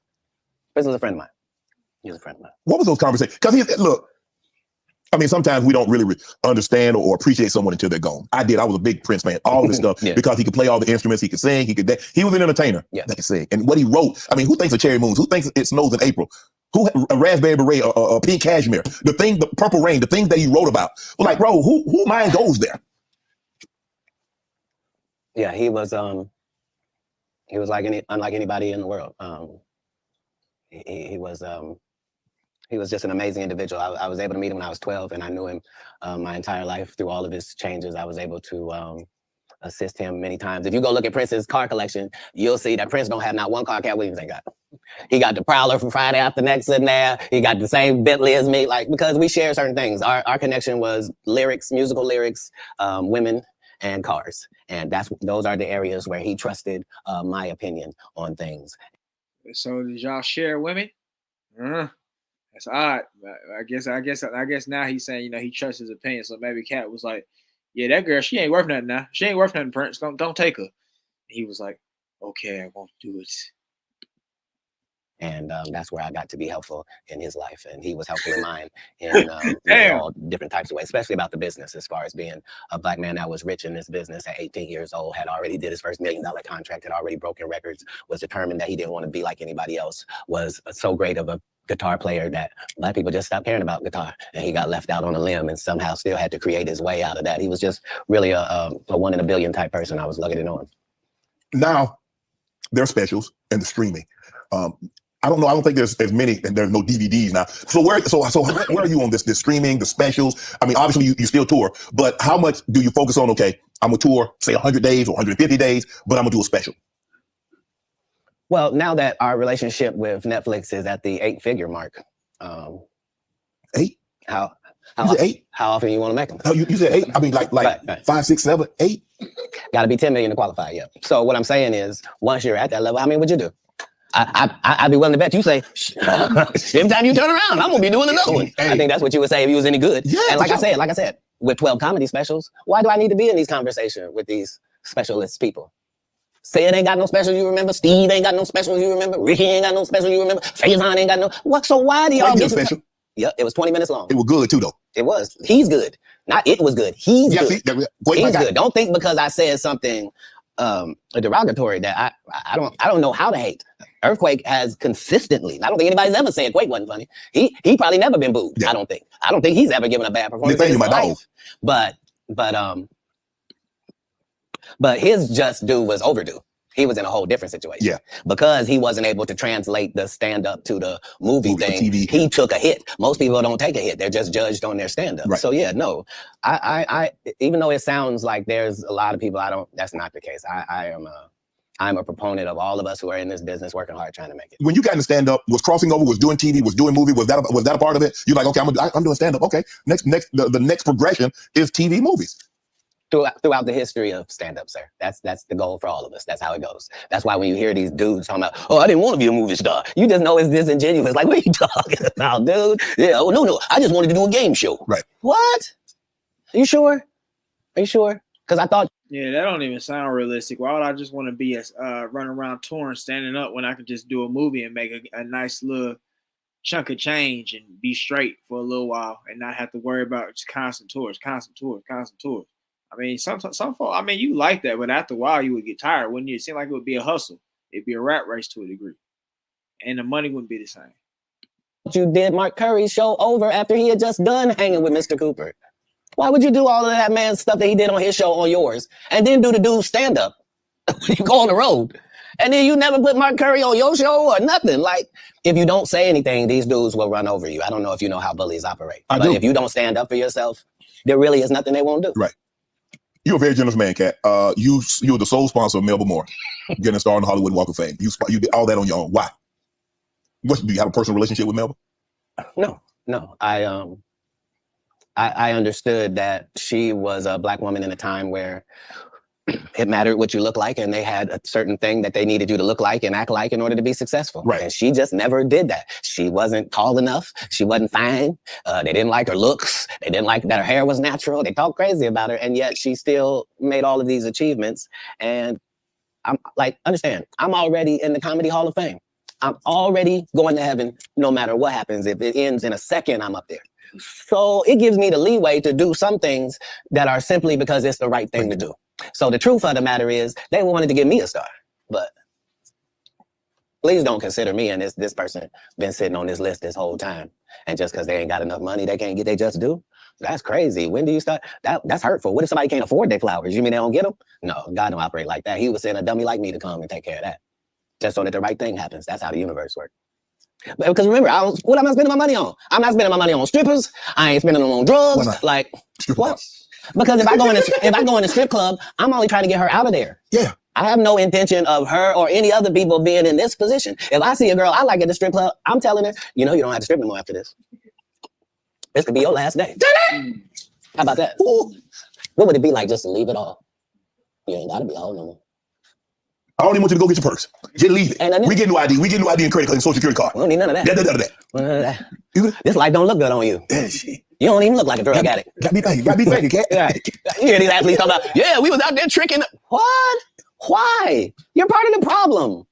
S2: Prince was a friend of mine. He was a friend of mine.
S5: What was those conversations? Because look, I mean, sometimes we don't really understand or appreciate someone until they're gone. I was a big Prince fan, all of this stuff, because he could play all the instruments, he could sing, he was an entertainer that could sing. And what he wrote, I mean, who thinks of Cherry Moons? Who thinks it snows in April? Who a Raspberry Beret or Pink Cashmere? The Purple Rain, the things that he wrote about. Well, like, bro, who mind goes there?
S2: Yeah, he was like unlike anybody in the world. He was just an amazing individual. I was able to meet him when I was 12, and I knew him my entire life through all of his changes. I was able to assist him many times. If you go look at Prince's car collection, you'll see that Prince don't have not one car Katt Williams ain't got. He got the Prowler from Friday After Next in there. He got the same Bentley as me, because we share certain things. Our connection was lyrics, musical lyrics, women, and cars. And those are the areas where he trusted my opinion on things.
S1: So did y'all share women? That's odd. I guess now he's saying, he trusts his opinion. So maybe Katt was like, yeah, that girl, she ain't worth nothing now. She ain't worth nothing, Prince. Don't take her. And he was like, okay, I won't do it.
S2: And that's where I got to be helpful in his life. And he was helpful in mine in all different types of ways, especially about the business, as far as being a black man that was rich in this business at 18 years old, had already did his first $1 million contract, had already broken records, was determined that he didn't want to be like anybody else, was so great of a guitar player that black people just stopped caring about guitar, and he got left out on a limb and somehow still had to create his way out of that. He was just really a 1 in a billion type person. I was lucky to know him.
S5: Now, there are specials and the streaming. I don't know. I don't think there's as many, and there's no DVDs now. So where are you on this streaming, the specials? I mean, obviously you still tour, but how much do you focus on? Okay, I'm gonna tour, say 100 days or 150 days, but I'm gonna do a special.
S2: Well, now that our relationship with Netflix is at the 8-figure mark,
S5: 8?
S2: How
S5: you said 8?
S2: How often you want to make them?
S5: Oh, you said 8? I mean, like right. 5, 6, 7, 8?
S2: Got to be 10 million to qualify. Yeah. So what I'm saying is, once you're at that level, how many would you do? I'd be willing to bet you say, every time you turn around, I'm gonna be doing another one. I think that's what you would say if you was any good. Yeah, and like I said, with 12 comedy specials, why do I need to be in these conversations with these specialist people? Sid ain't got no special, you remember? Steve ain't got no special, you remember? Ricky ain't got no special, you remember? Faison ain't got no. What? So why do y'all get
S5: special?
S2: Yeah, it was 20 minutes long.
S5: It was good too, though.
S2: It was. He's good. Not it was good. He's good. He's good. Don't think because I said something derogatory that I don't know how to hate. Earthquake has consistently. I don't think anybody's ever said Quake wasn't funny. He probably never been booed. Yeah. I don't think he's ever given a bad performance in his life. But his just due was overdue. He was in a whole different situation. Yeah. Because he wasn't able to translate the stand-up to the movie thing. He took a hit. Most people don't take a hit. They're just judged on their stand-up. Right. So yeah, no. I even though it sounds like there's a lot of people, that's not the case. I'm a proponent of all of us who are in this business working hard trying to make it.
S5: When you got into stand-up, was crossing over, was doing TV, was doing movie, was that a part of it? You're like, okay, I'm doing stand-up. Okay, the next progression is TV movies.
S2: Throughout the history of stand-up, sir. That's the goal for all of us. That's how it goes. That's why when you hear these dudes talking about, oh, I didn't want to be a movie star. You just know it's disingenuous. Like, what are you talking about, dude? Yeah, oh, no. I just wanted to do a game show.
S5: Right.
S2: What? Are you sure? Because I thought.
S1: Yeah, that don't even sound realistic. Why would I just want to be run around touring, standing up when I could just do a movie and make a nice little chunk of change and be straight for a little while and not have to worry about just constant tours. I mean, some folks, I mean, you like that, but after a while, you would get tired, wouldn't you? It seemed like it would be a hustle. It'd be a rat race to a degree. And the money wouldn't be the same.
S2: You did Mark Curry's show over after he had just done hanging with Mr. Cooper. Why would you do all of that man's stuff that he did on his show on yours and then do the dude's stand-up when you go on the road? And then you never put Mark Curry on your show or nothing. Like, if you don't say anything, these dudes will run over you. I don't know if you know how bullies operate. But if you don't stand up for yourself, there really is nothing they won't do.
S5: Right. You're a very generous man, Katt. You were the sole sponsor of Melba Moore getting a star on the Hollywood Walk of Fame. You did all that on your own. Why? Do you have a personal relationship with Melba?
S2: No. I understood that she was a Black woman in a time where it mattered what you look like, and they had a certain thing that they needed you to look like and act like in order to be successful.
S5: Right.
S2: And she just never did that. She wasn't tall enough. She wasn't fine. They didn't like her looks. They didn't like that her hair was natural. They talked crazy about her, and yet she still made all of these achievements. And I'm like, understand, I'm already in the Comedy Hall of Fame. I'm already going to heaven no matter what happens. If it ends in a second, I'm up there. So it gives me the leeway to do some things that are simply because it's the right thing to do. So the truth of the matter is they wanted to give me a star, but please don't consider me and this person been sitting on this list this whole time. And just because they ain't got enough money, they can't get their just due. That's crazy. When do you start? That's hurtful. What if somebody can't afford their flowers? You mean they don't get them? No, God don't operate like that. He would send a dummy like me to come and take care of that. Just so that the right thing happens. That's how the universe works. Because remember, what am I spending my money on? I'm not spending my money on strippers. I ain't spending them on drugs. Like, what? Because if I go in a strip club, I'm only trying to get her out of there.
S5: Yeah.
S2: I have no intention of her or any other people being in this position. If I see a girl I like at the strip club, I'm telling her, you don't have to strip no more after this. This could be your last day. How about that? Ooh. What would it be like just to leave it all? You ain't got to be a hoe no more.
S5: I don't even want you to go get your purse. Just leave it. We get new ID. We get new ID and credit card and social security card.
S2: We don't need none of that.
S5: None of that.
S2: This life don't look good on you. You don't even look like a drug addict.
S5: Got me thinking, Katt.
S2: You hear these athletes talking about, yeah, we was out there tricking. What? Why? You're part of the problem.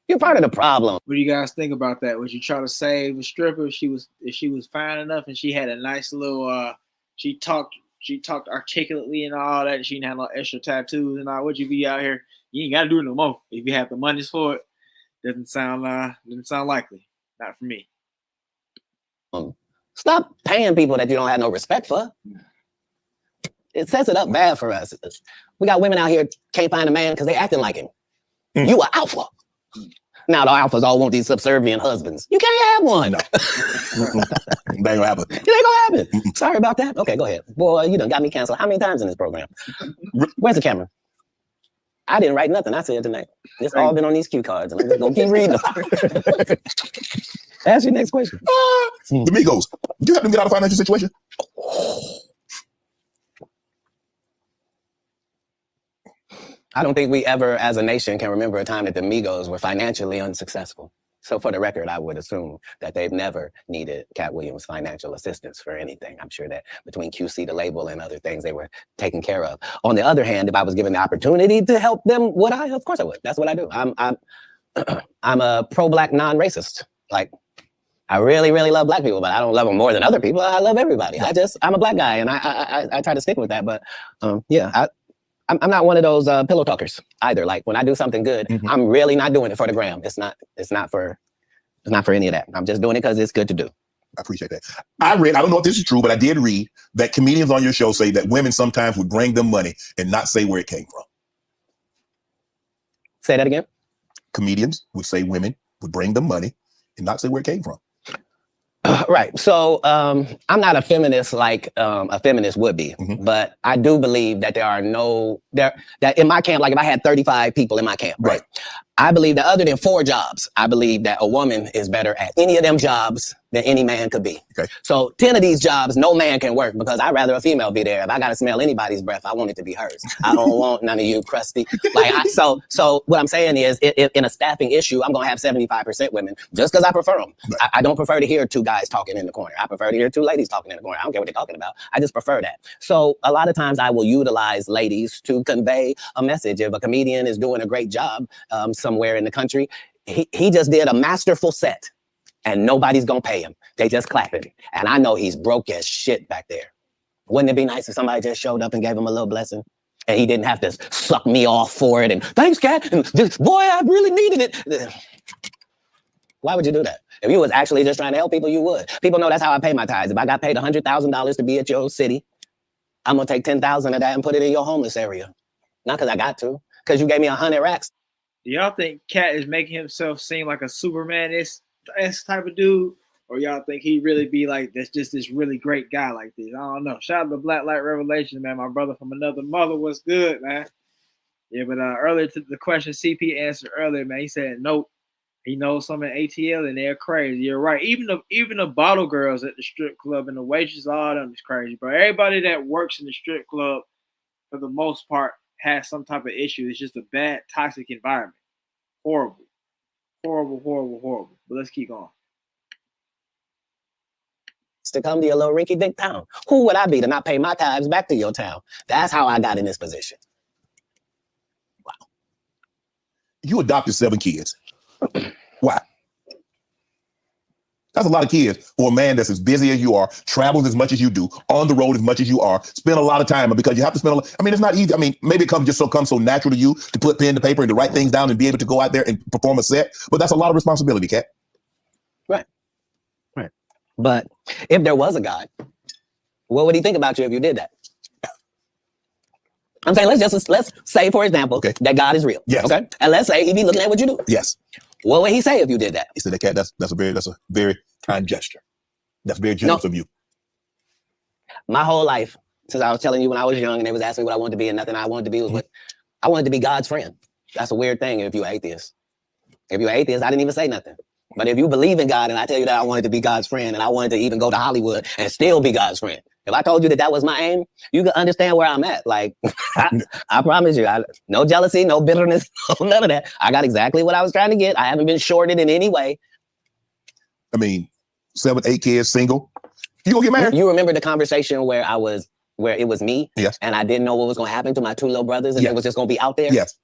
S2: You're part of the problem.
S1: What do you guys think about that? Would you try to save a stripper if she was fine enough and she had a nice little she talked articulately and all that, and she didn't have no extra tattoos and all? Would you be out here? You ain't gotta do it no more. If you have the money for it, doesn't sound likely. Not for me.
S2: Stop paying people that you don't have no respect for. It sets it up bad for us. We got women out here can't find a man because they acting like him. You are alpha. Now the alphas all want these subservient husbands. You can't have one.
S5: No. That ain't gonna happen.
S2: It ain't gonna happen. Sorry about that. Okay, go ahead. Boy, you done got me canceled how many times in this program? Where's the camera? I didn't write nothing I said tonight. It's all been on these cue cards, and I'm just gonna keep reading them. Ask your next question.
S5: The Migos. Do you have to get out of a financial situation?
S2: I don't think we ever, as a nation, can remember a time that the Migos were financially unsuccessful. So for the record, I would assume that they've never needed Katt Williams' financial assistance for anything. I'm sure that between QC, the label, and other things, they were taken care of. On the other hand, if I was given the opportunity to help them, would I? Of course I would. That's what I do. I'm a pro-Black non-racist. Like, I really, really love Black people, but I don't love them more than other people. I love everybody. I'm a Black guy, and I try to stick with that. But yeah, I'm not one of those pillow talkers either. Like when I do something good, I'm really not doing it for the gram. It's not for any of that. I'm just doing it because it's good to do.
S5: I appreciate that. I don't know if this is true, but I did read that comedians on your show say that women sometimes would bring them money and not say where it came from.
S2: Say that again.
S5: Comedians would say women would bring them money and not say where it came from.
S2: Right. So I'm not a feminist like a feminist would be, but I do believe that that in my camp, like if I had 35 people in my camp, right? I believe that other than 4 jobs, I believe that a woman is better at any of them jobs than any man could be. Okay. So 10 of these jobs, no man can work because I'd rather a female be there. If I got to smell anybody's breath, I want it to be hers. I don't want none of you crusty. So what I'm saying is if in a staffing issue, I'm going to have 75% women just because I prefer them. Right. I don't prefer to hear 2 guys talking in the corner. I prefer to hear 2 ladies talking in the corner. I don't care what they're talking about. I just prefer that. So a lot of times I will utilize ladies to convey a message. If a comedian is doing a great job somewhere in the country, he just did a masterful set and nobody's gonna pay him. They just clapping. And I know he's broke as shit back there. Wouldn't it be nice if somebody just showed up and gave him a little blessing and he didn't have to suck me off for it and thanks, Katt, and boy, I really needed it. Why would you do that? If you was actually just trying to help people, you would. People know that's how I pay my tithes. If I got paid $100,000 to be at your city, I'm gonna take 10,000 of that and put it in your homeless area. Not because I got to, because you gave me 100 racks.
S1: Do y'all think Katt is making himself seem like a Superman-esque type of dude? Or y'all think he really be like, that's just this really great guy like this? I don't know. Shout out to Black Light Revelation, man. My brother from another mother was good, man. Yeah, but earlier to the question CP answered earlier, man, he said, nope. He knows some in ATL and they're crazy. You're right. Even the bottle girls at the strip club and the waitresses, all of them is crazy, bro. Everybody that works in the strip club, for the most part, has some type of issue. It's just a bad, toxic environment. Horrible. Horrible, horrible, horrible. But let's keep going.
S2: To come to your little rinky-dink town. Who would I be to not pay my tithes back to your town? That's how I got in this position.
S5: Wow. You adopted 7 kids. Why? That's a lot of kids for a man that's as busy as you are, travels as much as you do, on the road as much as you are, spend a lot of time, because you have to spend a lot. I mean, it's not easy. I mean, maybe it comes so natural to you to put pen to paper and to write things down and be able to go out there and perform a set. But that's a lot of responsibility, Katt.
S2: Right. Right. But if there was a God, what would he think about you if you did that? I'm saying, let's say, for example, that God is real.
S5: Yes.
S2: Okay. And let's say he be looking at what you do.
S5: Yes.
S2: What would he say if you did that?
S5: He said, Katt, that's a very kind gesture. That's very generous of you.
S2: My whole life, since I was telling you when I was young and they was asking me what I wanted to be, and nothing I wanted to be was what I wanted to be God's friend. That's a weird thing if you're atheist. If you're atheist, I didn't even say nothing. But if you believe in God and I tell you that I wanted to be God's friend and I wanted to even go to Hollywood and still be God's friend, if I told you that was my aim, you can understand where I'm at. Like, I promise you, no jealousy, no bitterness, none of that. I got exactly what I was trying to get. I haven't been shorted in any way.
S5: I mean, 7, 8 kids, single. You gonna get married?
S2: You remember the conversation where it was me?
S5: Yes.
S2: And I didn't know what was gonna happen to my 2 little brothers and it was just gonna be out there?
S5: Yes.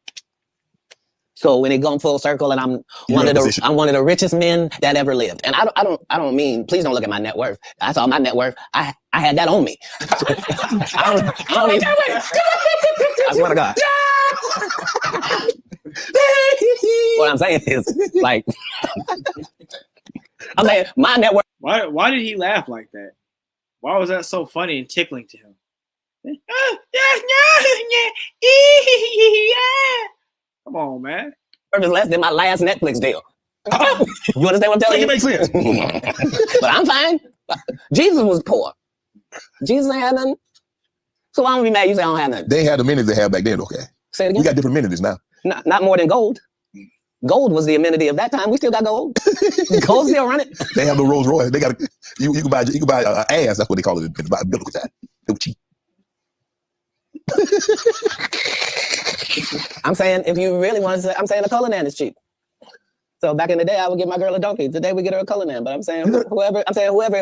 S2: So when it gone full circle and I'm one of the richest men that ever lived. And I don't mean, please don't look at my net worth. That's all my net worth. I had that on me. I swear to God. What I'm saying is, like, I'm saying my net worth.
S1: Why did he laugh like that? Why was that so funny and tickling to him? Come on, man.
S2: It's less than my last Netflix deal. You understand what I'm telling you?
S5: It makes sense.
S2: But I'm fine. Jesus was poor. Jesus ain't had nothing. So why don't we mad you say I don't have nothing?
S5: They had the amenities they had back then, okay?
S2: Say it again.
S5: We got different amenities now.
S2: Not more than gold. Gold was the amenity of that time. We still got gold. Gold still running.
S5: They have the Rolls Royce. They got you can buy an ass. That's what they call it. Buy a biblical time. They were cheap.
S2: I'm saying if you really want to say, I'm saying a Cullinan is cheap. So back in the day, I would get my girl a donkey. Today we get her a color name. But I'm saying whoever,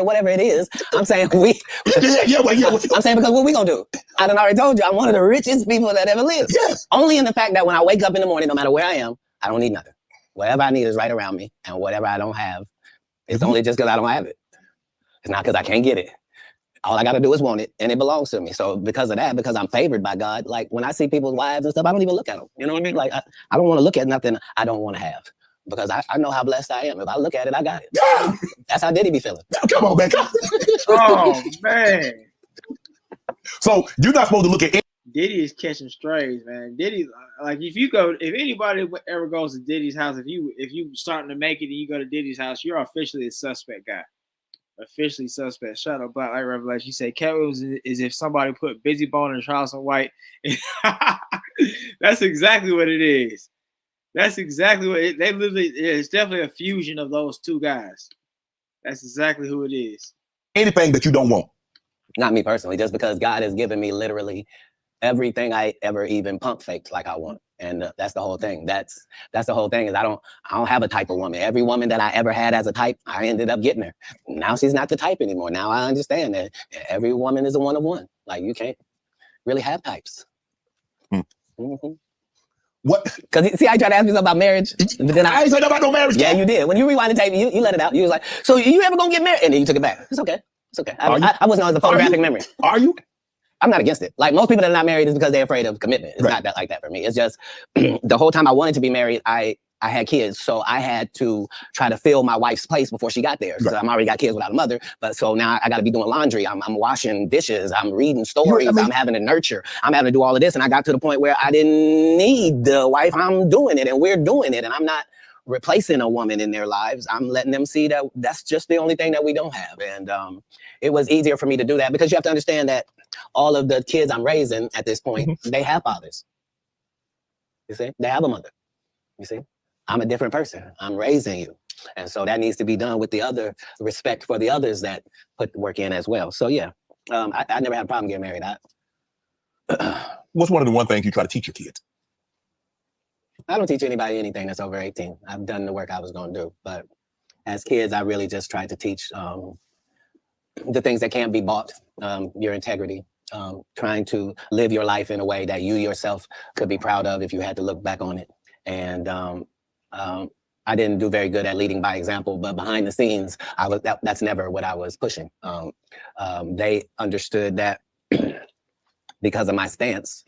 S2: whatever it is. I'm saying I'm saying because what we gonna do? I done already told you I'm one of the richest people that ever lived.
S5: Yes.
S2: Only in the fact that when I wake up in the morning, no matter where I am, I don't need nothing. Whatever I need is right around me, and whatever I don't have, it's only just because I don't have it. It's not because I can't get it. All I got to do is want it, and it belongs to me. So because of that, because I'm favored by God, like when I see people's wives and stuff, I don't even look at them. You know what I mean? Like I don't want to look at nothing I don't want to have. Because I know how blessed I am. If I look at it, I got it.
S5: Yeah.
S2: That's how Diddy be feeling.
S5: Come on, man.
S1: Oh, man.
S5: So you're not supposed to look at
S1: Diddy is catching strays, man. Diddy, like if anybody ever goes to Diddy's house, if you starting to make it and you go to Diddy's house, you're officially a suspect guy. Officially suspect. Shout out Black Light Revelation. She said Katt Williams is if somebody put Busy Bone in Charleston White. That's exactly what it is. That's exactly what they literally. It's definitely a fusion of those two guys. That's exactly who it is. Anything that you don't want.
S2: Not me personally, just because God has given me literally everything I ever even pump faked like I want, and that's the whole thing. That's the whole thing. Is I don't have a type of woman. Every woman that I ever had as a type, I ended up getting her. Now she's not the type anymore. Now I understand that every woman is a one of one. Like you can't really have types. Mm-hmm.
S5: What?
S2: Because see, I tried to ask you something about marriage, but then
S5: I ain't said about no marriage.
S2: Yeah, you did. When you rewind the tape, you let it out. You was like, "So you ever gonna get married?" And then you took it back. It's okay. It's okay. I wasn't on the photographic memory.
S5: Are you?
S2: I'm not against it. Like most people that are not married is because they're afraid of commitment. It's not that like that for me. It's just the whole time I wanted to be married, I had kids, so I had to try to fill my wife's place before she got there. So I'm already got kids without a mother, but so now I got to be doing laundry. I'm washing dishes. I'm reading stories. I'm having to nurture. I'm having to do all of this, and I got to the point where I didn't need the wife. I'm doing it, and we're doing it, and I'm not replacing a woman in their lives. I'm letting them see that that's just the only thing that we don't have, and it was easier for me to do that because you have to understand that all of the kids I'm raising at this point, they have fathers. You see, they have a mother. You see. I'm a different person. I'm raising you. And so that needs to be done with the other respect for the others that put the work in as well. So yeah, I never had a problem getting married.
S5: What's one of the one things you try to teach your kids?
S2: I don't teach anybody anything that's over 18. I've done the work I was going to do. But as kids, I really just tried to teach the things that can't be bought, your integrity, trying to live your life in a way that you yourself could be proud of if you had to look back on it. And I didn't do very good at leading by example, but behind the scenes, that's never what I was pushing. They understood that because of my stance,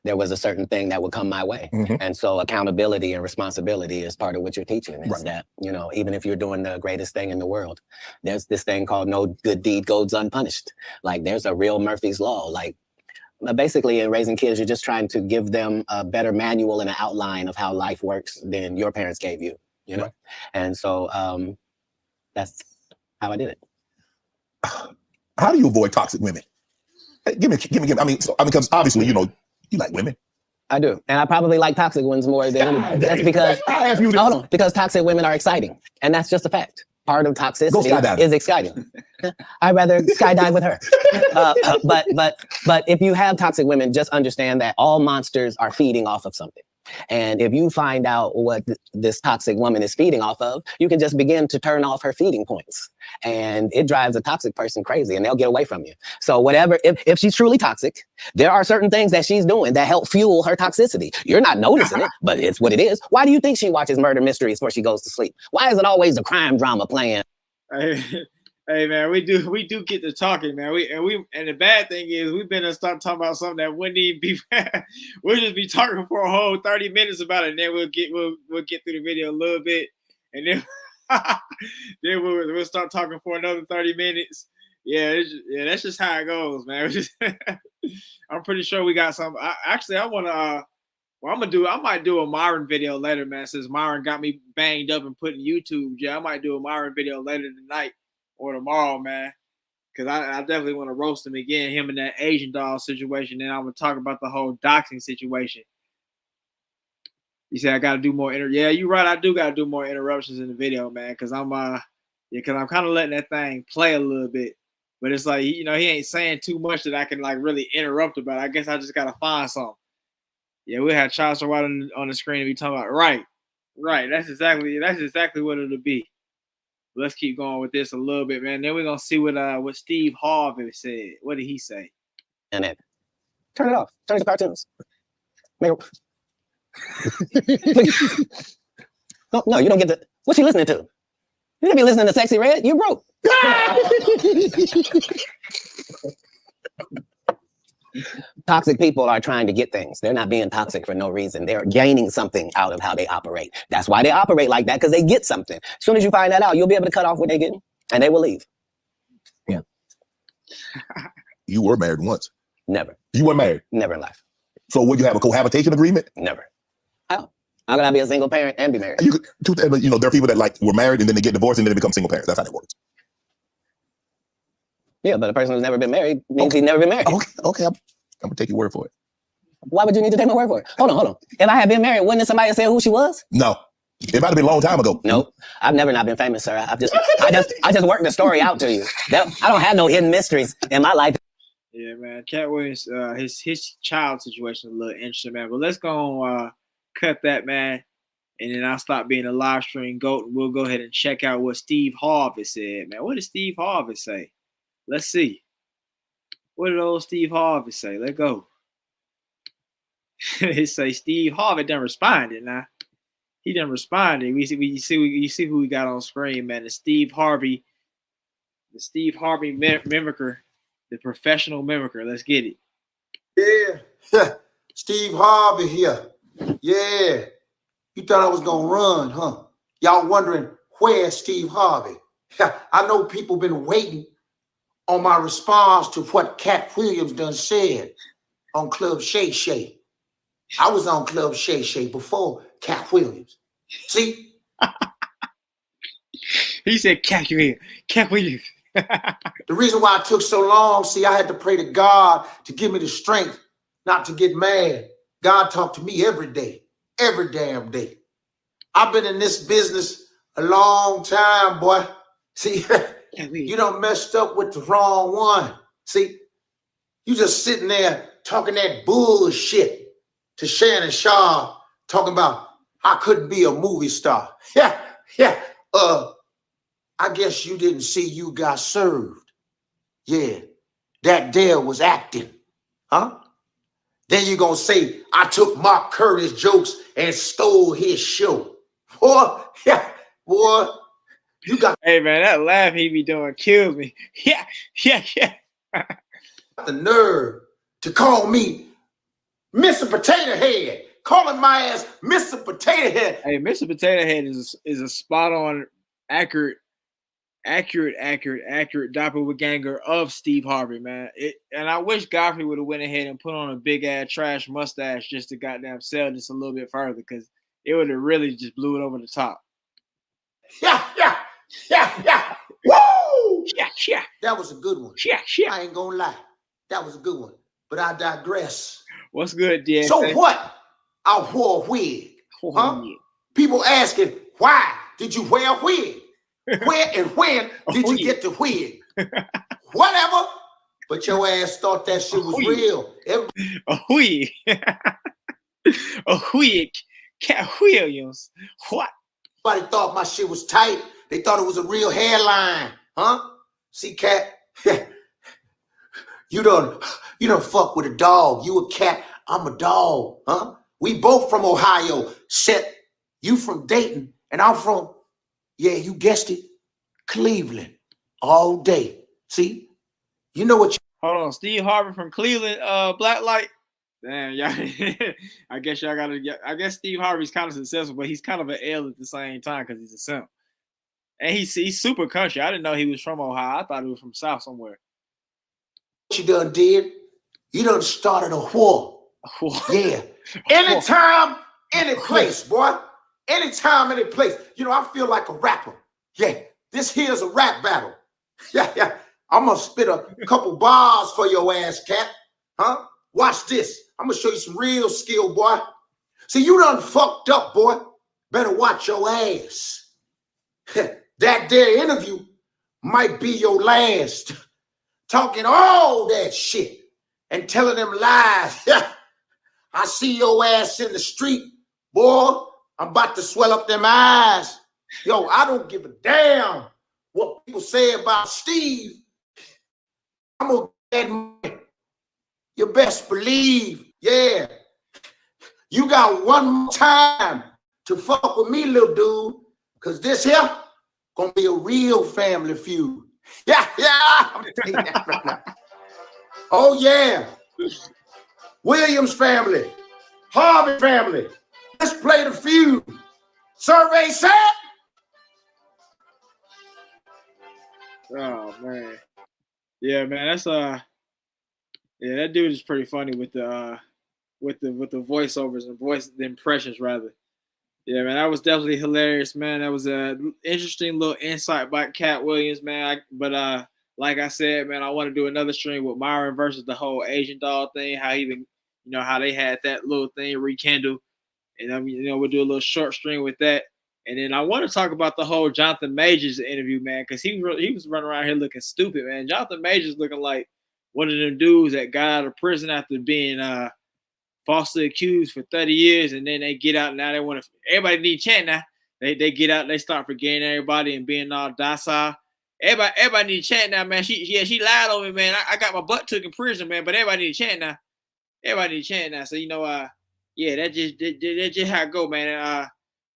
S2: there was a certain thing that would come my way. And so accountability and responsibility is part of what you're teaching. Is that, you know, even if you're doing the greatest thing in the world, there's this thing called no good deed goes unpunished. Like there's a real Murphy's Law. Like basically in raising kids, you're just trying to give them a better manual and an outline of how life works than your parents gave you, you know? And so that's how I did it.
S5: How do you avoid toxic women? Give me. I mean, because obviously, you know, you like women.
S2: I do. And I probably like toxic ones more than anybody. That's because, hold on, because toxic women are exciting. And that's just a fact. Part of toxicity is exciting. I'd rather skydive with her. But if you have toxic women, just understand that all monsters are feeding off of something. And if you find out what this toxic woman is feeding off of, you can just begin to turn off her feeding points. And it drives a toxic person crazy and they'll get away from you. So whatever, if she's truly toxic, there are certain things that she's doing that help fuel her toxicity. You're not noticing it, but it's what it is. Why do you think she watches murder mysteries before she goes to sleep? Why is it always a crime drama playing?
S1: Hey man, we do get to talking, man. And the bad thing is we've been to start talking about something that wouldn't even be. We'll just be talking for a whole 30 minutes about it, and then we'll get through the video a little bit, and then then we'll start talking for another 30 minutes. Yeah, that's just how it goes, man. I'm pretty sure we got some. I might do a Myron video later, man. Since Myron got me banged up and put in YouTube, I might do a Myron video later tonight or tomorrow, man. Because I definitely want to roast him again, him in that Asian doll situation. Then I'm going to talk about the whole doxing situation. You say I got to do more. Yeah, you're right. I do got to do more interruptions in the video, man. Because I'm kind of letting that thing play a little bit. But it's like, you know, he ain't saying too much that I can like really interrupt about. I guess I just got to find something. Yeah, we had Charles White on the screen to be talking about. Right. Right. That's exactly what it'll be. Let's keep going with this a little bit, man. Then we're gonna see what Steve Harvey said. What did he say?
S2: And then turn it off. Turn it to cartoons. No, you don't get the. What's she listening to? You don't be listening to Sexy Red. You broke. Toxic people are trying to get things. They're not being toxic for no reason. They're gaining something out of how they operate. That's why they operate like that, because they get something. As soon as you find that out, you'll be able to cut off what they're getting, and they will leave. Yeah.
S5: You were married once.
S2: Never.
S5: You weren't married?
S2: Never in life.
S5: So would you have a cohabitation agreement?
S2: Never. How can I be a single parent and be married?
S5: You know, there are people that like were married and then they get divorced and then they become single parents. That's how that works.
S2: Yeah, but a person who's never been married means he's never been married.
S5: Okay. I'm gonna take your word for it.
S2: Why would you need to take my word for it? Hold on. If I had been married, wouldn't somebody say who she was?
S5: No. It might have been a long time ago.
S2: Nope. I've never not been famous, sir. I just worked the story out to you. I don't have no hidden mysteries in my life.
S1: Yeah, man. Katt Williams, his child situation is a little interesting, man. But let's go cut that, man. And then I'll stop being a live stream goat and we'll go ahead and check out what Steve Harvey said, man. What did Steve Harvey say? Let's see. What did old Steve Harvey say? Let's go. They say Steve Harvey done responded now. He done responded. You see who we got on screen, man. The Steve Harvey mimicker, the professional mimicker. Let's get it.
S11: Yeah. Steve Harvey here. Yeah. You thought I was gonna run, huh? Y'all wondering where's Steve Harvey? I know people been waiting on my response to what Katt Williams done said on Club Shay Shay. I was on Club Shay Shay before Katt Williams. See?
S1: He said Katt Williams.
S11: The reason why it took so long, see, I had to pray to God to give me the strength not to get mad. God talked to me every day, every damn day. I've been in this business a long time, boy. See, you done messed up with the wrong one. See, you just sitting there talking that bullshit to Shannon Shaw, talking about I couldn't be a movie star. Yeah. I guess you didn't see you got served. Yeah, that there was acting, huh? Then you gonna say I took Mark Curry's jokes and stole his show. Boy, you got.
S1: Hey man, that laugh he be doing kills me. Yeah.
S11: The nerve to call me Mr. Potato Head, calling my ass Mr. Potato Head.
S1: Hey, Mr. Potato Head is a spot on, accurate doppelganger of Steve Harvey, man. And I wish Godfrey would have went ahead and put on a big ass trash mustache just to goddamn sell this a little bit further, because it would have really just blew it over the top.
S11: Yeah. Woo!
S1: Yeah.
S11: That was a good one.
S1: Yeah.
S11: I ain't gonna lie. That was a good one. But I digress.
S1: What's good, DX?
S11: So what? I wore a wig. Huh? People asking, why did you wear a wig? Where and when did you get the wig? Whatever. But your ass thought that shit was real.
S1: A wig. A wig. Katt Williams. What?
S11: Everybody thought my shit was tight. They thought it was a real hairline. Huh? See, Katt? You don't fuck with a dog. You a cat, I'm a dog. Huh? We both from Ohio. Set you from Dayton, and I'm from, yeah, you guessed it, Cleveland. All day. See? You know what you.
S1: Hold on, Steve Harvey from Cleveland, Black Light. Damn, y'all. I guess y'all gotta. I guess Steve Harvey's kind of successful, but he's kind of an L at the same time because he's a simp. And he's super country. I didn't know he was from Ohio. I thought he was from South somewhere.
S11: What you done did? You done started a war. Yeah. Anytime, any place, boy. Anytime, any place. You know, I feel like a rapper. Yeah. This here's a rap battle. Yeah. I'm gonna spit a couple bars for your ass, Katt. Huh? Watch this. I'm gonna show you some real skill, boy. See, you done fucked up, boy. Better watch your ass. That there interview might be your last. Talking all that shit and telling them lies. I see your ass in the street, boy. I'm about to swell up them eyes. Yo, I don't give a damn what people say about Steve. I'm gonna get money. You best believe, yeah. You got one more time to fuck with me, little dude, because this here gonna be a real family feud. Yeah. I'm telling you that right now. Oh, yeah. Williams family, Harvey family. Let's play the feud. Survey said.
S1: Oh man. Yeah, man, that's yeah, that dude is pretty funny with the voiceovers and the impressions rather. Yeah, man, that was definitely hilarious, man. That was a interesting little insight by Katt Williams, man. But like I said, man, I want to do another stream with Myron versus the whole Asian doll thing. How even, how they had that little thing rekindle, and we'll do a little short stream with that. And then I want to talk about the whole Jonathan Majors interview, man, because he was running around here looking stupid, man. Jonathan Majors looking like one of them dudes that got out of prison after being falsely accused for 30 years, and then they get out. Now they want to. Everybody need chant now. They get out. They start forgetting everybody and being all docile. Everybody need chant now, man. She lied on me, man. I got my butt took in prison, man. But everybody need chant now. Everybody need chant now. So yeah, that just how it go, man.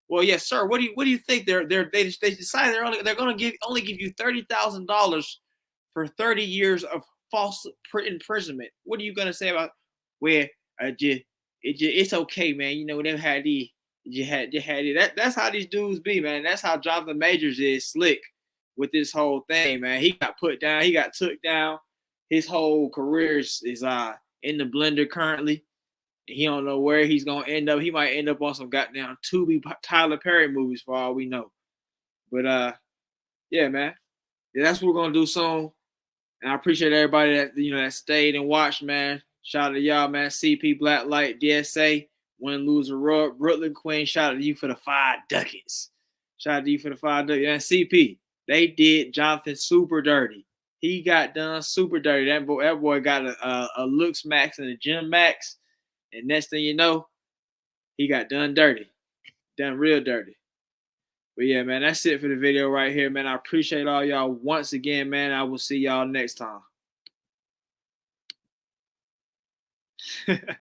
S1: Well, yes, sir. What do you think? They decided they're going to only give you $30,000 for 30 years of false imprisonment. What are you going to say about where it's okay, man? They had that's how these dudes be, man. That's how Jonathan Majors is slick with this whole thing, man. He got put down. He got took down. His whole career is in the blender currently. He don't know where he's gonna end up. He might end up on some goddamn Tubi Tyler Perry movies for all we know. But yeah, man. Yeah, that's what we're gonna do soon. And I appreciate everybody that that stayed and watched, man. Shout out to y'all, man. CP, Blacklight, DSA, Win, Loser, Roy, Brooklyn Queen. Shout out to you for the 5 ducats. Shout out to you for the 5 ducats. And CP, they did Jonathan super dirty. He got done super dirty. That boy got a looks max and a gym max. And next thing you know, he got done dirty. Done real dirty. But yeah, man, that's it for the video right here, man. I appreciate all y'all once again, man. I will see y'all next time.